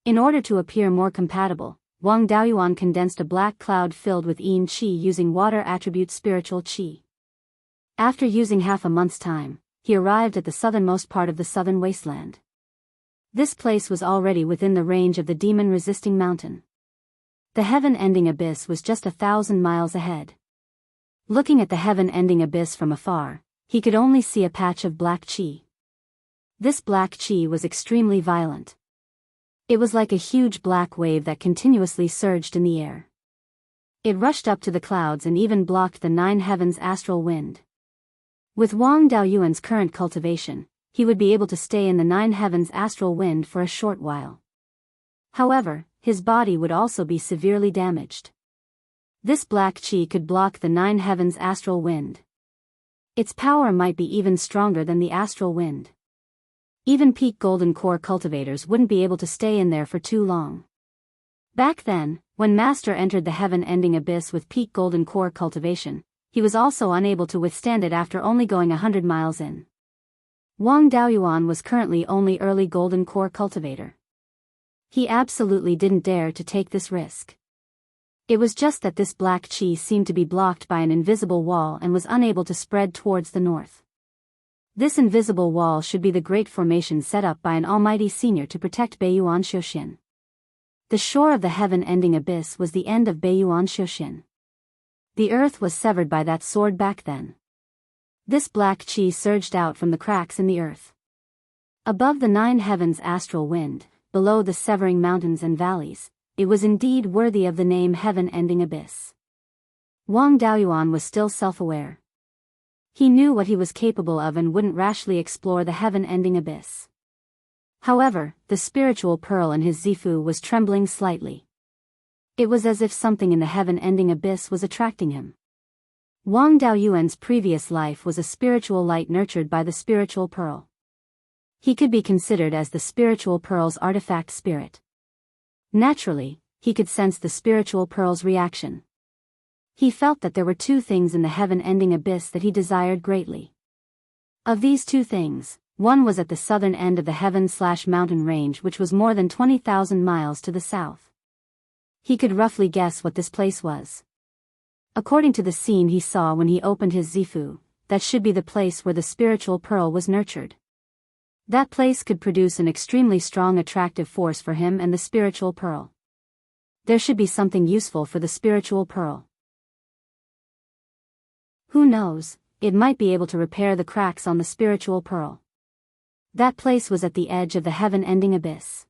In order to appear more compatible, Wang Daoyuan condensed a black cloud filled with yin qi using water attribute spiritual qi. After using half a month's time, he arrived at the southernmost part of the southern wasteland. This place was already within the range of the demon-resisting mountain. The heaven-ending abyss was just 1,000 miles ahead. Looking at the heaven-ending abyss from afar, he could only see a patch of black qi. This black qi was extremely violent. It was like a huge black wave that continuously surged in the air. It rushed up to the clouds and even blocked the 9 heavens astral wind. With Wang Daoyuan's current cultivation, he would be able to stay in the 9 heavens astral wind for a short while. However, his body would also be severely damaged. This black qi could block the 9 heavens astral wind. Its power might be even stronger than the astral wind. Even peak golden core cultivators wouldn't be able to stay in there for too long. Back then, when Master entered the heaven-ending abyss with peak golden core cultivation, he was also unable to withstand it after only going 100 miles in. Wang Daoyuan was currently only early golden core cultivator. He absolutely didn't dare to take this risk. It was just that this black qi seemed to be blocked by an invisible wall and was unable to spread towards the north. This invisible wall should be the great formation set up by an almighty senior to protect Beiyuan Shoshin. The shore of the heaven-ending abyss was the end of Beiyuan Shoshin. The earth was severed by that sword back then. This black qi surged out from the cracks in the earth. Above the 9 heavens astral wind, below the severing mountains and valleys, it was indeed worthy of the name heaven-ending abyss. Wang Daoyuan was still self-aware. He knew what he was capable of and wouldn't rashly explore the heaven-ending abyss. However, the spiritual pearl in his Zifu was trembling slightly. It was as if something in the heaven-ending abyss was attracting him. Wang Daoyuan's previous life was a spiritual light nurtured by the spiritual pearl. He could be considered as the spiritual pearl's artifact spirit. Naturally, he could sense the spiritual pearl's reaction. He felt that there were two things in the heaven-ending abyss that he desired greatly. Of these two things, one was at the southern end of the heaven/mountain range, which was more than 20,000 miles to the south. He could roughly guess what this place was. According to the scene he saw when he opened his Zifu, that should be the place where the spiritual pearl was nurtured. That place could produce an extremely strong attractive force for him and the spiritual pearl. There should be something useful for the spiritual pearl. Who knows, it might be able to repair the cracks on the spiritual pearl. That place was at the edge of the heaven-ending abyss.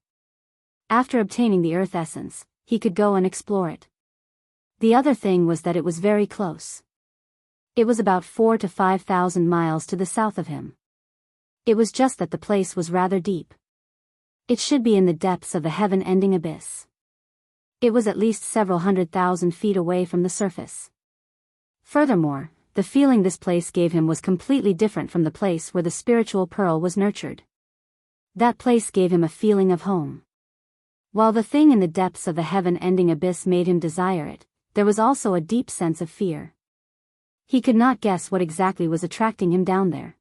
After obtaining the earth essence, he could go and explore it. The other thing was that it was very close. It was about 4,000 to 5,000 miles to the south of him. It was just that the place was rather deep. It should be in the depths of the heaven-ending abyss. It was at least several 100,000 feet away from the surface. Furthermore, the feeling this place gave him was completely different from the place where the spiritual pearl was nurtured. That place gave him a feeling of home. While the thing in the depths of the heaven-ending abyss made him desire it, there was also a deep sense of fear. He could not guess what exactly was attracting him down there.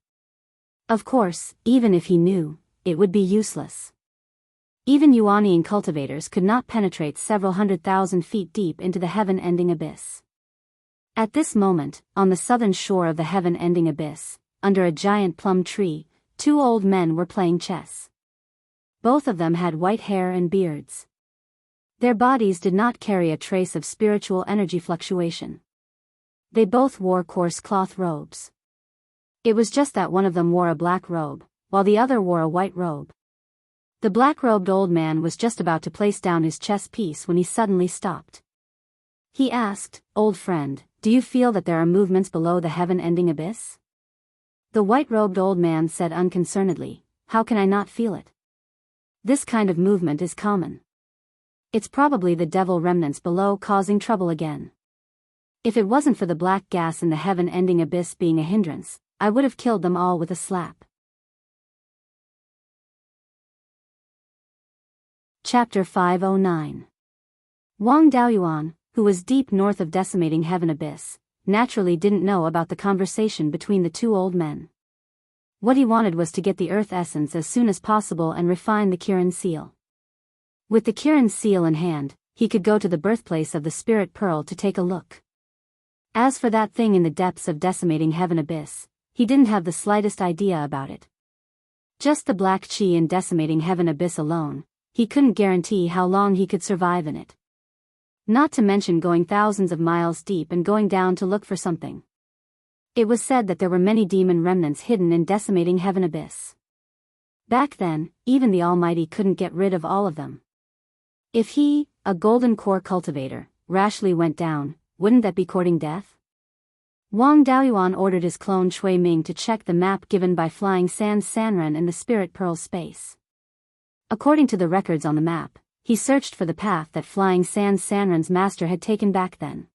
Of course, even if he knew, it would be useless. Even Yuanian cultivators could not penetrate several 100,000 feet deep into the heaven-ending abyss. At this moment, on the southern shore of the heaven-ending abyss, under a giant plum tree, two old men were playing chess. Both of them had white hair and beards. Their bodies did not carry a trace of spiritual energy fluctuation. They both wore coarse cloth robes. It was just that one of them wore a black robe, while the other wore a white robe. The black-robed old man was just about to place down his chess piece when he suddenly stopped. He asked, "Old friend, do you feel that there are movements below the heaven-ending abyss?" The white-robed old man said unconcernedly, "How can I not feel it? This kind of movement is common. It's probably the devil remnants below causing trouble again. If it wasn't for the black gas in the heaven-ending abyss being a hindrance, I would have killed them all with a slap." Chapter 509. Wang Daoyuan, who was deep north of decimating heaven abyss, naturally didn't know about the conversation between the two old men. What he wanted was to get the earth essence as soon as possible and refine the Kirin seal. With the Kirin seal in hand, he could go to the birthplace of the spirit pearl to take a look. As for that thing in the depths of decimating heaven abyss, he didn't have the slightest idea about it. Just the black chi in decimating heaven abyss alone, he couldn't guarantee how long he could survive in it. Not to mention going thousands of miles deep and going down to look for something. It was said that there were many demon remnants hidden in decimating heaven abyss. Back then, even the Almighty couldn't get rid of all of them. If he, a golden core cultivator, rashly went down, wouldn't that be courting death? Wang Daoyuan ordered his clone Shui Ming to check the map given by Flying Sans Sanren in the Spirit Pearl's space. According to the records on the map, he searched for the path that Flying Sans Sanren's master had taken back then.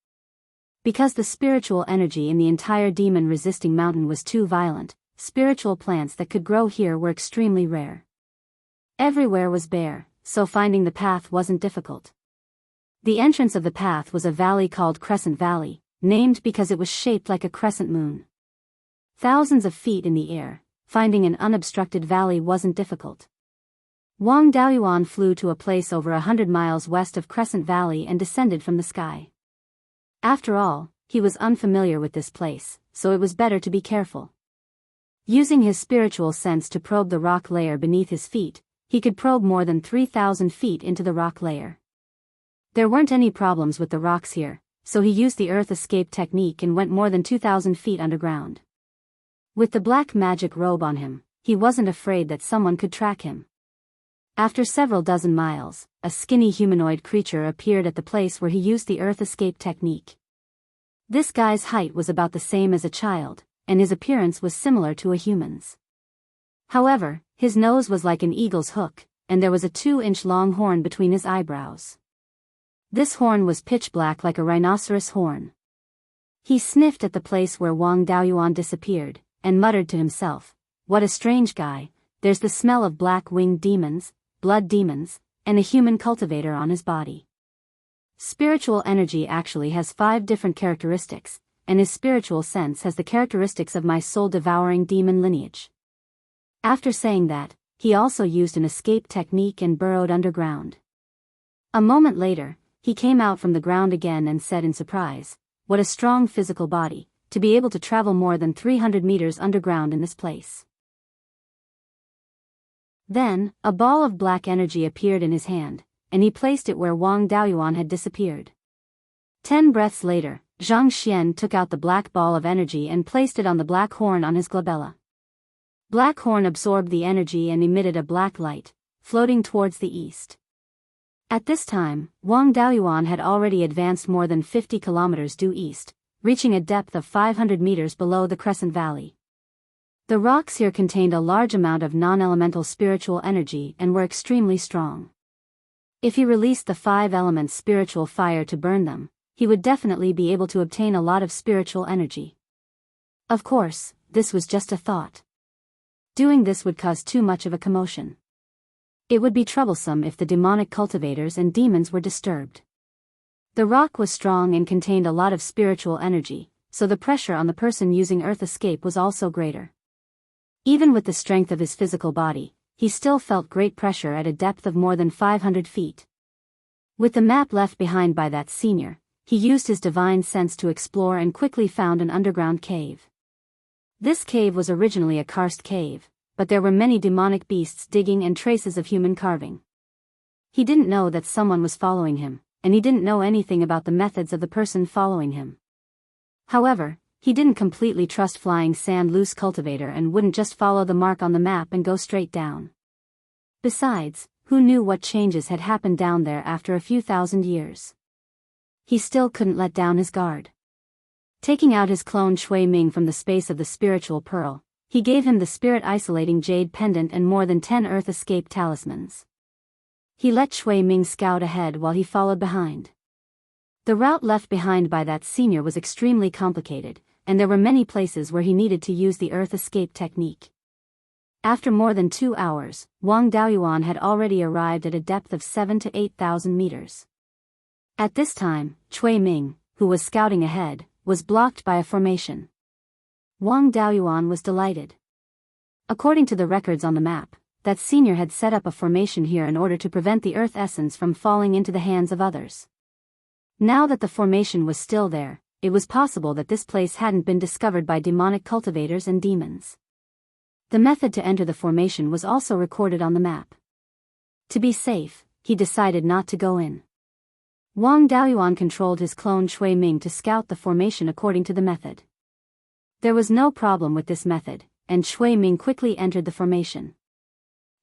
Because the spiritual energy in the entire demon-resisting mountain was too violent, spiritual plants that could grow here were extremely rare. Everywhere was bare, so finding the path wasn't difficult. The entrance of the path was a valley called Crescent Valley, named because it was shaped like a crescent moon. Thousands of feet in the air, finding an unobstructed valley wasn't difficult. Wang Daoyuan flew to a place over 100 miles west of Crescent Valley and descended from the sky. After all, he was unfamiliar with this place, so it was better to be careful. Using his spiritual sense to probe the rock layer beneath his feet, he could probe more than 3,000 feet into the rock layer. There weren't any problems with the rocks here, so he used the earth escape technique and went more than 2,000 feet underground. With the black magic robe on him, he wasn't afraid that someone could track him. After several dozen miles, a skinny humanoid creature appeared at the place where he used the earth escape technique. This guy's height was about the same as a child, and his appearance was similar to a human's. However, his nose was like an eagle's hook, and there was a 2-inch long horn between his eyebrows. This horn was pitch black like a rhinoceros horn. He sniffed at the place where Wang Daoyuan disappeared, and muttered to himself, "What a strange guy, there's the smell of black-winged demons, blood demons, and a human cultivator on his body." Spiritual energy actually has 5 different characteristics, and his spiritual sense has the characteristics of my soul-devouring demon lineage. After saying that, he also used an escape technique and burrowed underground. A moment later, he came out from the ground again and said in surprise, "What a strong physical body, to be able to travel more than 300 meters underground in this place." Then, a ball of black energy appeared in his hand, and he placed it where Wang Daoyuan had disappeared. 10 breaths later, Zhang Xian took out the black ball of energy and placed it on the black horn on his glabella. Black horn absorbed the energy and emitted a black light, floating towards the east. At this time, Wang Daoyuan had already advanced more than 50 kilometers due east, reaching a depth of 500 meters below the Crescent Valley. The rocks here contained a large amount of non-elemental spiritual energy and were extremely strong. If he released the 5 elements spiritual fire to burn them, he would definitely be able to obtain a lot of spiritual energy. Of course, this was just a thought. Doing this would cause too much of a commotion. It would be troublesome if the demonic cultivators and demons were disturbed. The rock was strong and contained a lot of spiritual energy, so the pressure on the person using earth escape was also greater. Even with the strength of his physical body, he still felt great pressure at a depth of more than 500 feet. With the map left behind by that senior, he used his divine sense to explore and quickly found an underground cave. This cave was originally a karst cave, but there were many demonic beasts digging and traces of human carving. He didn't know that someone was following him, and he didn't know anything about the methods of the person following him. However, he didn't completely trust Flying Sand Loose Cultivator and wouldn't just follow the mark on the map and go straight down. Besides, who knew what changes had happened down there after a few thousand years? He still couldn't let down his guard. Taking out his clone Shui Ming from the space of the spiritual pearl, he gave him the spirit-isolating jade pendant and more than 10 earth escape talismans. He let Shui Ming scout ahead while he followed behind. The route left behind by that senior was extremely complicated, and there were many places where he needed to use the earth escape technique. After more than 2 hours, Wang Daoyuan had already arrived at a depth of 7,000 to 8,000 meters. At this time, Shui Ming, who was scouting ahead, was blocked by a formation. Wang Daoyuan was delighted. According to the records on the map, that senior had set up a formation here in order to prevent the earth essence from falling into the hands of others. Now that the formation was still there, it was possible that this place hadn't been discovered by demonic cultivators and demons. The method to enter the formation was also recorded on the map. To be safe, he decided not to go in. Wang Daoyuan controlled his clone Shui Ming to scout the formation according to the method. There was no problem with this method, and Shui Ming quickly entered the formation.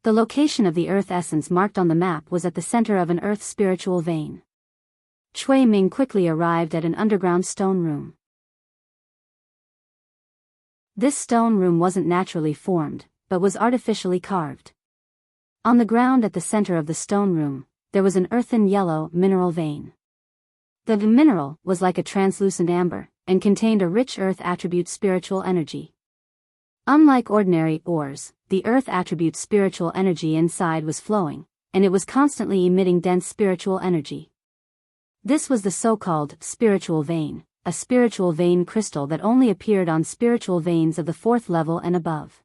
The location of the earth essence marked on the map was at the center of an earth spiritual vein. Shui Ming quickly arrived at an underground stone room. This stone room wasn't naturally formed, but was artificially carved. On the ground at the center of the stone room, there was an earthen yellow mineral vein. The mineral was like a translucent amber, and contained a rich earth attribute spiritual energy. Unlike ordinary ores, the earth attribute spiritual energy inside was flowing, and it was constantly emitting dense spiritual energy. This was the so-called spiritual vein, a spiritual vein crystal that only appeared on spiritual veins of the 4th level and above.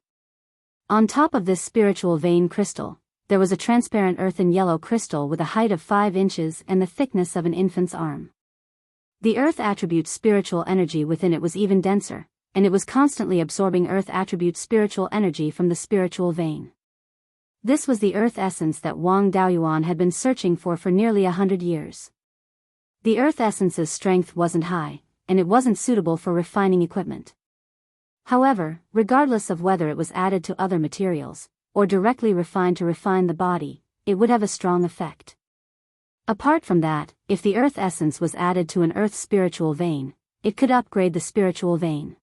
On top of this spiritual vein crystal, there was a transparent earthen yellow crystal with a height of 5 inches and the thickness of an infant's arm. The earth attribute spiritual energy within it was even denser, and it was constantly absorbing earth attribute spiritual energy from the spiritual vein. This was the earth essence that Wang Daoyuan had been searching for nearly 100 years. The earth essence's strength wasn't high, and it wasn't suitable for refining equipment. However, regardless of whether it was added to other materials, or directly refined to refine the body, it would have a strong effect. Apart from that, if the earth essence was added to an earth spiritual vein, it could upgrade the spiritual vein.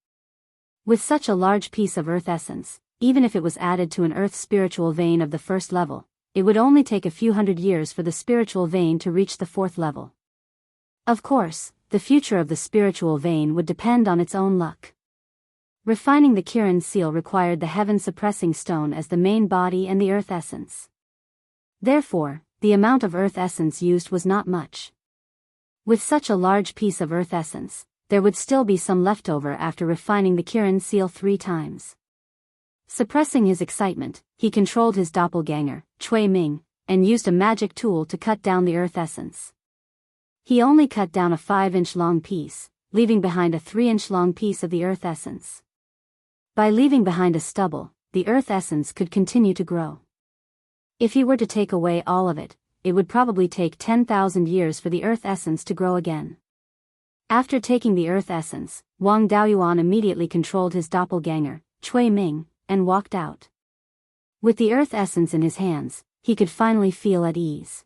With such a large piece of earth essence, even if it was added to an earth spiritual vein of the first level, it would only take a few hundred years for the spiritual vein to reach the fourth level. Of course, the future of the spiritual vein would depend on its own luck. Refining the Kirin seal required the heaven-suppressing stone as the main body and the earth essence. Therefore, the amount of earth essence used was not much. With such a large piece of earth essence, there would still be some leftover after refining the Kirin seal 3 times. Suppressing his excitement, he controlled his doppelganger, Cui Ming, and used a magic tool to cut down the earth essence. He only cut down a 5-inch long piece, leaving behind a 3-inch long piece of the earth essence. By leaving behind a stubble, the earth essence could continue to grow. If he were to take away all of it, it would probably take 10,000 years for the earth essence to grow again. After taking the earth essence, Wang Daoyuan immediately controlled his doppelganger, Cui Ming, and walked out. With the earth essence in his hands, he could finally feel at ease.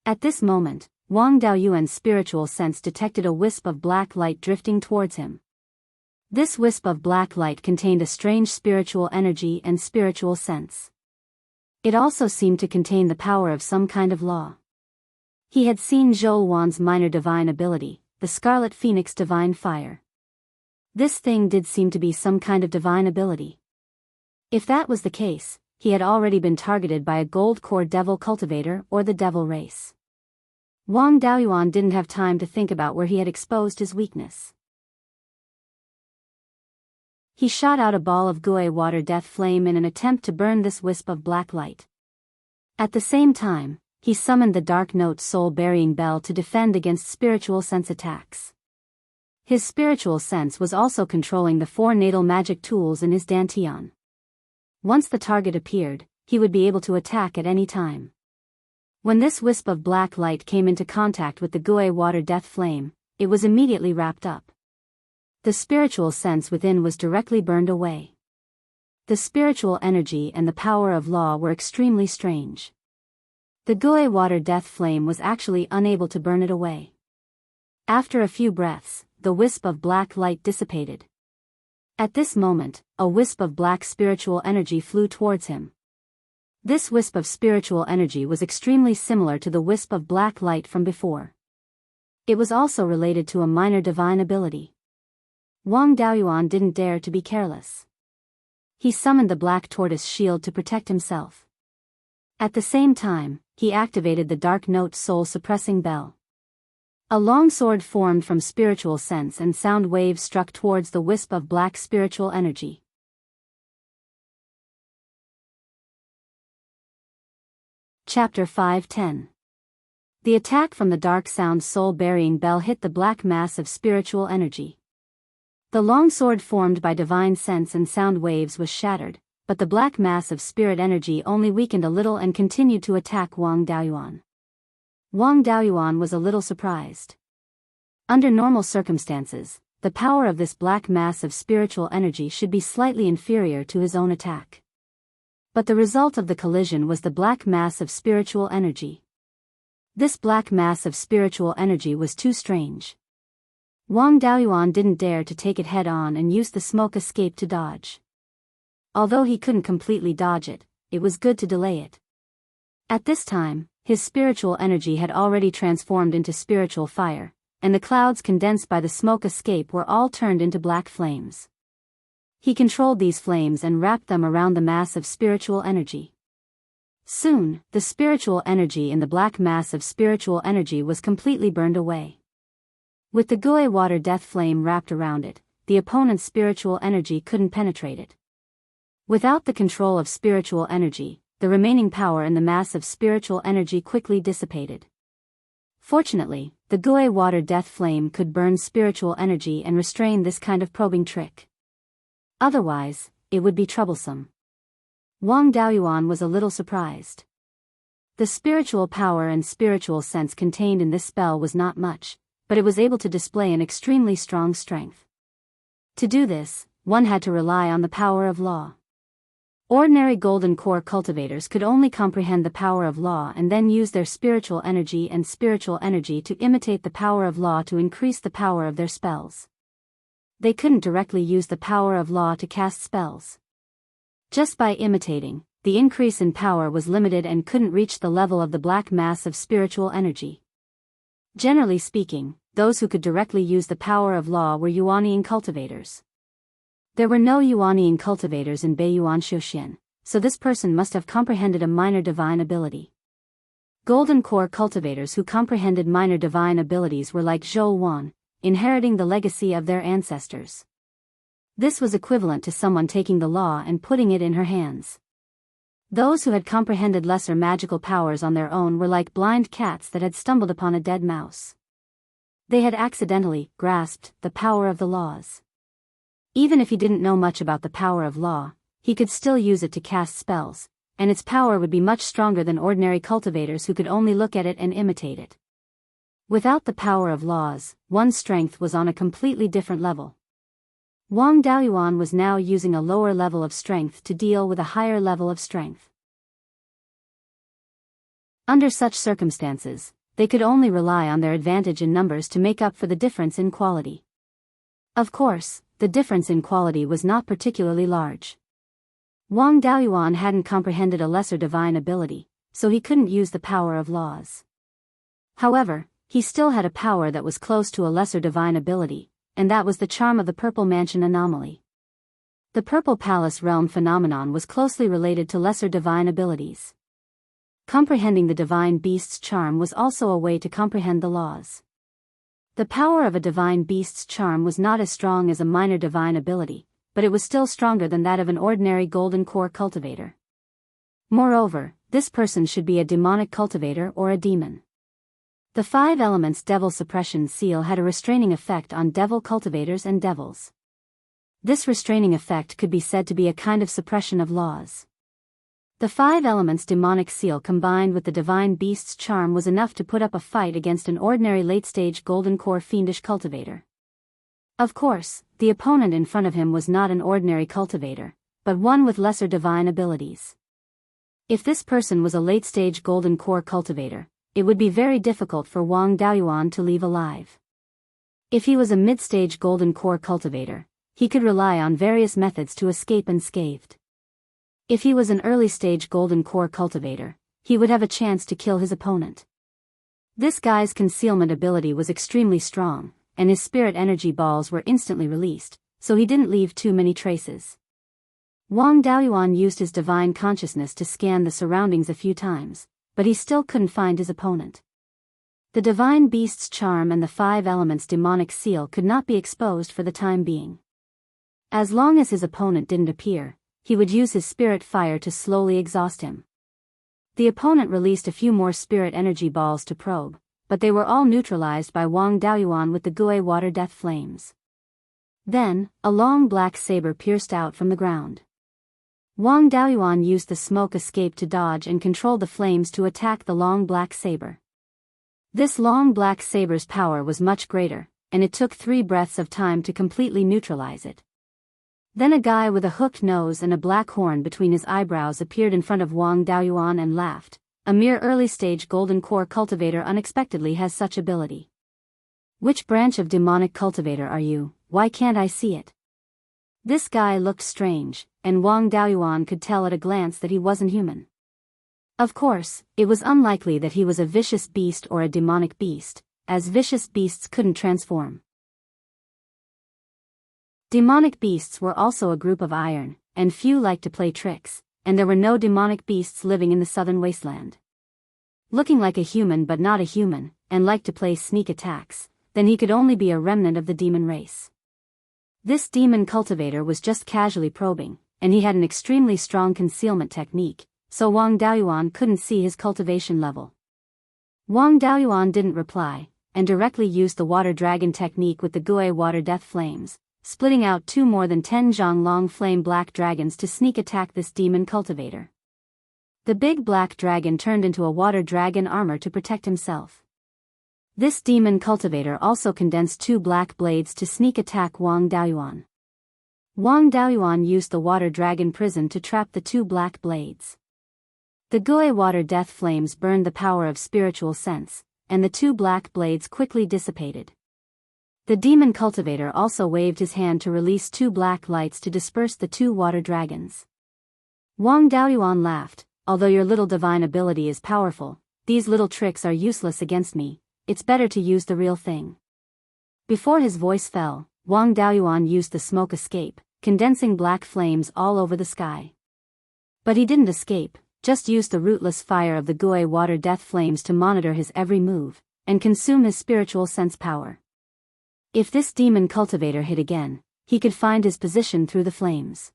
At this moment, Wang Daoyuan's spiritual sense detected a wisp of black light drifting towards him. This wisp of black light contained a strange spiritual energy and spiritual sense. It also seemed to contain the power of some kind of law. He had seen Zhou Wan's minor divine ability, the Scarlet Phoenix Divine Fire. This thing did seem to be some kind of divine ability. If that was the case, he had already been targeted by a gold core devil cultivator or the devil race. Wang Daoyuan didn't have time to think about where he had exposed his weakness. He shot out a ball of Gui water death flame in an attempt to burn this wisp of black light. At the same time, he summoned the dark note soul-burying bell to defend against spiritual sense attacks. His spiritual sense was also controlling the 4 natal magic tools in his dantian. Once the target appeared, he would be able to attack at any time. When this wisp of black light came into contact with the Gui water death flame, it was immediately wrapped up. The spiritual sense within was directly burned away. The spiritual energy and the power of law were extremely strange. The Gui water death flame was actually unable to burn it away. After a few breaths, the wisp of black light dissipated. At this moment, a wisp of black spiritual energy flew towards him. This wisp of spiritual energy was extremely similar to the wisp of black light from before. It was also related to a minor divine ability. Wang Daoyuan didn't dare to be careless. He summoned the black tortoise shield to protect himself. At the same time, he activated the dark note soul suppressing bell. A long sword formed from spiritual sense and sound waves struck towards the wisp of black spiritual energy. Chapter 5:10. The attack from the dark sound soul-burying bell hit the black mass of spiritual energy. The long sword formed by divine sense and sound waves was shattered, but the black mass of spirit energy only weakened a little and continued to attack Wang Daoyuan. Wang Daoyuan was a little surprised. Under normal circumstances, the power of this black mass of spiritual energy should be slightly inferior to his own attack. But the result of the collision was the black mass of spiritual energy. This black mass of spiritual energy was too strange. Wang Daoyuan didn't dare to take it head-on and used the smoke escape to dodge. Although he couldn't completely dodge it, it was good to delay it. At this time, his spiritual energy had already transformed into spiritual fire, and the clouds condensed by the smoke escape were all turned into black flames. He controlled these flames and wrapped them around the mass of spiritual energy. Soon, the spiritual energy in the black mass of spiritual energy was completely burned away. With the Gui water death flame wrapped around it, the opponent's spiritual energy couldn't penetrate it. Without the control of spiritual energy, the remaining power in the mass of spiritual energy quickly dissipated. Fortunately, the Gui water death flame could burn spiritual energy and restrain this kind of probing trick. Otherwise, it would be troublesome. Wang Daoyuan was a little surprised. The spiritual power and spiritual sense contained in this spell was not much, but it was able to display an extremely strong strength. To do this, one had to rely on the power of law. Ordinary golden core cultivators could only comprehend the power of law and then use their spiritual energy to imitate the power of law to increase the power of their spells. They couldn't directly use the power of law to cast spells. Just by imitating, the increase in power was limited and couldn't reach the level of the black mass of spiritual energy. Generally speaking, those who could directly use the power of law were Yuanian cultivators. There were no Yuanian cultivators in Beiyuan Xiuxian, so this person must have comprehended a minor divine ability. Golden core cultivators who comprehended minor divine abilities were like Zhou Wan, inheriting the legacy of their ancestors. This was equivalent to someone taking the law and putting it in her hands. Those who had comprehended lesser magical powers on their own were like blind cats that had stumbled upon a dead mouse. They had accidentally grasped the power of the laws. Even if he didn't know much about the power of law, he could still use it to cast spells, and its power would be much stronger than ordinary cultivators who could only look at it and imitate it. Without the power of laws, one's strength was on a completely different level. Wang Daoyuan was now using a lower level of strength to deal with a higher level of strength. Under such circumstances, they could only rely on their advantage in numbers to make up for the difference in quality. Of course, the difference in quality was not particularly large. Wang Daoyuan hadn't comprehended a lesser divine ability, so he couldn't use the power of laws. However, he still had a power that was close to a lesser divine ability, and that was the charm of the Purple Mansion anomaly. The Purple Palace realm phenomenon was closely related to lesser divine abilities. Comprehending the divine beast's charm was also a way to comprehend the laws. The power of a divine beast's charm was not as strong as a minor divine ability, but it was still stronger than that of an ordinary golden core cultivator. Moreover, this person should be a demonic cultivator or a demon. The 5 elements devil suppression seal had a restraining effect on devil cultivators and devils. This restraining effect could be said to be a kind of suppression of laws. The 5 elements demonic seal combined with the divine beast's charm was enough to put up a fight against an ordinary late-stage golden core fiendish cultivator. Of course, the opponent in front of him was not an ordinary cultivator, but one with lesser divine abilities. If this person was a late-stage golden core cultivator, it would be very difficult for Wang Daoyuan to leave alive. If he was a mid-stage golden core cultivator, he could rely on various methods to escape unscathed. If he was an early-stage golden core cultivator, he would have a chance to kill his opponent. This guy's concealment ability was extremely strong, and his spirit energy balls were instantly released, so he didn't leave too many traces. Wang Daoyuan used his divine consciousness to scan the surroundings a few times, but he still couldn't find his opponent. The divine beast's charm and the 5 elements demonic seal could not be exposed for the time being. As long as his opponent didn't appear, he would use his spirit fire to slowly exhaust him. The opponent released a few more spirit energy balls to probe, but they were all neutralized by Wang Daoyuan with the Gui water death flames. Then, a long black saber pierced out from the ground. Wang Daoyuan used the smoke escape to dodge and control the flames to attack the long black saber. This long black saber's power was much greater, and it took 3 breaths of time to completely neutralize it. Then a guy with a hooked nose and a black horn between his eyebrows appeared in front of Wang Daoyuan and laughed. A mere early-stage golden core cultivator unexpectedly has such ability. Which branch of demonic cultivator are you? Why can't I see it? This guy looked strange, and Wang Daoyuan could tell at a glance that he wasn't human. Of course, it was unlikely that he was a vicious beast or a demonic beast, as vicious beasts couldn't transform. Demonic beasts were also a group of iron, and few liked to play tricks, and there were no demonic beasts living in the southern wasteland. Looking like a human but not a human, and liked to play sneak attacks, then he could only be a remnant of the demon race. This demon cultivator was just casually probing, and he had an extremely strong concealment technique, so Wang Daoyuan couldn't see his cultivation level. Wang Daoyuan didn't reply, and directly used the water dragon technique with the Gui water death flames, splitting out 2 more than 10 zhang long flame black dragons to sneak attack this demon cultivator. The big black dragon turned into a water dragon armor to protect himself. This demon cultivator also condensed 2 black blades to sneak attack Wang Daoyuan. Wang Daoyuan used the water dragon prison to trap the two black blades. The Gui water death flames burned the power of spiritual sense, and the two black blades quickly dissipated. The demon cultivator also waved his hand to release two black lights to disperse the two water dragons. Wang Daoyuan laughed, "Although your little divine ability is powerful, these little tricks are useless against me. It's better to use the real thing." Before his voice fell, Wang Daoyuan used the smoke escape, condensing black flames all over the sky. But he didn't escape, just used the rootless fire of the Gui water death flames to monitor his every move, and consume his spiritual sense power. If this demon cultivator hit again, he could find his position through the flames.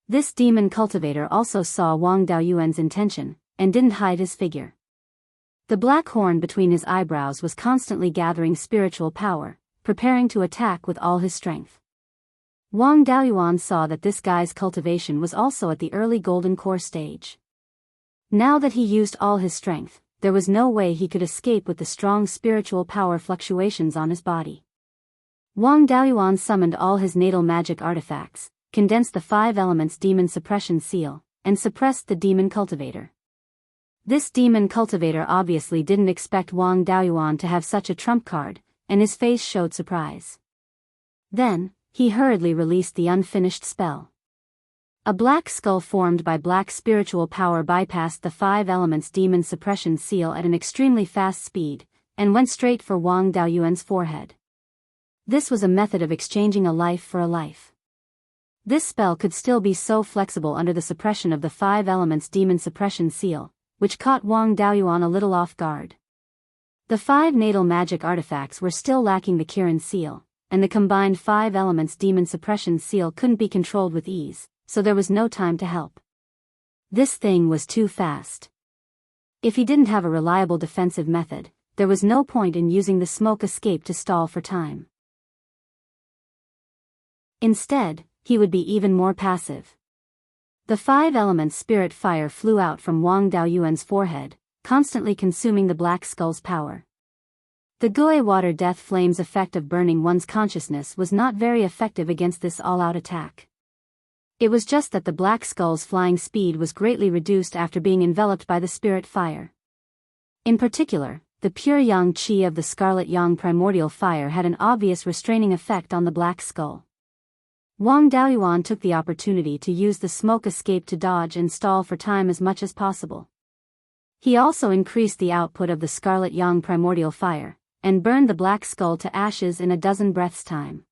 This demon cultivator also saw Wang Daoyuan's intention, and didn't hide his figure. The black horn between his eyebrows was constantly gathering spiritual power, preparing to attack with all his strength. Wang Daoyuan saw that this guy's cultivation was also at the early golden core stage. Now that he used all his strength, there was no way he could escape with the strong spiritual power fluctuations on his body. Wang Daoyuan summoned all his natal magic artifacts, condensed the 5 elements demon suppression seal, and suppressed the demon cultivator. This demon cultivator obviously didn't expect Wang Daoyuan to have such a trump card, and his face showed surprise. Then, he hurriedly released the unfinished spell. A black skull formed by black spiritual power bypassed the 5 elements demon suppression seal at an extremely fast speed, and went straight for Wang Daoyuan's forehead. This was a method of exchanging a life for a life. This spell could still be so flexible under the suppression of the 5 elements demon suppression seal, which caught Wang Daoyuan a little off guard. The 5 natal magic artifacts were still lacking the Kirin seal, and the combined 5 elements demon suppression seal couldn't be controlled with ease, so there was no time to help. This thing was too fast. If he didn't have a reliable defensive method, there was no point in using the smoke escape to stall for time. Instead, he would be even more passive. The 5 elements spirit fire flew out from Wang Daoyuan's forehead, constantly consuming the black skull's power. The Gui water death flame's effect of burning one's consciousness was not very effective against this all-out attack. It was just that the black skull's flying speed was greatly reduced after being enveloped by the spirit fire. In particular, the pure yang qi of the scarlet yang primordial fire had an obvious restraining effect on the black skull. Wang Daoyuan took the opportunity to use the smoke escape to dodge and stall for time as much as possible. He also increased the output of the scarlet yang primordial fire, and burned the black skull to ashes in a dozen breaths' time.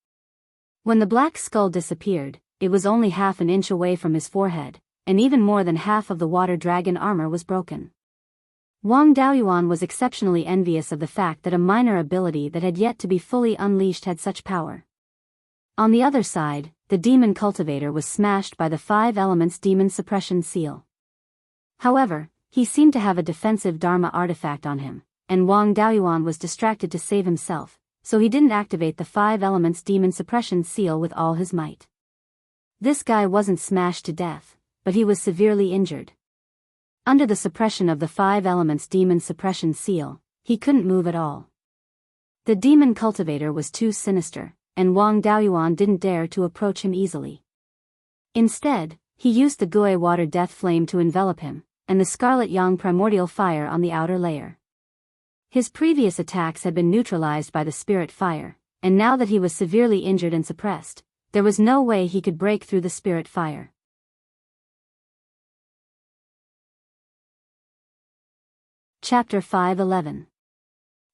When the black skull disappeared, it was only half an inch away from his forehead, and even more than half of the water dragon armor was broken. Wang Daoyuan was exceptionally envious of the fact that a minor ability that had yet to be fully unleashed had such power. On the other side, the demon cultivator was smashed by the 5 elements demon suppression seal. However, he seemed to have a defensive Dharma artifact on him, and Wang Daoyuan was distracted to save himself, so he didn't activate the 5 elements demon suppression seal with all his might. This guy wasn't smashed to death, but he was severely injured. Under the suppression of the 5 elements demon suppression seal, he couldn't move at all. The demon cultivator was too sinister, and Wang Daoyuan didn't dare to approach him easily. Instead, he used the Gui water death flame to envelop him, and the scarlet yang primordial fire on the outer layer. His previous attacks had been neutralized by the spirit fire, and now that he was severely injured and suppressed, there was no way he could break through the spirit fire. Chapter 5:11.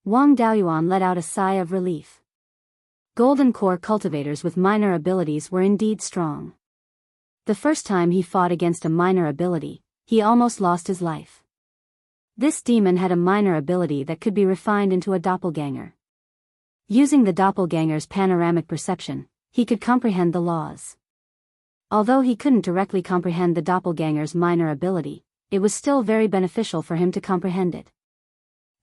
Wang Daoyuan let out a sigh of relief. Golden core cultivators with minor abilities were indeed strong. The first time he fought against a minor ability, he almost lost his life. This demon had a minor ability that could be refined into a doppelganger. Using the doppelganger's panoramic perception, he could comprehend the laws. Although he couldn't directly comprehend the doppelganger's minor ability, it was still very beneficial for him to comprehend it.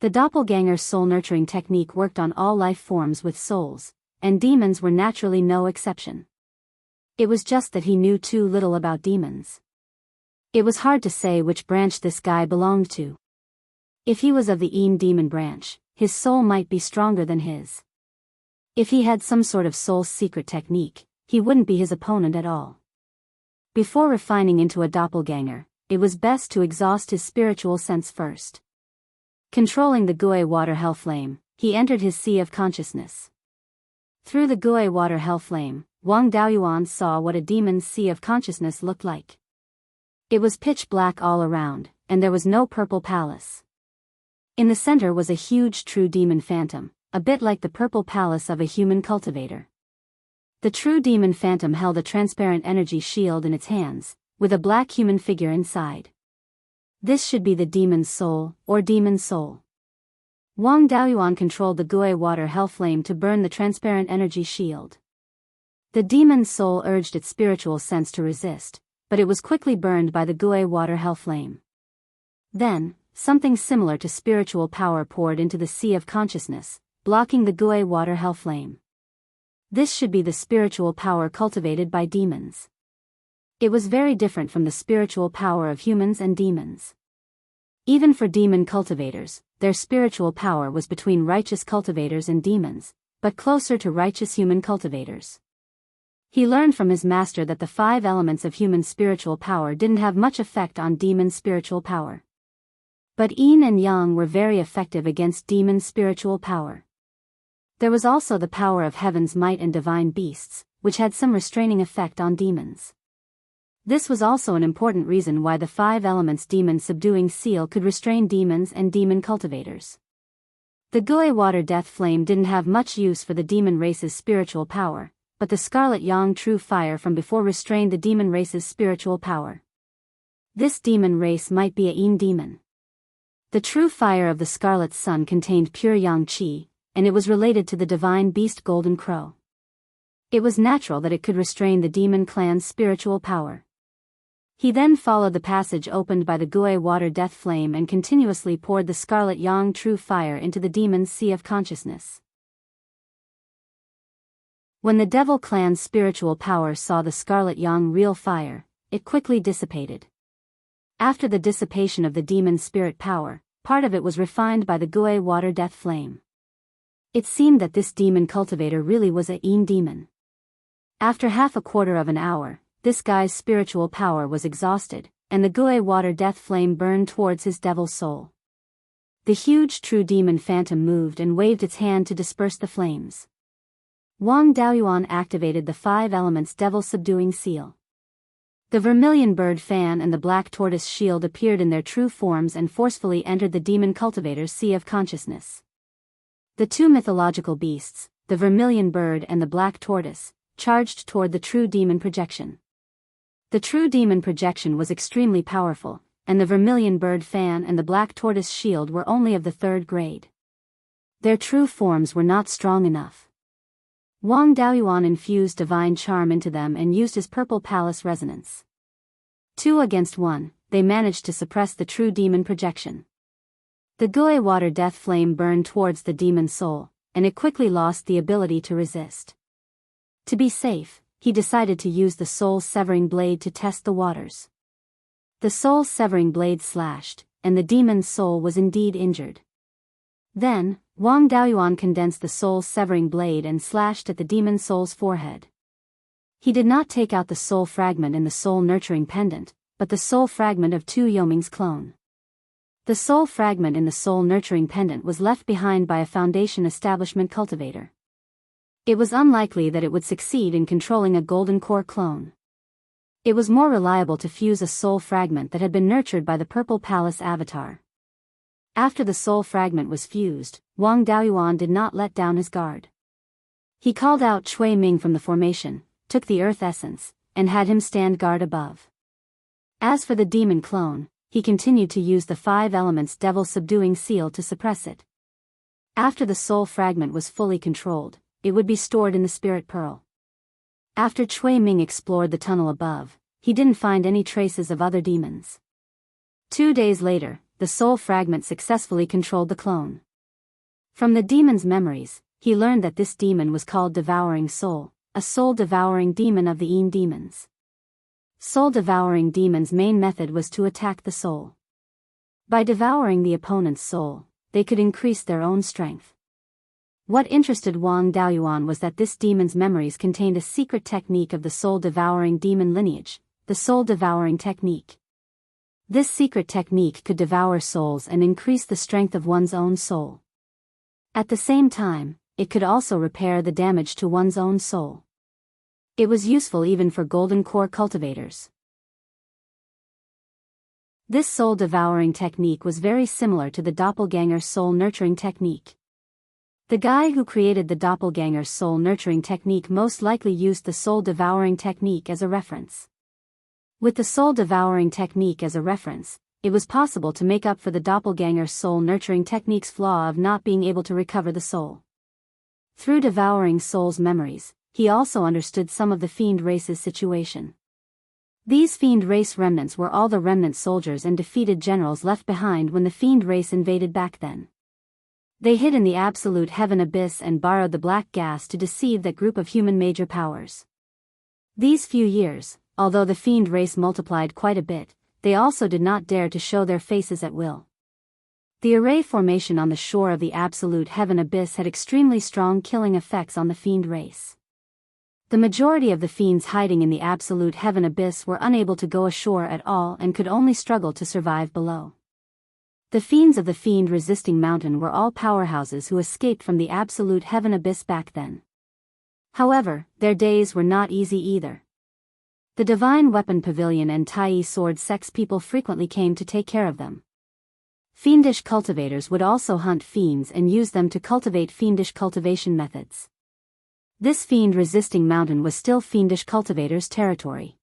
The doppelganger's soul-nurturing technique worked on all life forms with souls, and demons were naturally no exception. It was just that he knew too little about demons. It was hard to say which branch this guy belonged to. If he was of the Een demon branch, his soul might be stronger than his. If he had some sort of soul's secret technique, he wouldn't be his opponent at all. Before refining into a doppelganger, it was best to exhaust his spiritual sense first. Controlling the Gui water hell flame, he entered his sea of consciousness. Through the Gui water hell flame, Wang Daoyuan saw what a demon's sea of consciousness looked like. It was pitch black all around, and there was no purple palace. In the center was a huge true demon phantom, a bit like the purple palace of a human cultivator. The true demon phantom held a transparent energy shield in its hands, with a black human figure inside. This should be the demon's soul, or demon soul. Wang Daoyuan controlled the Gui water hell flame to burn the transparent energy shield. The demon's soul urged its spiritual sense to resist, but it was quickly burned by the Gui water hell flame. Then, something similar to spiritual power poured into the sea of consciousness, blocking the Gui water hell flame. This should be the spiritual power cultivated by demons. It was very different from the spiritual power of humans and demons. Even for demon cultivators, their spiritual power was between righteous cultivators and demons, but closer to righteous human cultivators. He learned from his master that the 5 elements of human spiritual power didn't have much effect on demon spiritual power. But yin and yang were very effective against demon spiritual power. There was also the power of heaven's might and divine beasts, which had some restraining effect on demons. This was also an important reason why the 5 elements demon subduing seal could restrain demons and demon cultivators. The Gui water death flame didn't have much use for the demon race's spiritual power, but the scarlet yang true fire from before restrained the demon race's spiritual power. This demon race might be a yin demon. The true fire of the scarlet sun contained pure yang qi, and it was related to the divine beast golden crow. It was natural that it could restrain the demon clan's spiritual power. He then followed the passage opened by the Gui water death flame and continuously poured the scarlet yang true fire into the demon's sea of consciousness. When the devil clan's spiritual power saw the scarlet yang real fire, it quickly dissipated. After the dissipation of the demon's spirit power, part of it was refined by the Gui water death flame. It seemed that this demon cultivator really was a yin demon. After half a quarter of an hour, this guy's spiritual power was exhausted, and the Gui water death flame burned towards his devil soul. The huge true demon phantom moved and waved its hand to disperse the flames. Wang Daoyuan activated the 5 elements devil subduing seal. The vermilion bird fan and the black tortoise shield appeared in their true forms and forcefully entered the demon cultivator's sea of consciousness. The 2 mythological beasts, the vermilion bird and the black tortoise, charged toward the true demon projection. The true demon projection was extremely powerful, and the vermilion bird fan and the black tortoise shield were only of the 3rd grade. Their true forms were not strong enough. Wang Daoyuan infused divine charm into them and used his purple palace resonance. 2 against 1, they managed to suppress the true demon projection. The Gui water death flame burned towards the demon soul, and it quickly lost the ability to resist. To be safe, he decided to use the soul-severing blade to test the waters. The soul-severing blade slashed, and the demon's soul was indeed injured. Then, Wang Daoyuan condensed the soul-severing blade and slashed at the demon soul's forehead. He did not take out the soul fragment in the soul-nurturing pendant, but the soul fragment of Tu Yoming's clone. The soul fragment in the soul-nurturing pendant was left behind by a Foundation establishment cultivator. It was unlikely that it would succeed in controlling a golden core clone. It was more reliable to fuse a soul fragment that had been nurtured by the Purple Palace avatar. After the soul fragment was fused, Wang Daoyuan did not let down his guard. He called out Cui Ming from the formation, took the earth essence, and had him stand guard above. As for the demon clone, he continued to use the 5 elements devil subduing seal to suppress it. After the soul fragment was fully controlled, it would be stored in the spirit pearl. After Cui Ming explored the tunnel above, he didn't find any traces of other demons. 2 days later, the soul fragment successfully controlled the clone. From the demon's memories, he learned that this demon was called Devouring Soul, a soul-devouring demon of the Yin demons. Soul-devouring demons' main method was to attack the soul. By devouring the opponent's soul, they could increase their own strength. What interested Wang Daoyuan was that this demon's memories contained a secret technique of the soul-devouring demon lineage, the soul-devouring technique. This secret technique could devour souls and increase the strength of one's own soul. At the same time, it could also repair the damage to one's own soul. It was useful even for golden core cultivators. This soul-devouring technique was very similar to the doppelganger soul-nurturing technique. The guy who created the doppelganger soul-nurturing technique most likely used the soul-devouring technique as a reference. With the soul-devouring technique as a reference, it was possible to make up for the doppelganger soul-nurturing technique's flaw of not being able to recover the soul. Through devouring souls' memories, he also understood some of the fiend race's situation. These fiend race remnants were all the remnant soldiers and defeated generals left behind when the fiend race invaded back then. They hid in the absolute heaven abyss and borrowed the black gas to deceive that group of human major powers. These few years, although the fiend race multiplied quite a bit, they also did not dare to show their faces at will. The array formation on the shore of the absolute heaven abyss had extremely strong killing effects on the fiend race. The majority of the fiends hiding in the absolute heaven abyss were unable to go ashore at all and could only struggle to survive below. The fiends of the fiend-resisting mountain were all powerhouses who escaped from the absolute heaven abyss back then. However, their days were not easy either. The Divine Weapon Pavilion and Tai Sword sex people frequently came to take care of them. Fiendish cultivators would also hunt fiends and use them to cultivate fiendish cultivation methods. This fiend-resisting mountain was still fiendish cultivators' territory.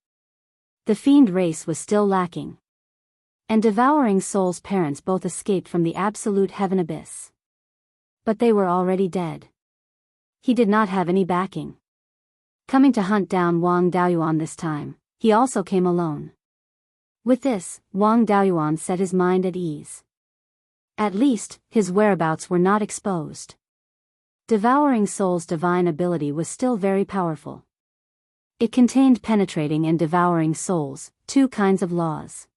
The fiend race was still lacking. And devouring souls' parents both escaped from the absolute heaven abyss. But they were already dead. He did not have any backing. Coming to hunt down Wang Daoyuan this time, he also came alone. With this, Wang Daoyuan set his mind at ease. At least, his whereabouts were not exposed. Devouring Soul's divine ability was still very powerful. It contained penetrating and devouring souls, two kinds of laws.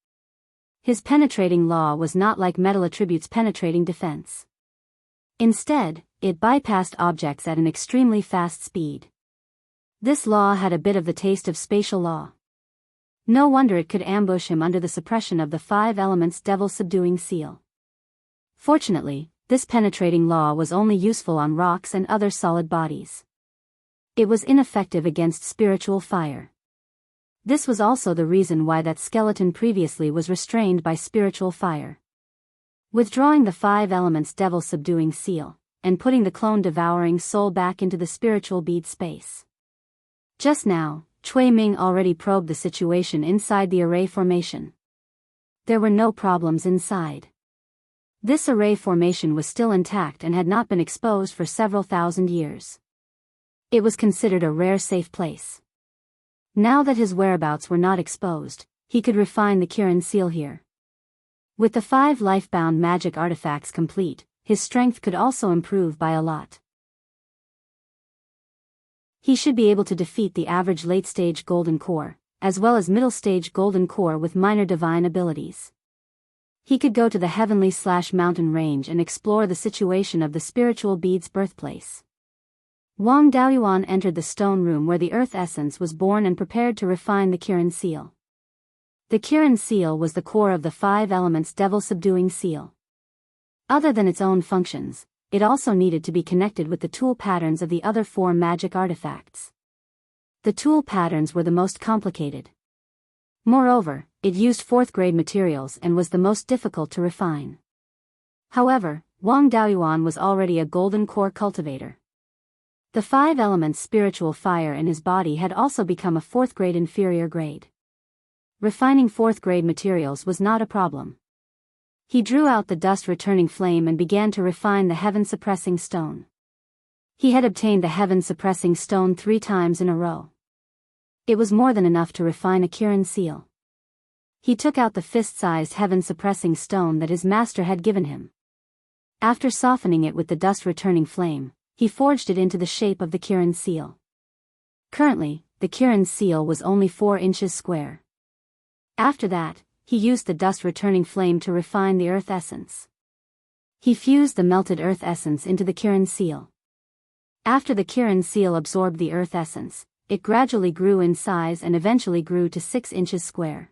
His penetrating law was not like metal attributes' penetrating defense. Instead, it bypassed objects at an extremely fast speed. This law had a bit of the taste of spatial law. No wonder it could ambush him under the suppression of the 5 elements devil subduing seal. Fortunately, this penetrating law was only useful on rocks and other solid bodies. It was ineffective against spiritual fire. This was also the reason why that skeleton previously was restrained by spiritual fire. Withdrawing the 5 elements devil subduing seal, and putting the clone devouring soul back into the spiritual bead space. Just now, Cui Ming already probed the situation inside the array formation. There were no problems inside. This array formation was still intact and had not been exposed for several thousand years. It was considered a rare safe place. Now that his whereabouts were not exposed, he could refine the Kirin seal here. With the 5 life-bound magic artifacts complete, his strength could also improve by a lot. He should be able to defeat the average late-stage golden core, as well as middle-stage golden core with minor divine abilities. He could go to the heavenly/mountain range and explore the situation of the spiritual bead's birthplace. Wang Daoyuan entered the stone room where the earth essence was born and prepared to refine the Kirin seal. The Kirin seal was the core of the 5 elements devil subduing seal. Other than its own functions, it also needed to be connected with the tool patterns of the other 4 magic artifacts. The tool patterns were the most complicated. Moreover, it used 4th grade materials and was the most difficult to refine. However, Wang Daoyuan was already a golden core cultivator. The 5 elements spiritual fire in his body had also become a 4th grade inferior grade. Refining 4th grade materials was not a problem. He drew out the dust returning flame and began to refine the heaven suppressing stone. He had obtained the heaven suppressing stone 3 times in a row. It was more than enough to refine a Kirin seal. He took out the fist-sized heaven suppressing stone that his master had given him. After softening it with the dust returning flame, he forged it into the shape of the Kirin seal. Currently, the Kirin seal was only 4 inches square. After that, he used the dust-returning flame to refine the earth essence. He fused the melted earth essence into the Kirin seal. After the Kirin seal absorbed the earth essence, it gradually grew in size and eventually grew to 6 inches square.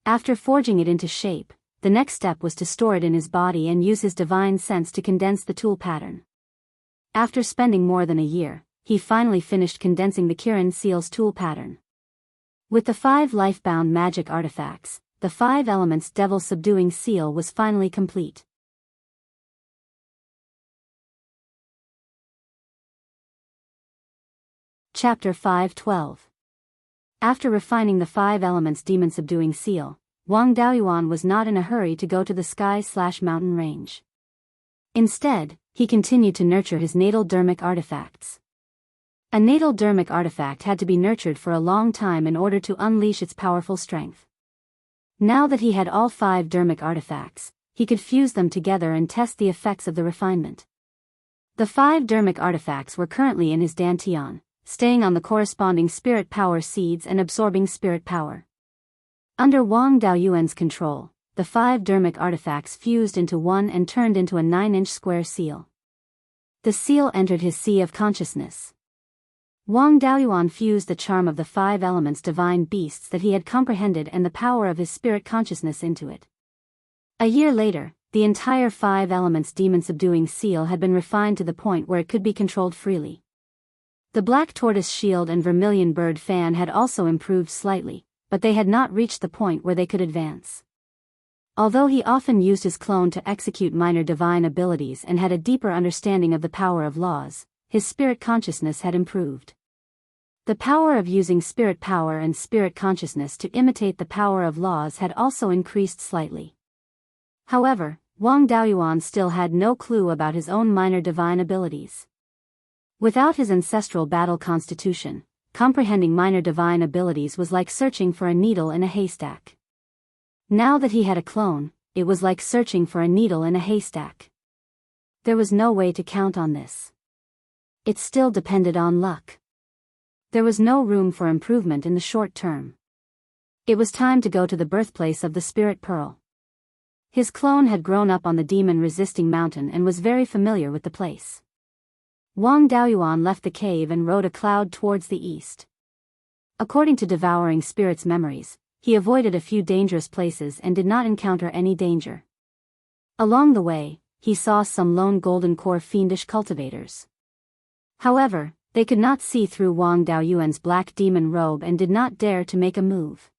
After forging it into shape, the next step was to store it in his body and use his divine sense to condense the tool pattern. After spending more than a year, he finally finished condensing the Kirin seal's tool pattern. With the 5 life-bound magic artifacts, the 5 elements devil subduing seal was finally complete. Chapter 5:12. After refining the 5 elements demon subduing seal, Wang Daoyuan was not in a hurry to go to the sky/mountain range. Instead, he continued to nurture his natal dermic artifacts. A natal dermic artifact had to be nurtured for a long time in order to unleash its powerful strength. Now that he had all 5 dermic artifacts, he could fuse them together and test the effects of the refinement. The 5 dermic artifacts were currently in his dantian, staying on the corresponding spirit power seeds and absorbing spirit power. Under Wang Daoyuan's control, the 5 dermic artifacts fused into one and turned into a 9-inch square seal. The seal entered his sea of consciousness. Wang Daoyuan fused the charm of the 5 elements divine beasts that he had comprehended and the power of his spirit consciousness into it. A year later, the entire 5 elements demon subduing seal had been refined to the point where it could be controlled freely. The black tortoise shield and vermilion bird fan had also improved slightly, but they had not reached the point where they could advance. Although he often used his clone to execute minor divine abilities and had a deeper understanding of the power of laws, his spirit consciousness had improved. The power of using spirit power and spirit consciousness to imitate the power of laws had also increased slightly. However, Wang Daoyuan still had no clue about his own minor divine abilities. Without his ancestral battle constitution, comprehending minor divine abilities was like searching for a needle in a haystack. Now that he had a clone, it was like searching for a needle in a haystack. There was no way to count on this. It still depended on luck. There was no room for improvement in the short term. It was time to go to the birthplace of the Spirit Pearl. His clone had grown up on the demon-resisting mountain and was very familiar with the place. Wang Daoyuan left the cave and rode a cloud towards the east. According to Devouring Spirit's memories, he avoided a few dangerous places and did not encounter any danger. Along the way, he saw some lone golden core fiendish cultivators. However, they could not see through Wang Daoyuan's black demon robe and did not dare to make a move.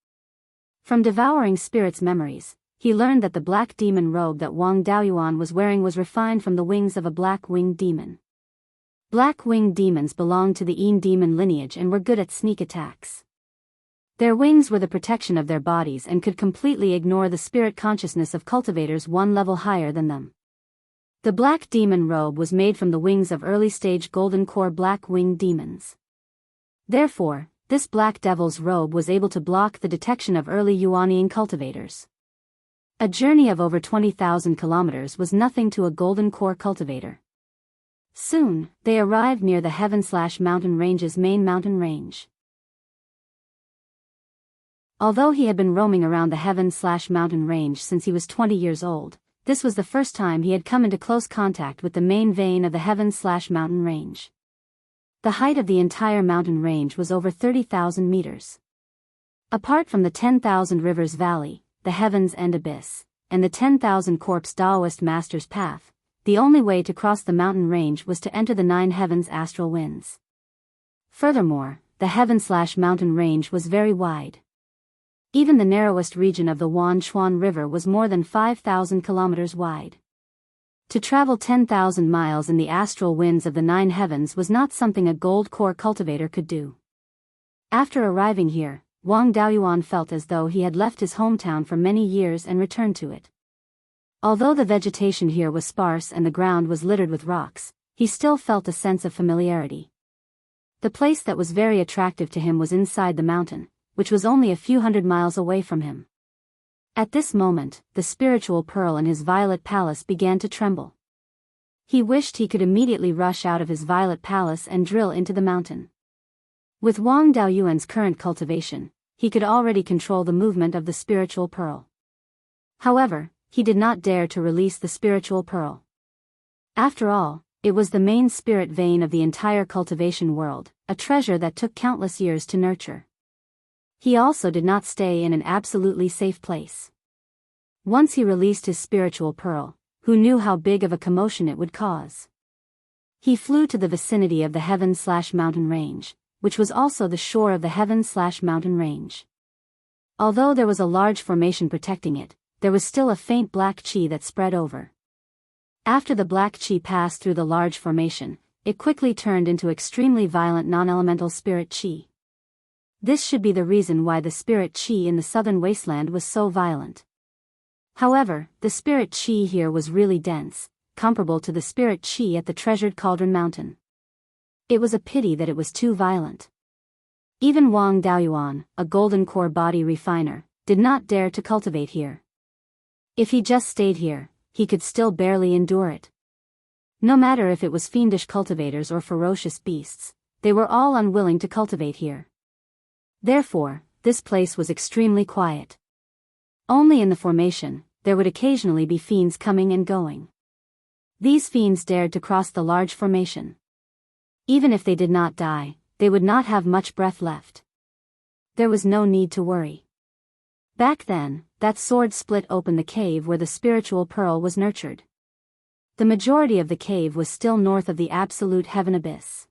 From Devouring Spirit's memories, he learned that the black demon robe that Wang Daoyuan was wearing was refined from the wings of a black-winged demon. Black-winged demons belonged to the Een demon lineage and were good at sneak attacks. Their wings were the protection of their bodies and could completely ignore the spirit consciousness of cultivators one level higher than them. The black demon robe was made from the wings of early-stage golden core black-winged demons. Therefore, this black devil's robe was able to block the detection of early Yuanian cultivators. A journey of over 20,000 kilometers was nothing to a golden core cultivator. Soon, they arrived near the Heaven/Mountain Range's main mountain range. Although he had been roaming around the Heaven/Mountain Range since he was 20 years old, this was the first time he had come into close contact with the main vein of the Heaven/Mountain Range. The height of the entire mountain range was over 30,000 meters. Apart from the 10,000 Rivers Valley, the Heavens and Abyss, and the 10,000 Corpse Taoist Master's Path, the only way to cross the mountain range was to enter the 9 heavens astral winds. Furthermore, the Heaven/Mountain Range was very wide. Even the narrowest region of the Wanchuan River was more than 5,000 kilometers wide. To travel 10,000 miles in the astral winds of the 9 heavens was not something a gold core cultivator could do. After arriving here, Wang Daoyuan felt as though he had left his hometown for many years and returned to it. Although the vegetation here was sparse and the ground was littered with rocks, he still felt a sense of familiarity. The place that was very attractive to him was inside the mountain, which was only a few hundred miles away from him. At this moment, the spiritual pearl in his violet palace began to tremble. He wished he could immediately rush out of his violet palace and drill into the mountain. With Wang Daoyuan's current cultivation, he could already control the movement of the spiritual pearl. However, he did not dare to release the spiritual pearl. After all, it was the main spirit vein of the entire cultivation world, a treasure that took countless years to nurture. He also did not stay in an absolutely safe place. Once he released his spiritual pearl, who knew how big of a commotion it would cause? He flew to the vicinity of the Heaven/Mountain Range, which was also the shore of the Heaven/Mountain Range. Although there was a large formation protecting it, there was still a faint black chi that spread over. After the black chi passed through the large formation, it quickly turned into extremely violent non-elemental spirit chi. This should be the reason why the spirit chi in the southern wasteland was so violent. However, the spirit chi here was really dense, comparable to the spirit chi at the treasured Cauldron Mountain. It was a pity that it was too violent. Even Wang Daoyuan, a golden core body refiner, did not dare to cultivate here. If he just stayed here, he could still barely endure it. No matter if it was fiendish cultivators or ferocious beasts, they were all unwilling to cultivate here. Therefore, this place was extremely quiet. Only in the formation, there would occasionally be fiends coming and going. These fiends dared to cross the large formation. Even if they did not die, they would not have much breath left. There was no need to worry. Back then, that sword split open the cave where the spiritual pearl was nurtured. The majority of the cave was still north of the absolute heaven abyss.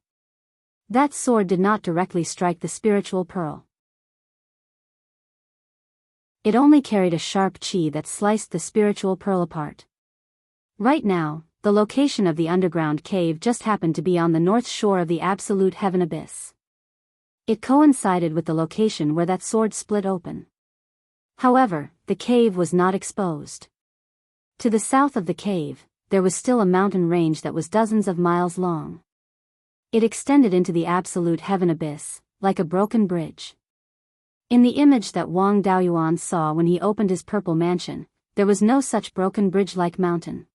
That sword did not directly strike the spiritual pearl. It only carried a sharp chi that sliced the spiritual pearl apart. Right now, the location of the underground cave just happened to be on the north shore of the absolute heaven abyss. It coincided with the location where that sword split open. However, the cave was not exposed. To the south of the cave, there was still a mountain range that was dozens of miles long. It extended into the absolute heaven abyss, like a broken bridge. In the image that Wang Daoyuan saw when he opened his purple mansion, there was no such broken bridge-like mountain.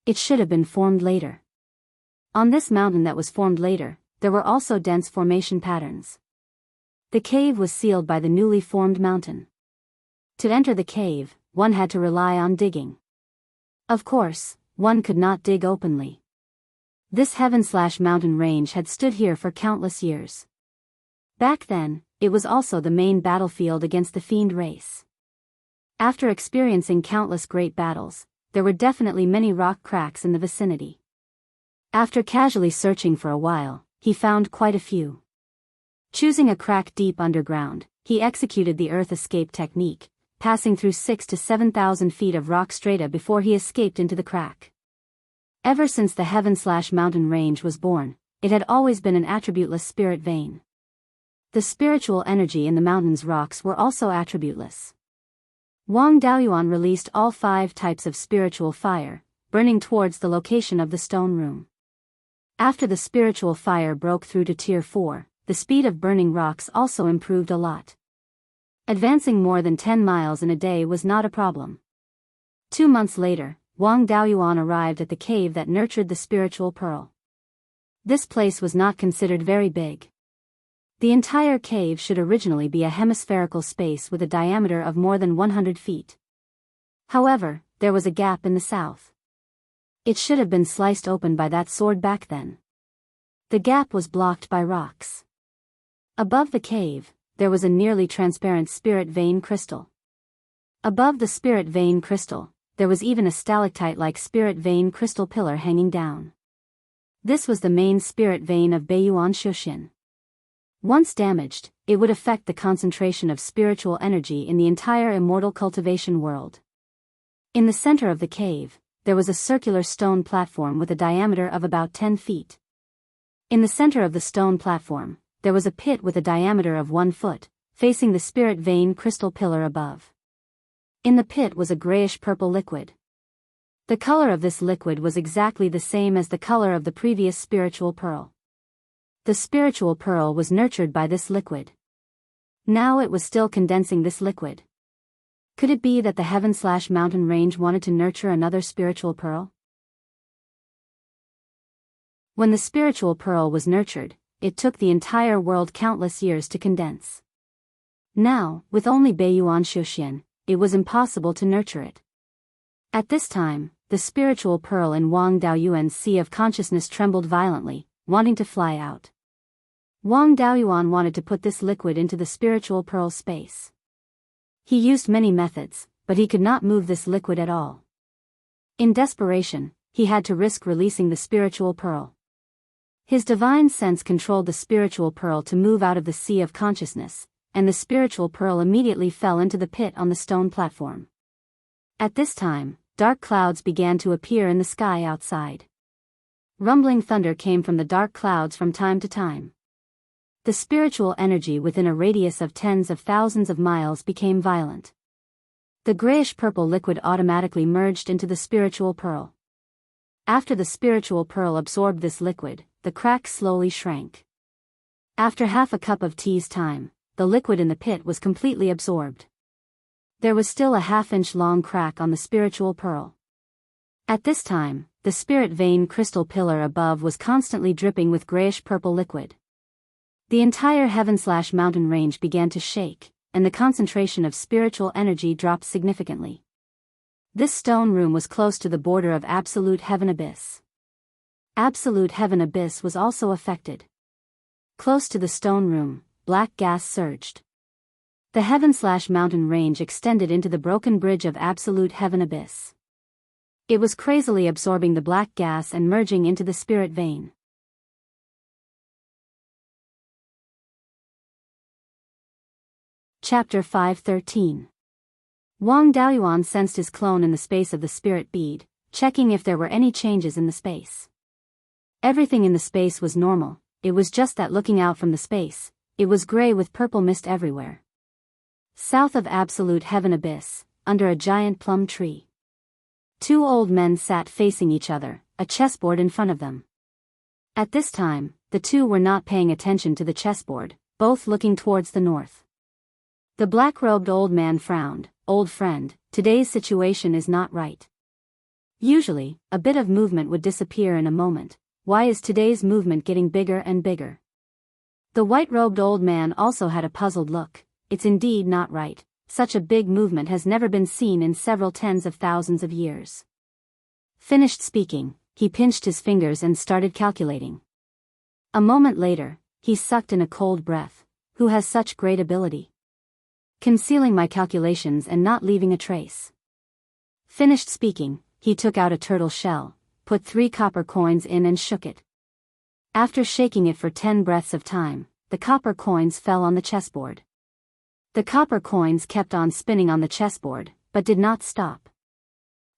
It should have been formed later. On this mountain that was formed later, there were also dense formation patterns. The cave was sealed by the newly formed mountain. To enter the cave, one had to rely on digging. Of course, one could not dig openly. This heaven/mountain range had stood here for countless years. Back then, it was also the main battlefield against the fiend race. After experiencing countless great battles, there were definitely many rock cracks in the vicinity. After casually searching for a while, he found quite a few. Choosing a crack deep underground, he executed the earth escape technique, passing through 6,000 to 7,000 feet of rock strata before he escaped into the crack. Ever since the heaven/mountain range was born, it had always been an attributeless spirit vein. The spiritual energy in the mountain's rocks were also attributeless. Wang Daoyuan released all 5 types of spiritual fire, burning towards the location of the stone room. After the spiritual fire broke through to Tier 4, the speed of burning rocks also improved a lot. Advancing more than 10 miles in a day was not a problem. 2 months later, Wang Daoyuan arrived at the cave that nurtured the spiritual pearl. This place was not considered very big. The entire cave should originally be a hemispherical space with a diameter of more than 100 feet. However, there was a gap in the south. It should have been sliced open by that sword back then. The gap was blocked by rocks. Above the cave, there was a nearly transparent spirit vein crystal. Above the spirit vein crystal, there was even a stalactite-like spirit vein crystal pillar hanging down. This was the main spirit vein of Beiyuan Shuxin. Once damaged, it would affect the concentration of spiritual energy in the entire immortal cultivation world. In the center of the cave, there was a circular stone platform with a diameter of about 10 feet. In the center of the stone platform, there was a pit with a diameter of 1 foot, facing the spirit vein crystal pillar above. In the pit was a grayish-purple liquid. The color of this liquid was exactly the same as the color of the previous spiritual pearl. The spiritual pearl was nurtured by this liquid. Now it was still condensing this liquid. Could it be that the heaven/mountain range wanted to nurture another spiritual pearl? When the spiritual pearl was nurtured, it took the entire world countless years to condense. Now, with only Beiyuan Shuxian, it was impossible to nurture it. At this time, the spiritual pearl in Wang Daoyuan's sea of consciousness trembled violently, wanting to fly out. Wang Daoyuan wanted to put this liquid into the spiritual pearl space. He used many methods, but he could not move this liquid at all. In desperation, he had to risk releasing the spiritual pearl. His divine sense controlled the spiritual pearl to move out of the sea of consciousness, and the spiritual pearl immediately fell into the pit on the stone platform. At this time, dark clouds began to appear in the sky outside. Rumbling thunder came from the dark clouds from time to time. The spiritual energy within a radius of tens of thousands of miles became violent. The grayish-purple liquid automatically merged into the spiritual pearl. After the spiritual pearl absorbed this liquid, the crack slowly shrank. After half a cup of tea's time, the liquid in the pit was completely absorbed. There was still a half-inch long crack on the spiritual pearl. At this time, the spirit vein crystal pillar above was constantly dripping with grayish-purple liquid. The entire heaven/mountain range began to shake, and the concentration of spiritual energy dropped significantly. This stone room was close to the border of Absolute Heaven Abyss. Absolute Heaven Abyss was also affected. Close to the stone room, black gas surged. The heaven/mountain range extended into the broken bridge of Absolute Heaven Abyss. It was crazily absorbing the black gas and merging into the spirit vein. Chapter 5:13. Wang Daoyuan sensed his clone in the space of the spirit bead, checking if there were any changes in the space. Everything in the space was normal, it was just that looking out from the space, it was gray with purple mist everywhere. South of Absolute Heaven Abyss, under a giant plum tree. Two old men sat facing each other, a chessboard in front of them. At this time, the two were not paying attention to the chessboard, both looking towards the north. The black-robed old man frowned. "Old friend, today's situation is not right. Usually, a bit of movement would disappear in a moment. Why is today's movement getting bigger and bigger?" The white-robed old man also had a puzzled look. It's indeed not right. Such a big movement has never been seen in several tens of thousands of years. Finished speaking, he pinched his fingers and started calculating. A moment later, he sucked in a cold breath. Who has such great ability? Concealing my calculations and not leaving a trace. Finished speaking, he took out a turtle shell, put 3 copper coins in and shook it. After shaking it for 10 breaths of time, the copper coins fell on the chessboard. The copper coins kept on spinning on the chessboard, but did not stop.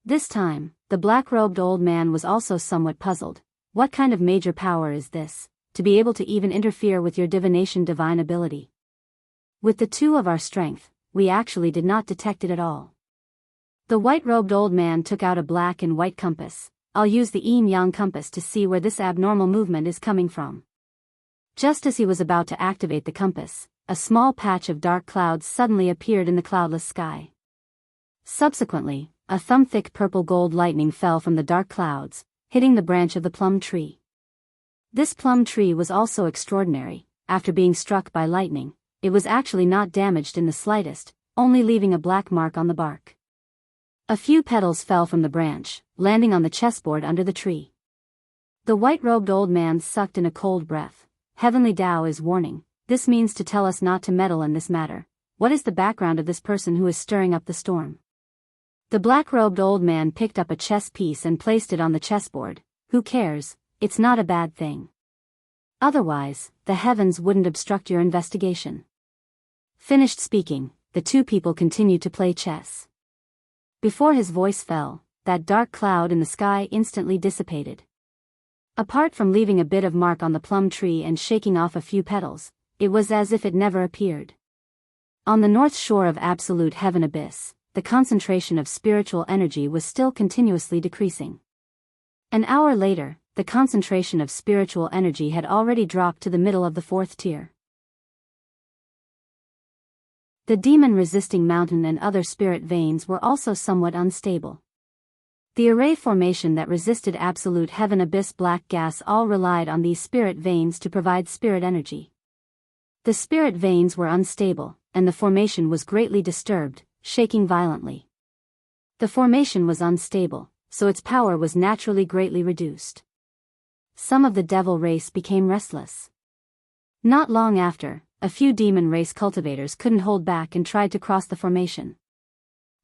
This time, the black-robed old man was also somewhat puzzled. What kind of major power is this, to be able to even interfere with your divination divine ability? With the 2 of our strength, we actually did not detect it at all. The white-robed old man took out a black and white compass. I'll use the yin-yang compass to see where this abnormal movement is coming from. Just as he was about to activate the compass, a small patch of dark clouds suddenly appeared in the cloudless sky. Subsequently, a thumb-thick purple-gold lightning fell from the dark clouds, hitting the branch of the plum tree. This plum tree was also extraordinary. After being struck by lightning, it was actually not damaged in the slightest, only leaving a black mark on the bark. A few petals fell from the branch, landing on the chessboard under the tree. The white-robed old man sucked in a cold breath. Heavenly Tao is warning. This means to tell us not to meddle in this matter. What is the background of this person who is stirring up the storm? The black-robed old man picked up a chess piece and placed it on the chessboard. Who cares? It's not a bad thing. Otherwise, the heavens wouldn't obstruct your investigation. Finished speaking, the 2 people continued to play chess. Before his voice fell, that dark cloud in the sky instantly dissipated. Apart from leaving a bit of mark on the plum tree and shaking off a few petals, it was as if it never appeared. On the north shore of Absolute Heaven Abyss, the concentration of spiritual energy was still continuously decreasing. An hour later, the concentration of spiritual energy had already dropped to the middle of the 4th tier. The demon-resisting mountain and other spirit veins were also somewhat unstable. The array formation that resisted Absolute Heaven Abyss black gas all relied on these spirit veins to provide spirit energy. The spirit veins were unstable, and the formation was greatly disturbed, shaking violently. The formation was unstable, so its power was naturally greatly reduced. Some of the devil race became restless. Not long after, a few demon race cultivators couldn't hold back and tried to cross the formation.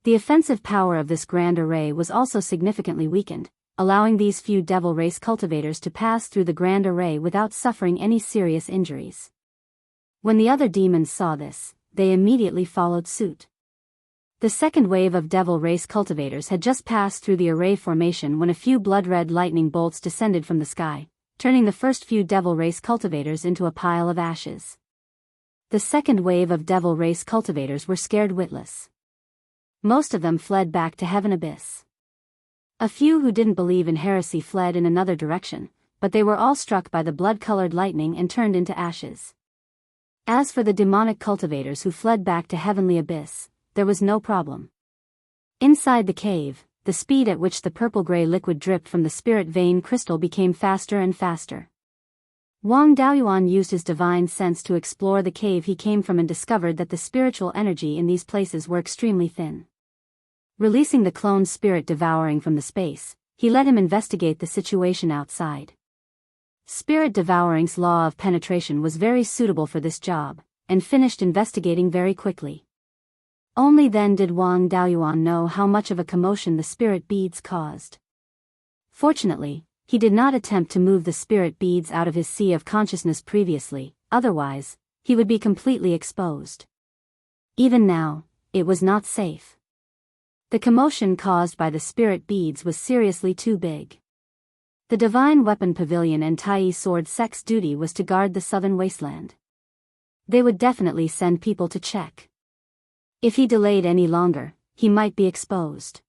The offensive power of this grand array was also significantly weakened, allowing these few devil race cultivators to pass through the grand array without suffering any serious injuries. When the other demons saw this, they immediately followed suit. The second wave of devil race cultivators had just passed through the array formation when a few blood-red lightning bolts descended from the sky, turning the first few devil race cultivators into a pile of ashes. The second wave of devil race cultivators were scared witless. Most of them fled back to Heaven Abyss. A few who didn't believe in heresy fled in another direction, but they were all struck by the blood-colored lightning and turned into ashes. As for the demonic cultivators who fled back to Heavenly Abyss, there was no problem. Inside the cave, the speed at which the purple-gray liquid dripped from the spirit vein crystal became faster and faster. Wang Daoyuan used his divine sense to explore the cave he came from and discovered that the spiritual energy in these places were extremely thin. Releasing the clone spirit devouring from the space, he let him investigate the situation outside. Spirit devouring's law of penetration was very suitable for this job, and finished investigating very quickly. Only then did Wang Daoyuan know how much of a commotion the spirit beads caused. Fortunately, he did not attempt to move the spirit beads out of his sea of consciousness previously, otherwise, he would be completely exposed. Even now, it was not safe. The commotion caused by the spirit beads was seriously too big. The Divine Weapon Pavilion and Tai Sword Sect's duty was to guard the southern wasteland. They would definitely send people to check. If he delayed any longer, he might be exposed.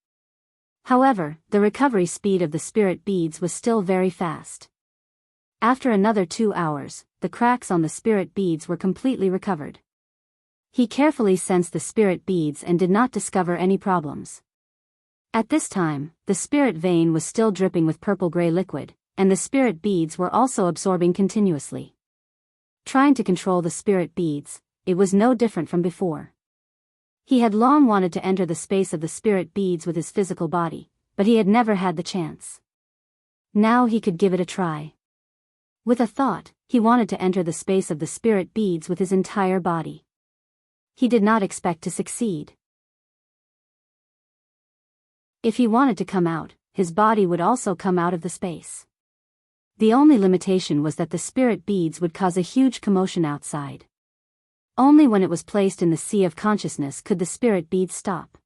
However, the recovery speed of the spirit beads was still very fast. After another 2 hours, the cracks on the spirit beads were completely recovered. He carefully sensed the spirit beads and did not discover any problems. At this time, the spirit vein was still dripping with purple-gray liquid, and the spirit beads were also absorbing continuously. Trying to control the spirit beads, it was no different from before. He had long wanted to enter the space of the spirit beads with his physical body, but he had never had the chance. Now he could give it a try. With a thought, he wanted to enter the space of the spirit beads with his entire body. He did not expect to succeed. If he wanted to come out, his body would also come out of the space. The only limitation was that the spirit beads would cause a huge commotion outside. Only when it was placed in the sea of consciousness could the spirit beads stop.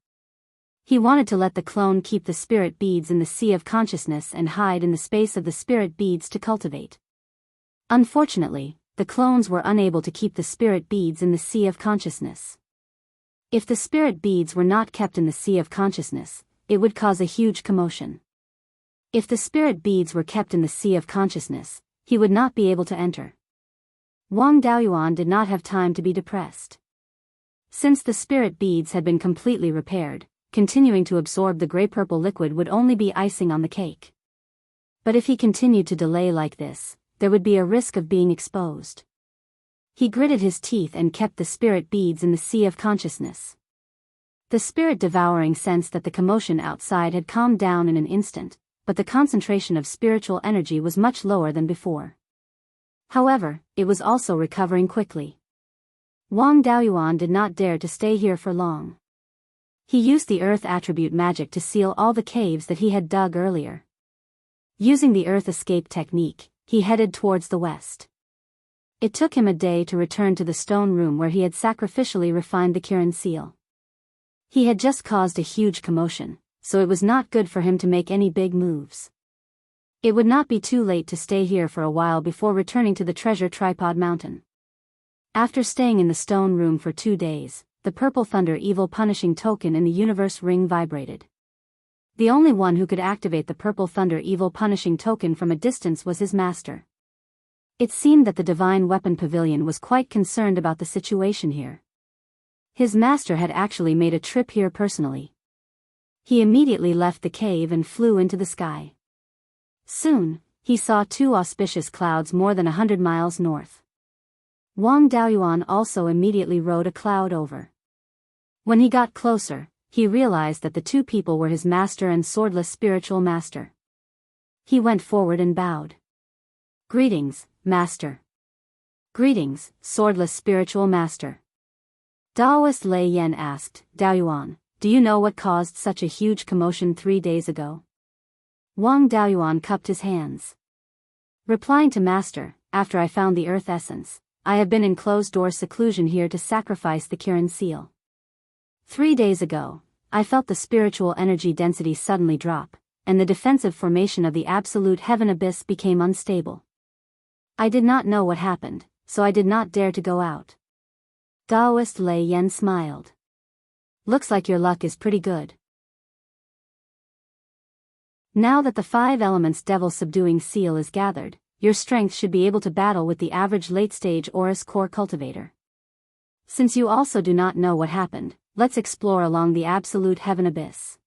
He wanted to let the clone keep the spirit beads in the sea of consciousness and hide in the space of the spirit beads to cultivate. Unfortunately, the clones were unable to keep the spirit beads in the sea of consciousness. If the spirit beads were not kept in the sea of consciousness, it would cause a huge commotion. If the spirit beads were kept in the sea of consciousness, he would not be able to enter. Wang Daoyuan did not have time to be depressed. Since the spirit beads had been completely repaired, continuing to absorb the gray-purple liquid would only be icing on the cake. But if he continued to delay like this, there would be a risk of being exposed. He gritted his teeth and kept the spirit beads in the sea of consciousness. The spirit devouring sensed that the commotion outside had calmed down in an instant, but the concentration of spiritual energy was much lower than before. However, it was also recovering quickly. Wang Daoyuan did not dare to stay here for long. He used the earth attribute magic to seal all the caves that he had dug earlier. Using the earth escape technique, he headed towards the west. It took him a day to return to the stone room where he had sacrificially refined the Kirin seal. He had just caused a huge commotion, so it was not good for him to make any big moves. It would not be too late to stay here for a while before returning to the treasure tripod mountain. After staying in the stone room for 2 days, the purple thunder evil punishing token in the universe ring vibrated. The only one who could activate the purple thunder evil punishing token from a distance was his master. It seemed that the Divine Weapon Pavilion was quite concerned about the situation here. His master had actually made a trip here personally. He immediately left the cave and flew into the sky. Soon, he saw 2 auspicious clouds more than 100 miles north. Wang Daoyuan also immediately rode a cloud over. When he got closer, he realized that the two people were his master and swordless spiritual master. He went forward and bowed. "Greetings, master." "Greetings, swordless spiritual master." Taoist Lei Yan asked, "Daoyuan, do you know what caused such a huge commotion 3 days ago?" Wang Daoyuan cupped his hands. Replying to master, "After I found the earth essence, I have been in closed-door seclusion here to sacrifice the Kirin seal. 3 days ago, I felt the spiritual energy density suddenly drop, and the defensive formation of the absolute heaven abyss became unstable. I did not know what happened, so I did not dare to go out." Taoist Lei Yan smiled. "Looks like your luck is pretty good. Now that the 5 elements devil subduing seal is gathered, your strength should be able to battle with the average late-stage Aurus core cultivator. Since you also do not know what happened, let's explore along the absolute heaven abyss."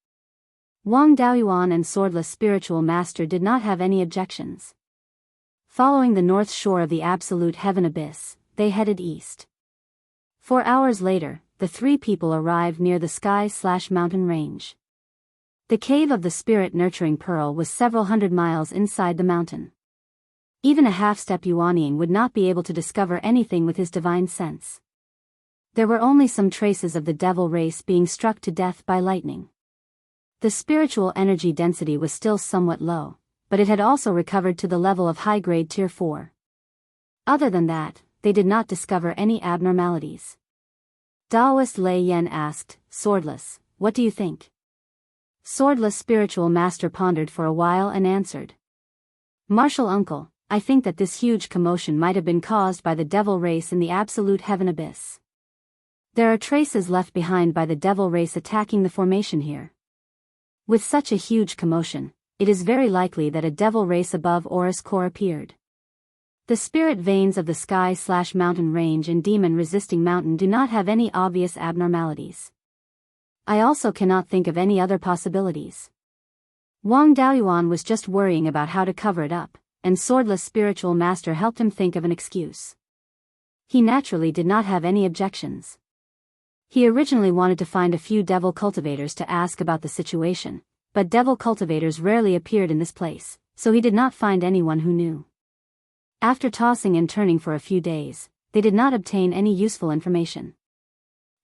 Wang Daoyuan and swordless spiritual master did not have any objections. Following the north shore of the absolute heaven abyss, they headed east. 4 hours later, the 3 people arrived near the sky/mountain range. The cave of the spirit nurturing pearl was several hundred miles inside the mountain. Even a half-step Yuanying would not be able to discover anything with his divine sense. There were only some traces of the devil race being struck to death by lightning. The spiritual energy density was still somewhat low, but it had also recovered to the level of high-grade Tier 4. Other than that, they did not discover any abnormalities. Taoist Lei Yan asked, "Swordless, what do you think?" Swordless spiritual master pondered for a while and answered, "Martial uncle, I think that this huge commotion might have been caused by the devil race in the absolute heaven abyss. There are traces left behind by the devil race attacking the formation here. With such a huge commotion, it is very likely that a devil race above Aurus core appeared. The spirit veins of the sky/mountain range and demon-resisting mountain do not have any obvious abnormalities. I also cannot think of any other possibilities." Wang Daoyuan was just worrying about how to cover it up, and swordless spiritual master helped him think of an excuse. He naturally did not have any objections. He originally wanted to find a few devil cultivators to ask about the situation, but devil cultivators rarely appeared in this place, so he did not find anyone who knew. After tossing and turning for a few days, they did not obtain any useful information.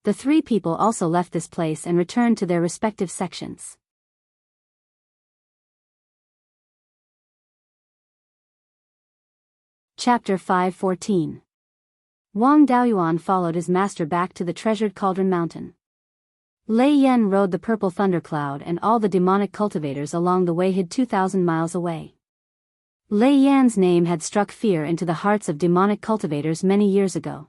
The 3 people also left this place and returned to their respective sections. Chapter 5:14. Wang Daoyuan followed his master back to the treasured cauldron mountain. Lei Yan rode the purple thundercloud, and all the demonic cultivators along the way hid 2,000 miles away. Lei Yan's name had struck fear into the hearts of demonic cultivators many years ago.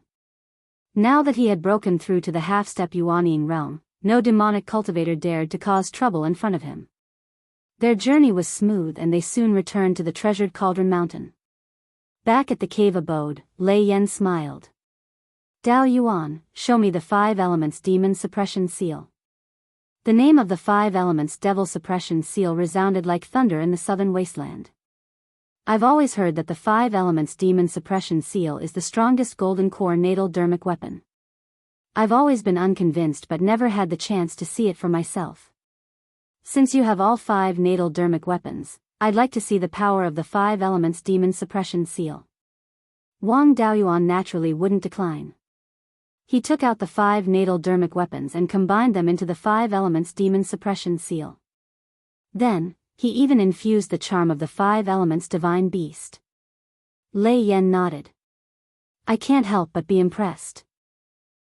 Now that he had broken through to the half-step Yuanying realm, no demonic cultivator dared to cause trouble in front of him. Their journey was smooth and they soon returned to the treasured cauldron mountain. Back at the cave abode, Lei Yan smiled. "Daoyuan, show me the 5 elements demon suppression seal." The name of the 5 elements devil suppression seal resounded like thunder in the southern wasteland. "I've always heard that the 5 elements demon suppression seal is the strongest golden core natal dermic weapon. I've always been unconvinced but never had the chance to see it for myself. Since you have all 5 natal dermic weapons, I'd like to see the power of the 5 elements demon suppression seal." Wang Daoyuan naturally wouldn't decline. He took out the 5 natal dermic weapons and combined them into the 5 elements demon suppression seal. Then, he even infused the charm of the 5 elements divine beast. Lei Yan nodded. "I can't help but be impressed.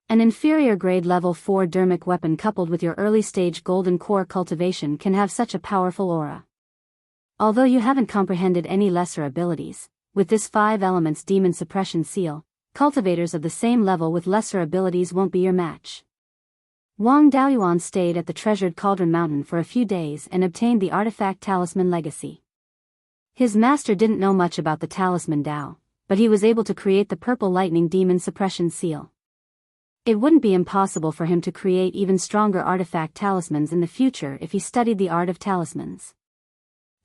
An inferior grade level 4 dermic weapon coupled with your early stage golden core cultivation can have such a powerful aura. Although you haven't comprehended any lesser abilities, with this 5 elements demon suppression seal, cultivators of the same level with lesser abilities won't be your match." Wang Daoyuan stayed at the treasured cauldron mountain for a few days and obtained the artifact talisman legacy. His master didn't know much about the talisman Dao, but he was able to create the purple lightning demon suppression seal. It wouldn't be impossible for him to create even stronger artifact talismans in the future if he studied the art of talismans.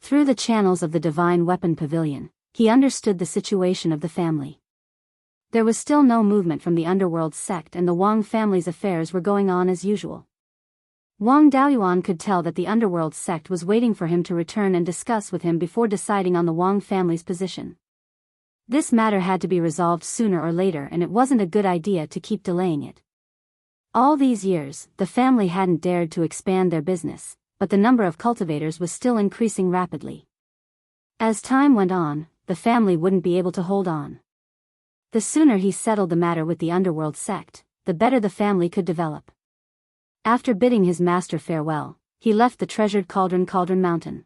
Through the channels of the divine weapon pavilion, he understood the situation of the family. There was still no movement from the underworld sect and the Wang family's affairs were going on as usual. Wang Daoyuan could tell that the underworld sect was waiting for him to return and discuss with him before deciding on the Wang family's position. This matter had to be resolved sooner or later, and it wasn't a good idea to keep delaying it. All these years, the family hadn't dared to expand their business, but the number of cultivators was still increasing rapidly. As time went on, the family wouldn't be able to hold on. The sooner he settled the matter with the underworld sect, the better the family could develop. After bidding his master farewell, he left the treasured Cauldron Mountain.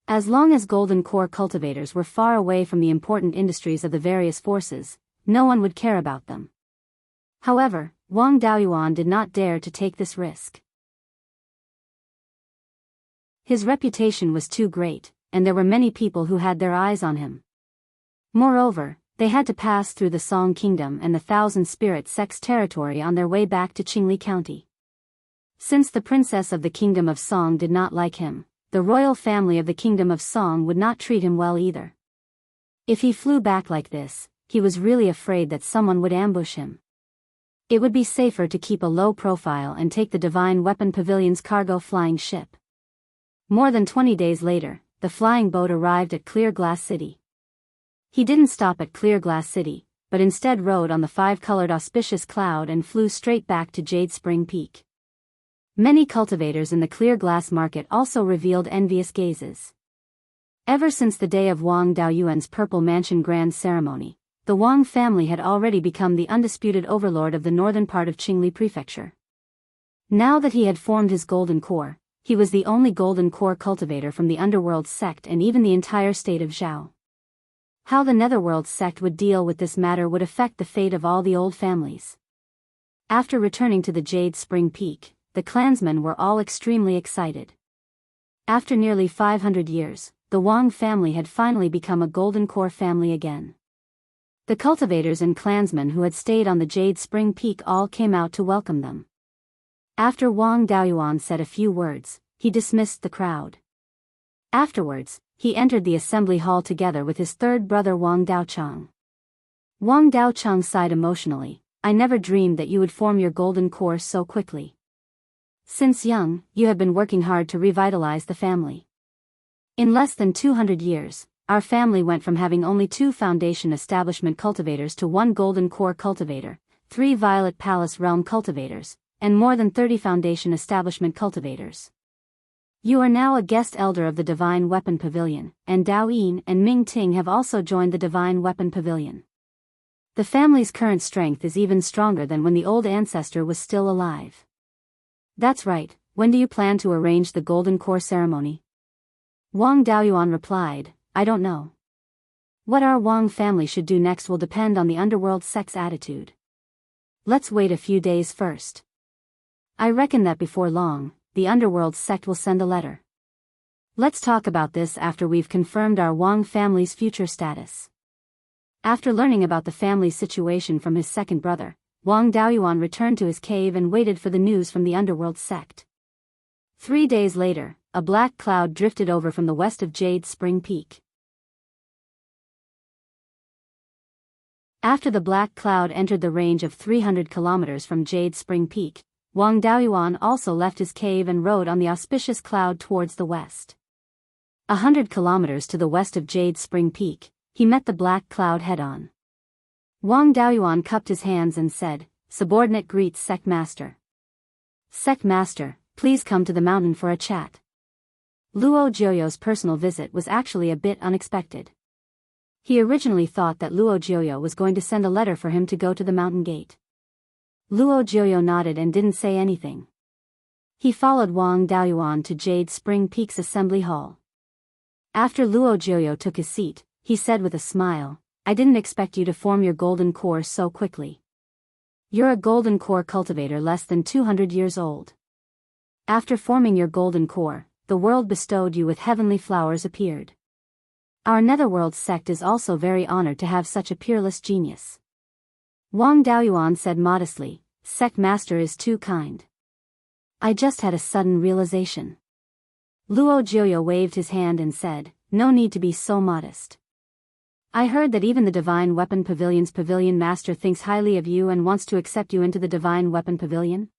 As long as golden core cultivators were far away from the important industries of the various forces, no one would care about them. However, Wang Daoyuan did not dare to take this risk. His reputation was too great, and there were many people who had their eyes on him. Moreover, they had to pass through the Song Kingdom and the Thousand Spirit Sect's territory on their way back to Qingli County. Since the princess of the Kingdom of Song did not like him, the royal family of the Kingdom of Song would not treat him well either. If he flew back like this, he was really afraid that someone would ambush him. It would be safer to keep a low profile and take the Divine Weapon Pavilion's cargo flying ship. More than 20 days later, the flying boat arrived at Clear Glass City. He didn't stop at Clear Glass City, but instead rode on the five-colored auspicious cloud and flew straight back to Jade Spring Peak. Many cultivators in the Clear Glass market also revealed envious gazes. Ever since the day of Wang Daoyuan's Purple Mansion Grand Ceremony, the Wang family had already become the undisputed overlord of the northern part of Qingli Prefecture. Now that he had formed his golden core, he was the only golden core cultivator from the underworld sect and even the entire state of Zhao. How the netherworld sect would deal with this matter would affect the fate of all the old families. After returning to the Jade Spring Peak, the clansmen were all extremely excited. After nearly 500 years, the Wang family had finally become a golden core family again. The cultivators and clansmen who had stayed on the Jade Spring Peak all came out to welcome them. After Wang Daoyuan said a few words, he dismissed the crowd. Afterwards, he entered the assembly hall together with his third brother Wang Daochang. Wang Daochang sighed emotionally. "I never dreamed that you would form your golden core so quickly. Since young, you have been working hard to revitalize the family. In less than 200 years, our family went from having only 2 foundation establishment cultivators to 1 golden core cultivator, 3 Violet Palace Realm cultivators, and more than 30 foundation establishment cultivators. You are now a guest elder of the Divine Weapon Pavilion, and Dao Yin and Ming Ting have also joined the Divine Weapon Pavilion. The family's current strength is even stronger than when the old ancestor was still alive." "That's right. When do you plan to arrange the Golden Core ceremony?" Wang Daoyuan replied, "I don't know. What our Wang family should do next will depend on the underworld sect's attitude. Let's wait a few days first. I reckon that before long, the underworld sect will send a letter. Let's talk about this after we've confirmed our Wang family's future status." After learning about the family's situation from his second brother, Wang Daoyuan returned to his cave and waited for the news from the underworld sect. 3 days later, a black cloud drifted over from the west of Jade Spring Peak. After the black cloud entered the range of 300 kilometers from Jade Spring Peak, Wang Daoyuan also left his cave and rode on the auspicious cloud towards the west. 100 kilometers to the west of Jade Spring Peak, he met the black cloud head-on. Wang Daoyuan cupped his hands and said, "Subordinate greets Sect Master." "Sect Master, please come to the mountain for a chat." Luo Jiuyo's personal visit was actually a bit unexpected. He originally thought that Luo Jiuyo was going to send a letter for him to go to the mountain gate. Luo Jiuyo nodded and didn't say anything. He followed Wang Daoyuan to Jade Spring Peak's assembly hall. After Luo Jiuyo took his seat, he said with a smile, "I didn't expect you to form your golden core so quickly. You're a golden core cultivator less than 200 years old. After forming your golden core, the world bestowed you with heavenly flowers appeared. Our netherworld sect is also very honored to have such a peerless genius." Wang Daoyuan said modestly, "Sect Master is too kind. I just had a sudden realization." Luo Jiuyo waved his hand and said, "No need to be so modest. I heard that even the Divine Weapon Pavilion's Pavilion Master thinks highly of you and wants to accept you into the Divine Weapon Pavilion.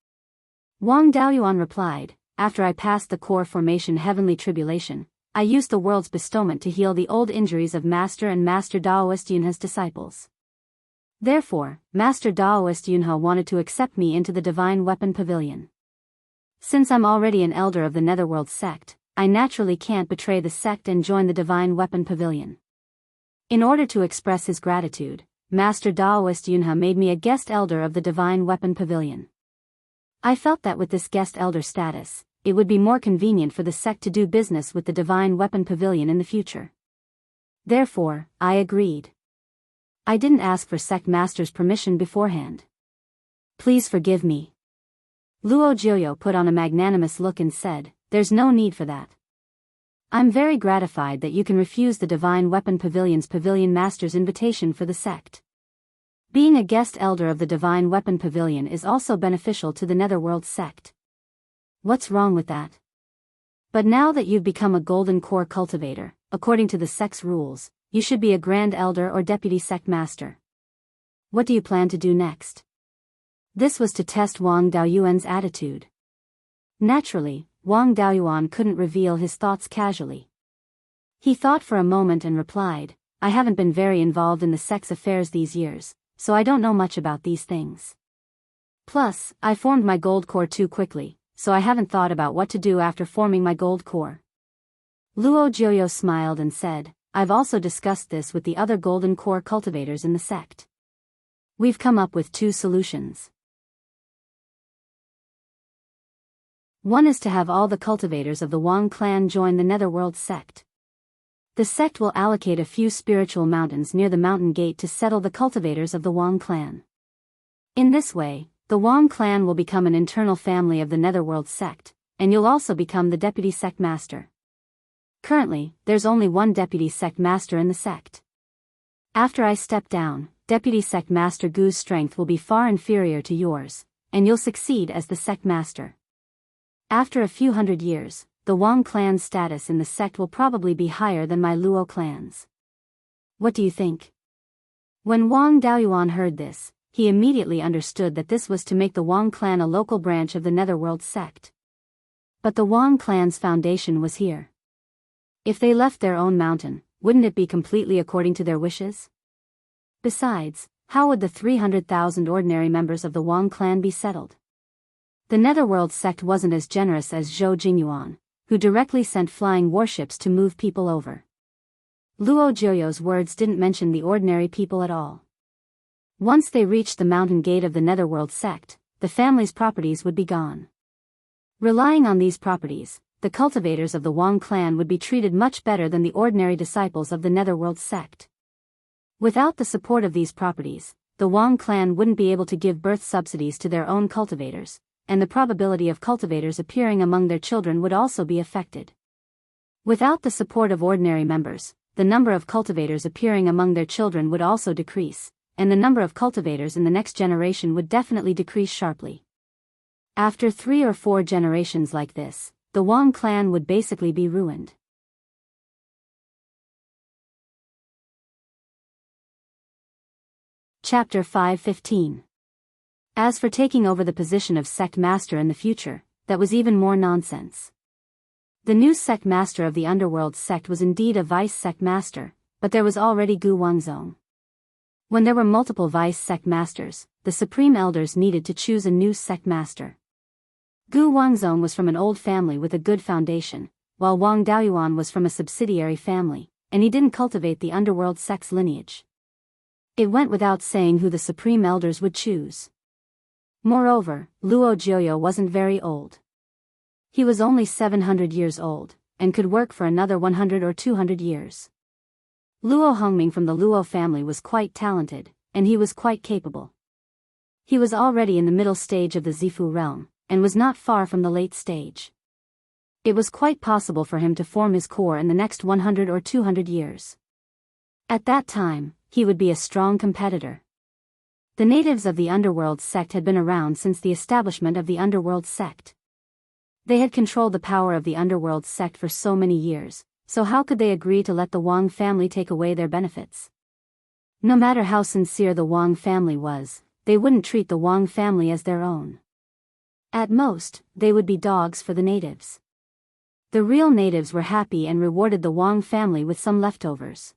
Wang Daoyuan replied, after I passed the core formation heavenly tribulation, I used the world's bestowment to heal the old injuries of Master and Master Daoist Yunhe's disciples. Therefore, Master Daoist Yunhe wanted to accept me into the Divine Weapon Pavilion. Since I'm already an elder of the Netherworld sect, I naturally can't betray the sect and join the Divine Weapon Pavilion. In order to express his gratitude, Master Daoist Yunhe made me a guest elder of the Divine Weapon Pavilion. I felt that with this guest elder status, it would be more convenient for the sect to do business with the Divine Weapon Pavilion in the future. Therefore, I agreed. I didn't ask for sect master's permission beforehand. Please forgive me. Luo Jioyo put on a magnanimous look and said, there's no need for that. I'm very gratified that you can refuse the Divine Weapon Pavilion's Pavilion Master's invitation for the sect. Being a guest elder of the Divine Weapon Pavilion is also beneficial to the Netherworld sect. What's wrong with that? But now that you've become a Golden Core cultivator, according to the sect's rules, you should be a Grand Elder or Deputy Sect Master. What do you plan to do next? This was to test Wang Daoyuan's attitude. Naturally, Wang Daoyuan couldn't reveal his thoughts casually. He thought for a moment and replied, I haven't been very involved in the sect's affairs these years, so I don't know much about these things. Plus, I formed my gold core too quickly, so I haven't thought about what to do after forming my gold core. Luo Jioyo smiled and said, I've also discussed this with the other golden core cultivators in the sect. We've come up with 2 solutions. One is to have all the cultivators of the Wang clan join the Netherworld sect. The sect will allocate a few spiritual mountains near the mountain gate to settle the cultivators of the Wang clan. In this way, the Wang clan will become an internal family of the Netherworld sect, and you'll also become the deputy sect master. Currently, there's only one deputy sect master in the sect. After I step down, deputy sect master Gu's strength will be far inferior to yours, and you'll succeed as the sect master. After a few hundred years, the Wang clan's status in the sect will probably be higher than my Luo clan's. What do you think? When Wang Daoyuan heard this, he immediately understood that this was to make the Wang clan a local branch of the Netherworld sect. But the Wang clan's foundation was here. If they left their own mountain, wouldn't it be completely according to their wishes? Besides, how would the 300,000 ordinary members of the Wang clan be settled? The Netherworld sect wasn't as generous as Zhou Jingyuan, who directly sent flying warships to move people over. Luo Jioyo's words didn't mention the ordinary people at all. Once they reached the mountain gate of the Netherworld sect, the family's properties would be gone. Relying on these properties, the cultivators of the Wang clan would be treated much better than the ordinary disciples of the Netherworld sect. Without the support of these properties, the Wang clan wouldn't be able to give birth subsidies to their own cultivators, and the probability of cultivators appearing among their children would also be affected. Without the support of ordinary members, the number of cultivators appearing among their children would also decrease, and the number of cultivators in the next generation would definitely decrease sharply. After 3 or 4 generations like this, the Wang clan would basically be ruined. Chapter 5:15. As for taking over the position of sect master in the future, that was even more nonsense. The new sect master of the underworld sect was indeed a vice sect master, but there was already Gu Wangzong. When there were multiple vice sect masters, the supreme elders needed to choose a new sect master. Gu Wangzong was from an old family with a good foundation, while Wang Daoyuan was from a subsidiary family, and he didn't cultivate the underworld sect's lineage. It went without saying who the supreme elders would choose. Moreover, Luo Jioyo wasn't very old. He was only 700 years old, and could work for another 100 or 200 years. Luo Hongming from the Luo family was quite talented, and he was quite capable. He was already in the middle stage of the Zifu realm, and was not far from the late stage. It was quite possible for him to form his core in the next 100 or 200 years. At that time, he would be a strong competitor. The natives of the underworld sect had been around since the establishment of the underworld sect. They had controlled the power of the underworld sect for so many years, so how could they agree to let the Wang family take away their benefits? No matter how sincere the Wang family was, they wouldn't treat the Wang family as their own. At most, they would be dogs for the natives. The real natives were happy and rewarded the Wang family with some leftovers.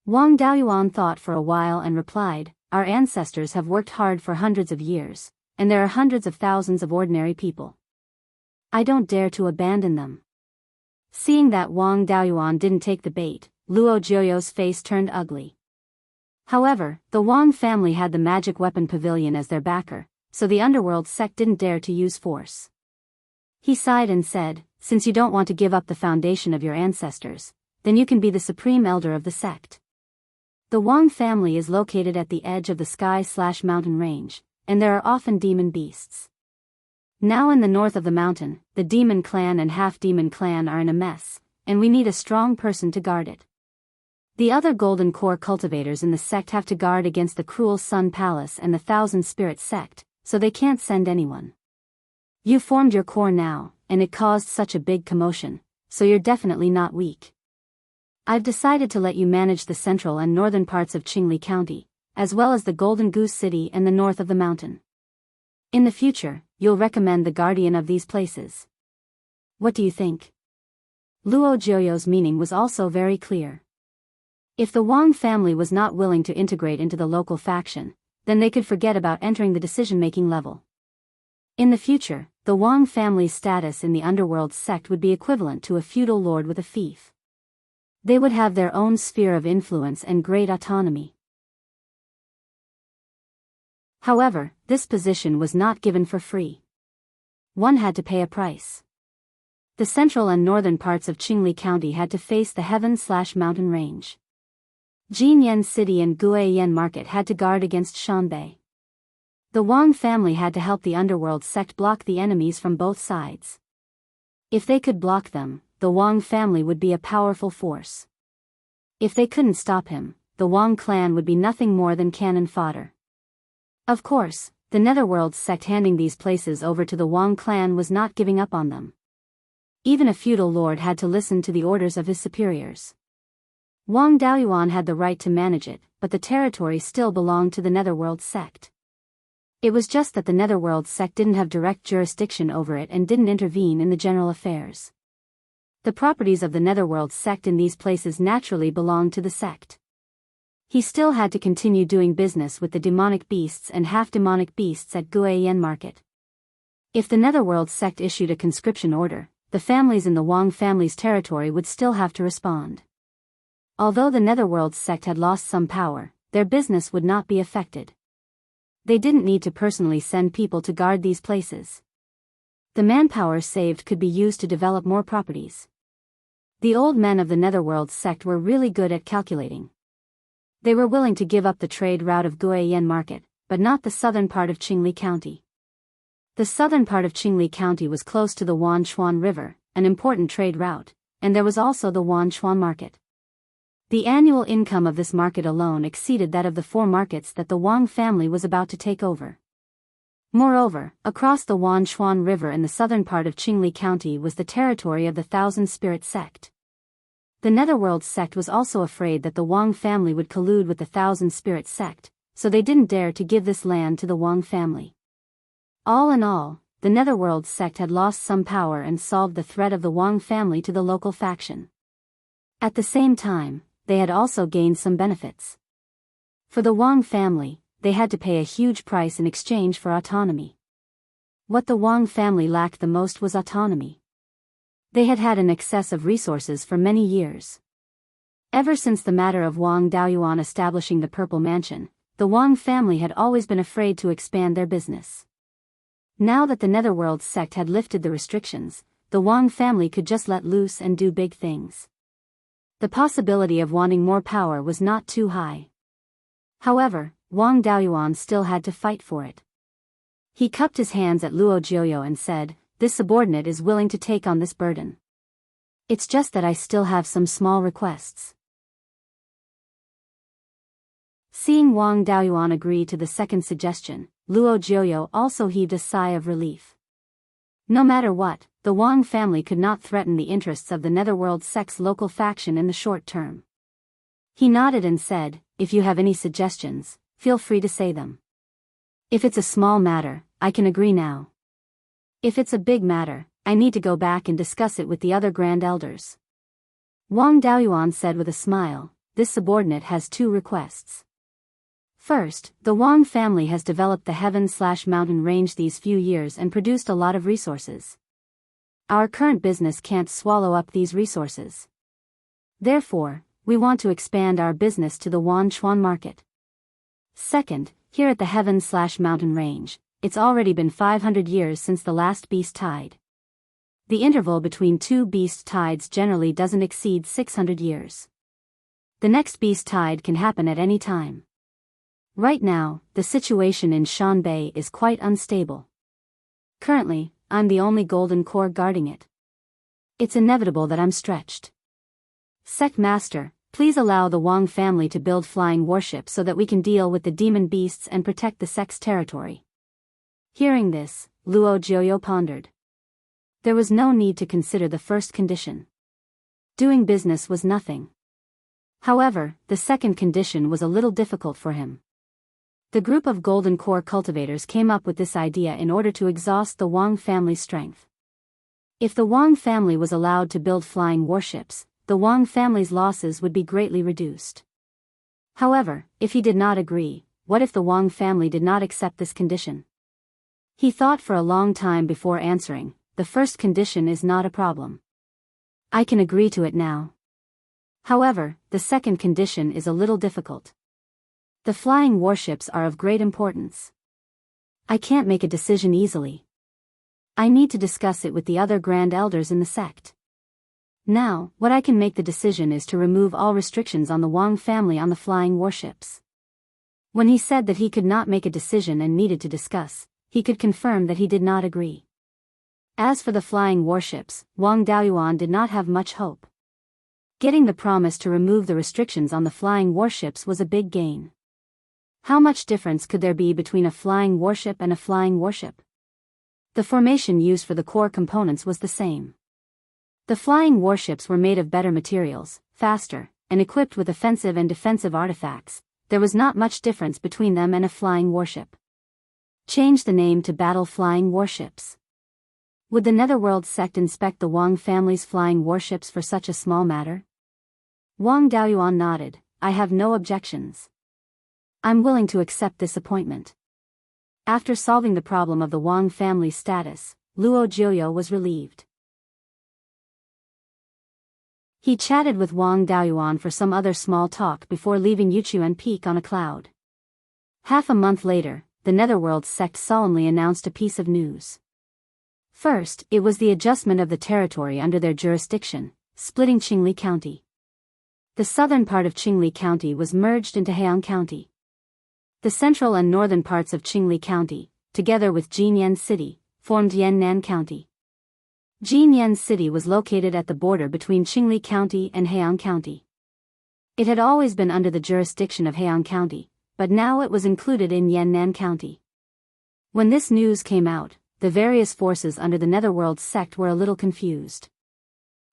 Wang Daoyuan thought for a while and replied, "Our ancestors have worked hard for hundreds of years, and there are hundreds of thousands of ordinary people. I don't dare to abandon them." Seeing that Wang Daoyuan didn't take the bait, Luo Jiuyo's face turned ugly. However, the Wang family had the magic weapon pavilion as their backer, so the underworld sect didn't dare to use force. He sighed and said, "Since you don't want to give up the foundation of your ancestors, then you can be the supreme elder of the sect." The Wang family is located at the edge of the sky/mountain range, and there are often demon beasts. Now in the north of the mountain, the demon clan and half-demon clan are in a mess, and we need a strong person to guard it. The other golden core cultivators in the sect have to guard against the cruel Sun Palace and the Thousand Spirit sect, so they can't send anyone. You formed your core now, and it caused such a big commotion, so you're definitely not weak. I've decided to let you manage the central and northern parts of Qingli County, as well as the Golden Goose City and the north of the mountain. In the future, you'll recommend the guardian of these places. What do you think? Luo Jiuyo's meaning was also very clear. If the Wang family was not willing to integrate into the local faction, then they could forget about entering the decision-making level. In the future, the Wang family's status in the underworld sect would be equivalent to a feudal lord with a fief. They would have their own sphere of influence and great autonomy. However, this position was not given for free. One had to pay a price. The central and northern parts of Qingli County had to face the heaven/mountain range. Jinyan City and Guiyan Market had to guard against Shanbei. The Wang family had to help the underworld sect block the enemies from both sides. If they could block them, the Wang family would be a powerful force. If they couldn't stop him, the Wang clan would be nothing more than cannon fodder. Of course, the Netherworld sect handing these places over to the Wang clan was not giving up on them. Even a feudal lord had to listen to the orders of his superiors. Wang Daoyuan had the right to manage it, but the territory still belonged to the Netherworld sect. It was just that the Netherworld sect didn't have direct jurisdiction over it and didn't intervene in the general affairs. The properties of the Netherworld sect in these places naturally belonged to the sect. He still had to continue doing business with the demonic beasts and half-demonic beasts at Guiyan Market. If the Netherworld sect issued a conscription order, the families in the Wang family's territory would still have to respond. Although the Netherworld sect had lost some power, their business would not be affected. They didn't need to personally send people to guard these places. The manpower saved could be used to develop more properties. The old men of the Netherworld sect were really good at calculating. They were willing to give up the trade route of Guiyan Market, but not the southern part of Qingli County. The southern part of Qingli County was close to the Wanchuan River, an important trade route, and there was also the Wanchuan Market. The annual income of this market alone exceeded that of the 4 markets that the Wang family was about to take over. Moreover, across the Wanchuan River in the southern part of Qingli County was the territory of the Thousand Spirit sect. The Netherworld sect was also afraid that the Wang family would collude with the Thousand Spirit sect, so they didn't dare to give this land to the Wang family. All in all, the Netherworld sect had lost some power and solved the threat of the Wang family to the local faction. At the same time, they had also gained some benefits. For the Wang family, they had to pay a huge price in exchange for autonomy. What the Wang family lacked the most was autonomy. They had had an excess of resources for many years. Ever since the matter of Wang Daoyuan establishing the Purple Mansion, the Wang family had always been afraid to expand their business. Now that the Netherworld sect had lifted the restrictions, the Wang family could just let loose and do big things. The possibility of wanting more power was not too high. However, Wang Daoyuan still had to fight for it. He cupped his hands at Luo Jiuyo and said, "This subordinate is willing to take on this burden. It's just that I still have some small requests." Seeing Wang Daoyuan agree to the second suggestion, Luo Jiuyo also heaved a sigh of relief. No matter what, the Wang family could not threaten the interests of the Netherworld sect's local faction in the short term. He nodded and said, "If you have any suggestions, feel free to say them. If it's a small matter, I can agree now." If it's a big matter, I need to go back and discuss it with the other grand elders. Wang Daoyuan said with a smile. This subordinate has two requests. First, the Wang family has developed the heaven/mountain range these few years and produced a lot of resources. Our current business can't swallow up these resources. Therefore, we want to expand our business to the Wanchuan market. Second, here at the heaven/mountain range, it's already been 500 years since the last beast tide. The interval between two beast tides generally doesn't exceed 600 years. The next beast tide can happen at any time. Right now, the situation in Shanbei is quite unstable. Currently, I'm the only golden core guarding it. It's inevitable that I'm stretched. Sect Master, please allow the Wang family to build flying warships so that we can deal with the demon beasts and protect the sect's territory. Hearing this, Luo Jiuyo pondered. There was no need to consider the first condition. Doing business was nothing. However, the second condition was a little difficult for him. The group of golden core cultivators came up with this idea in order to exhaust the Wang family's strength. If the Wang family was allowed to build flying warships, the Wang family's losses would be greatly reduced. However, if he did not agree, what if the Wang family did not accept this condition? He thought for a long time before answering. The first condition is not a problem. I can agree to it now. However, the second condition is a little difficult. The flying warships are of great importance. I can't make a decision easily. I need to discuss it with the other grand elders in the sect. Now, what I can make the decision is to remove all restrictions on the Wang family on the flying warships. When he said that he could not make a decision and needed to discuss, he could confirm that he did not agree. As for the flying warships, Wang Daoyuan did not have much hope. Getting the promise to remove the restrictions on the flying warships was a big gain. How much difference could there be between a flying warship and a flying warship? The formation used for the core components was the same. The flying warships were made of better materials, faster, and equipped with offensive and defensive artifacts. There was not much difference between them and a flying warship. Change the name to Battle Flying Warships. Would the Netherworld sect inspect the Wang family's flying warships for such a small matter? Wang Daoyuan nodded. I have no objections. I'm willing to accept this appointment. After solving the problem of the Wang family's status, Luo Jiuyo was relieved. He chatted with Wang Daoyuan for some other small talk before leaving Yuchuan Peak on a cloud. Half a month later, the Netherworld sect solemnly announced a piece of news. First, it was the adjustment of the territory under their jurisdiction, splitting Qingli County. The southern part of Qingli County was merged into Heian County. The central and northern parts of Qingli County, together with Jinyan City, formed Yannan County. Jinyan City was located at the border between Qingli County and Heian County. It had always been under the jurisdiction of Heian County, but now it was included in Yannan County. When this news came out, the various forces under the Netherworld sect were a little confused.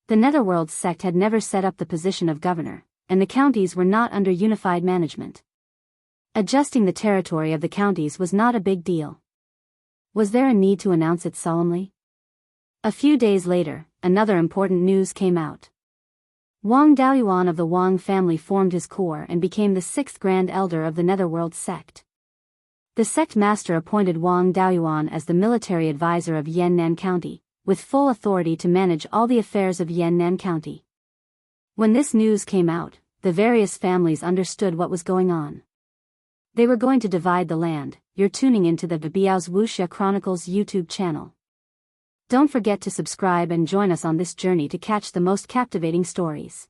The Netherworld sect had never set up the position of governor, and the counties were not under unified management. Adjusting the territory of the counties was not a big deal. Was there a need to announce it solemnly? A few days later, another important news came out. Wang Daoyuan of the Wang family formed his core and became the 6th Grand Elder of the Netherworld sect. The sect master appointed Wang Daoyuan as the military advisor of Yannan County, with full authority to manage all the affairs of Yannan County. When this news came out, the various families understood what was going on. They were going to divide the land. You're tuning into the Biyao's Wuxia Chronicles YouTube channel. Don't forget to subscribe and join us on this journey to catch the most captivating stories.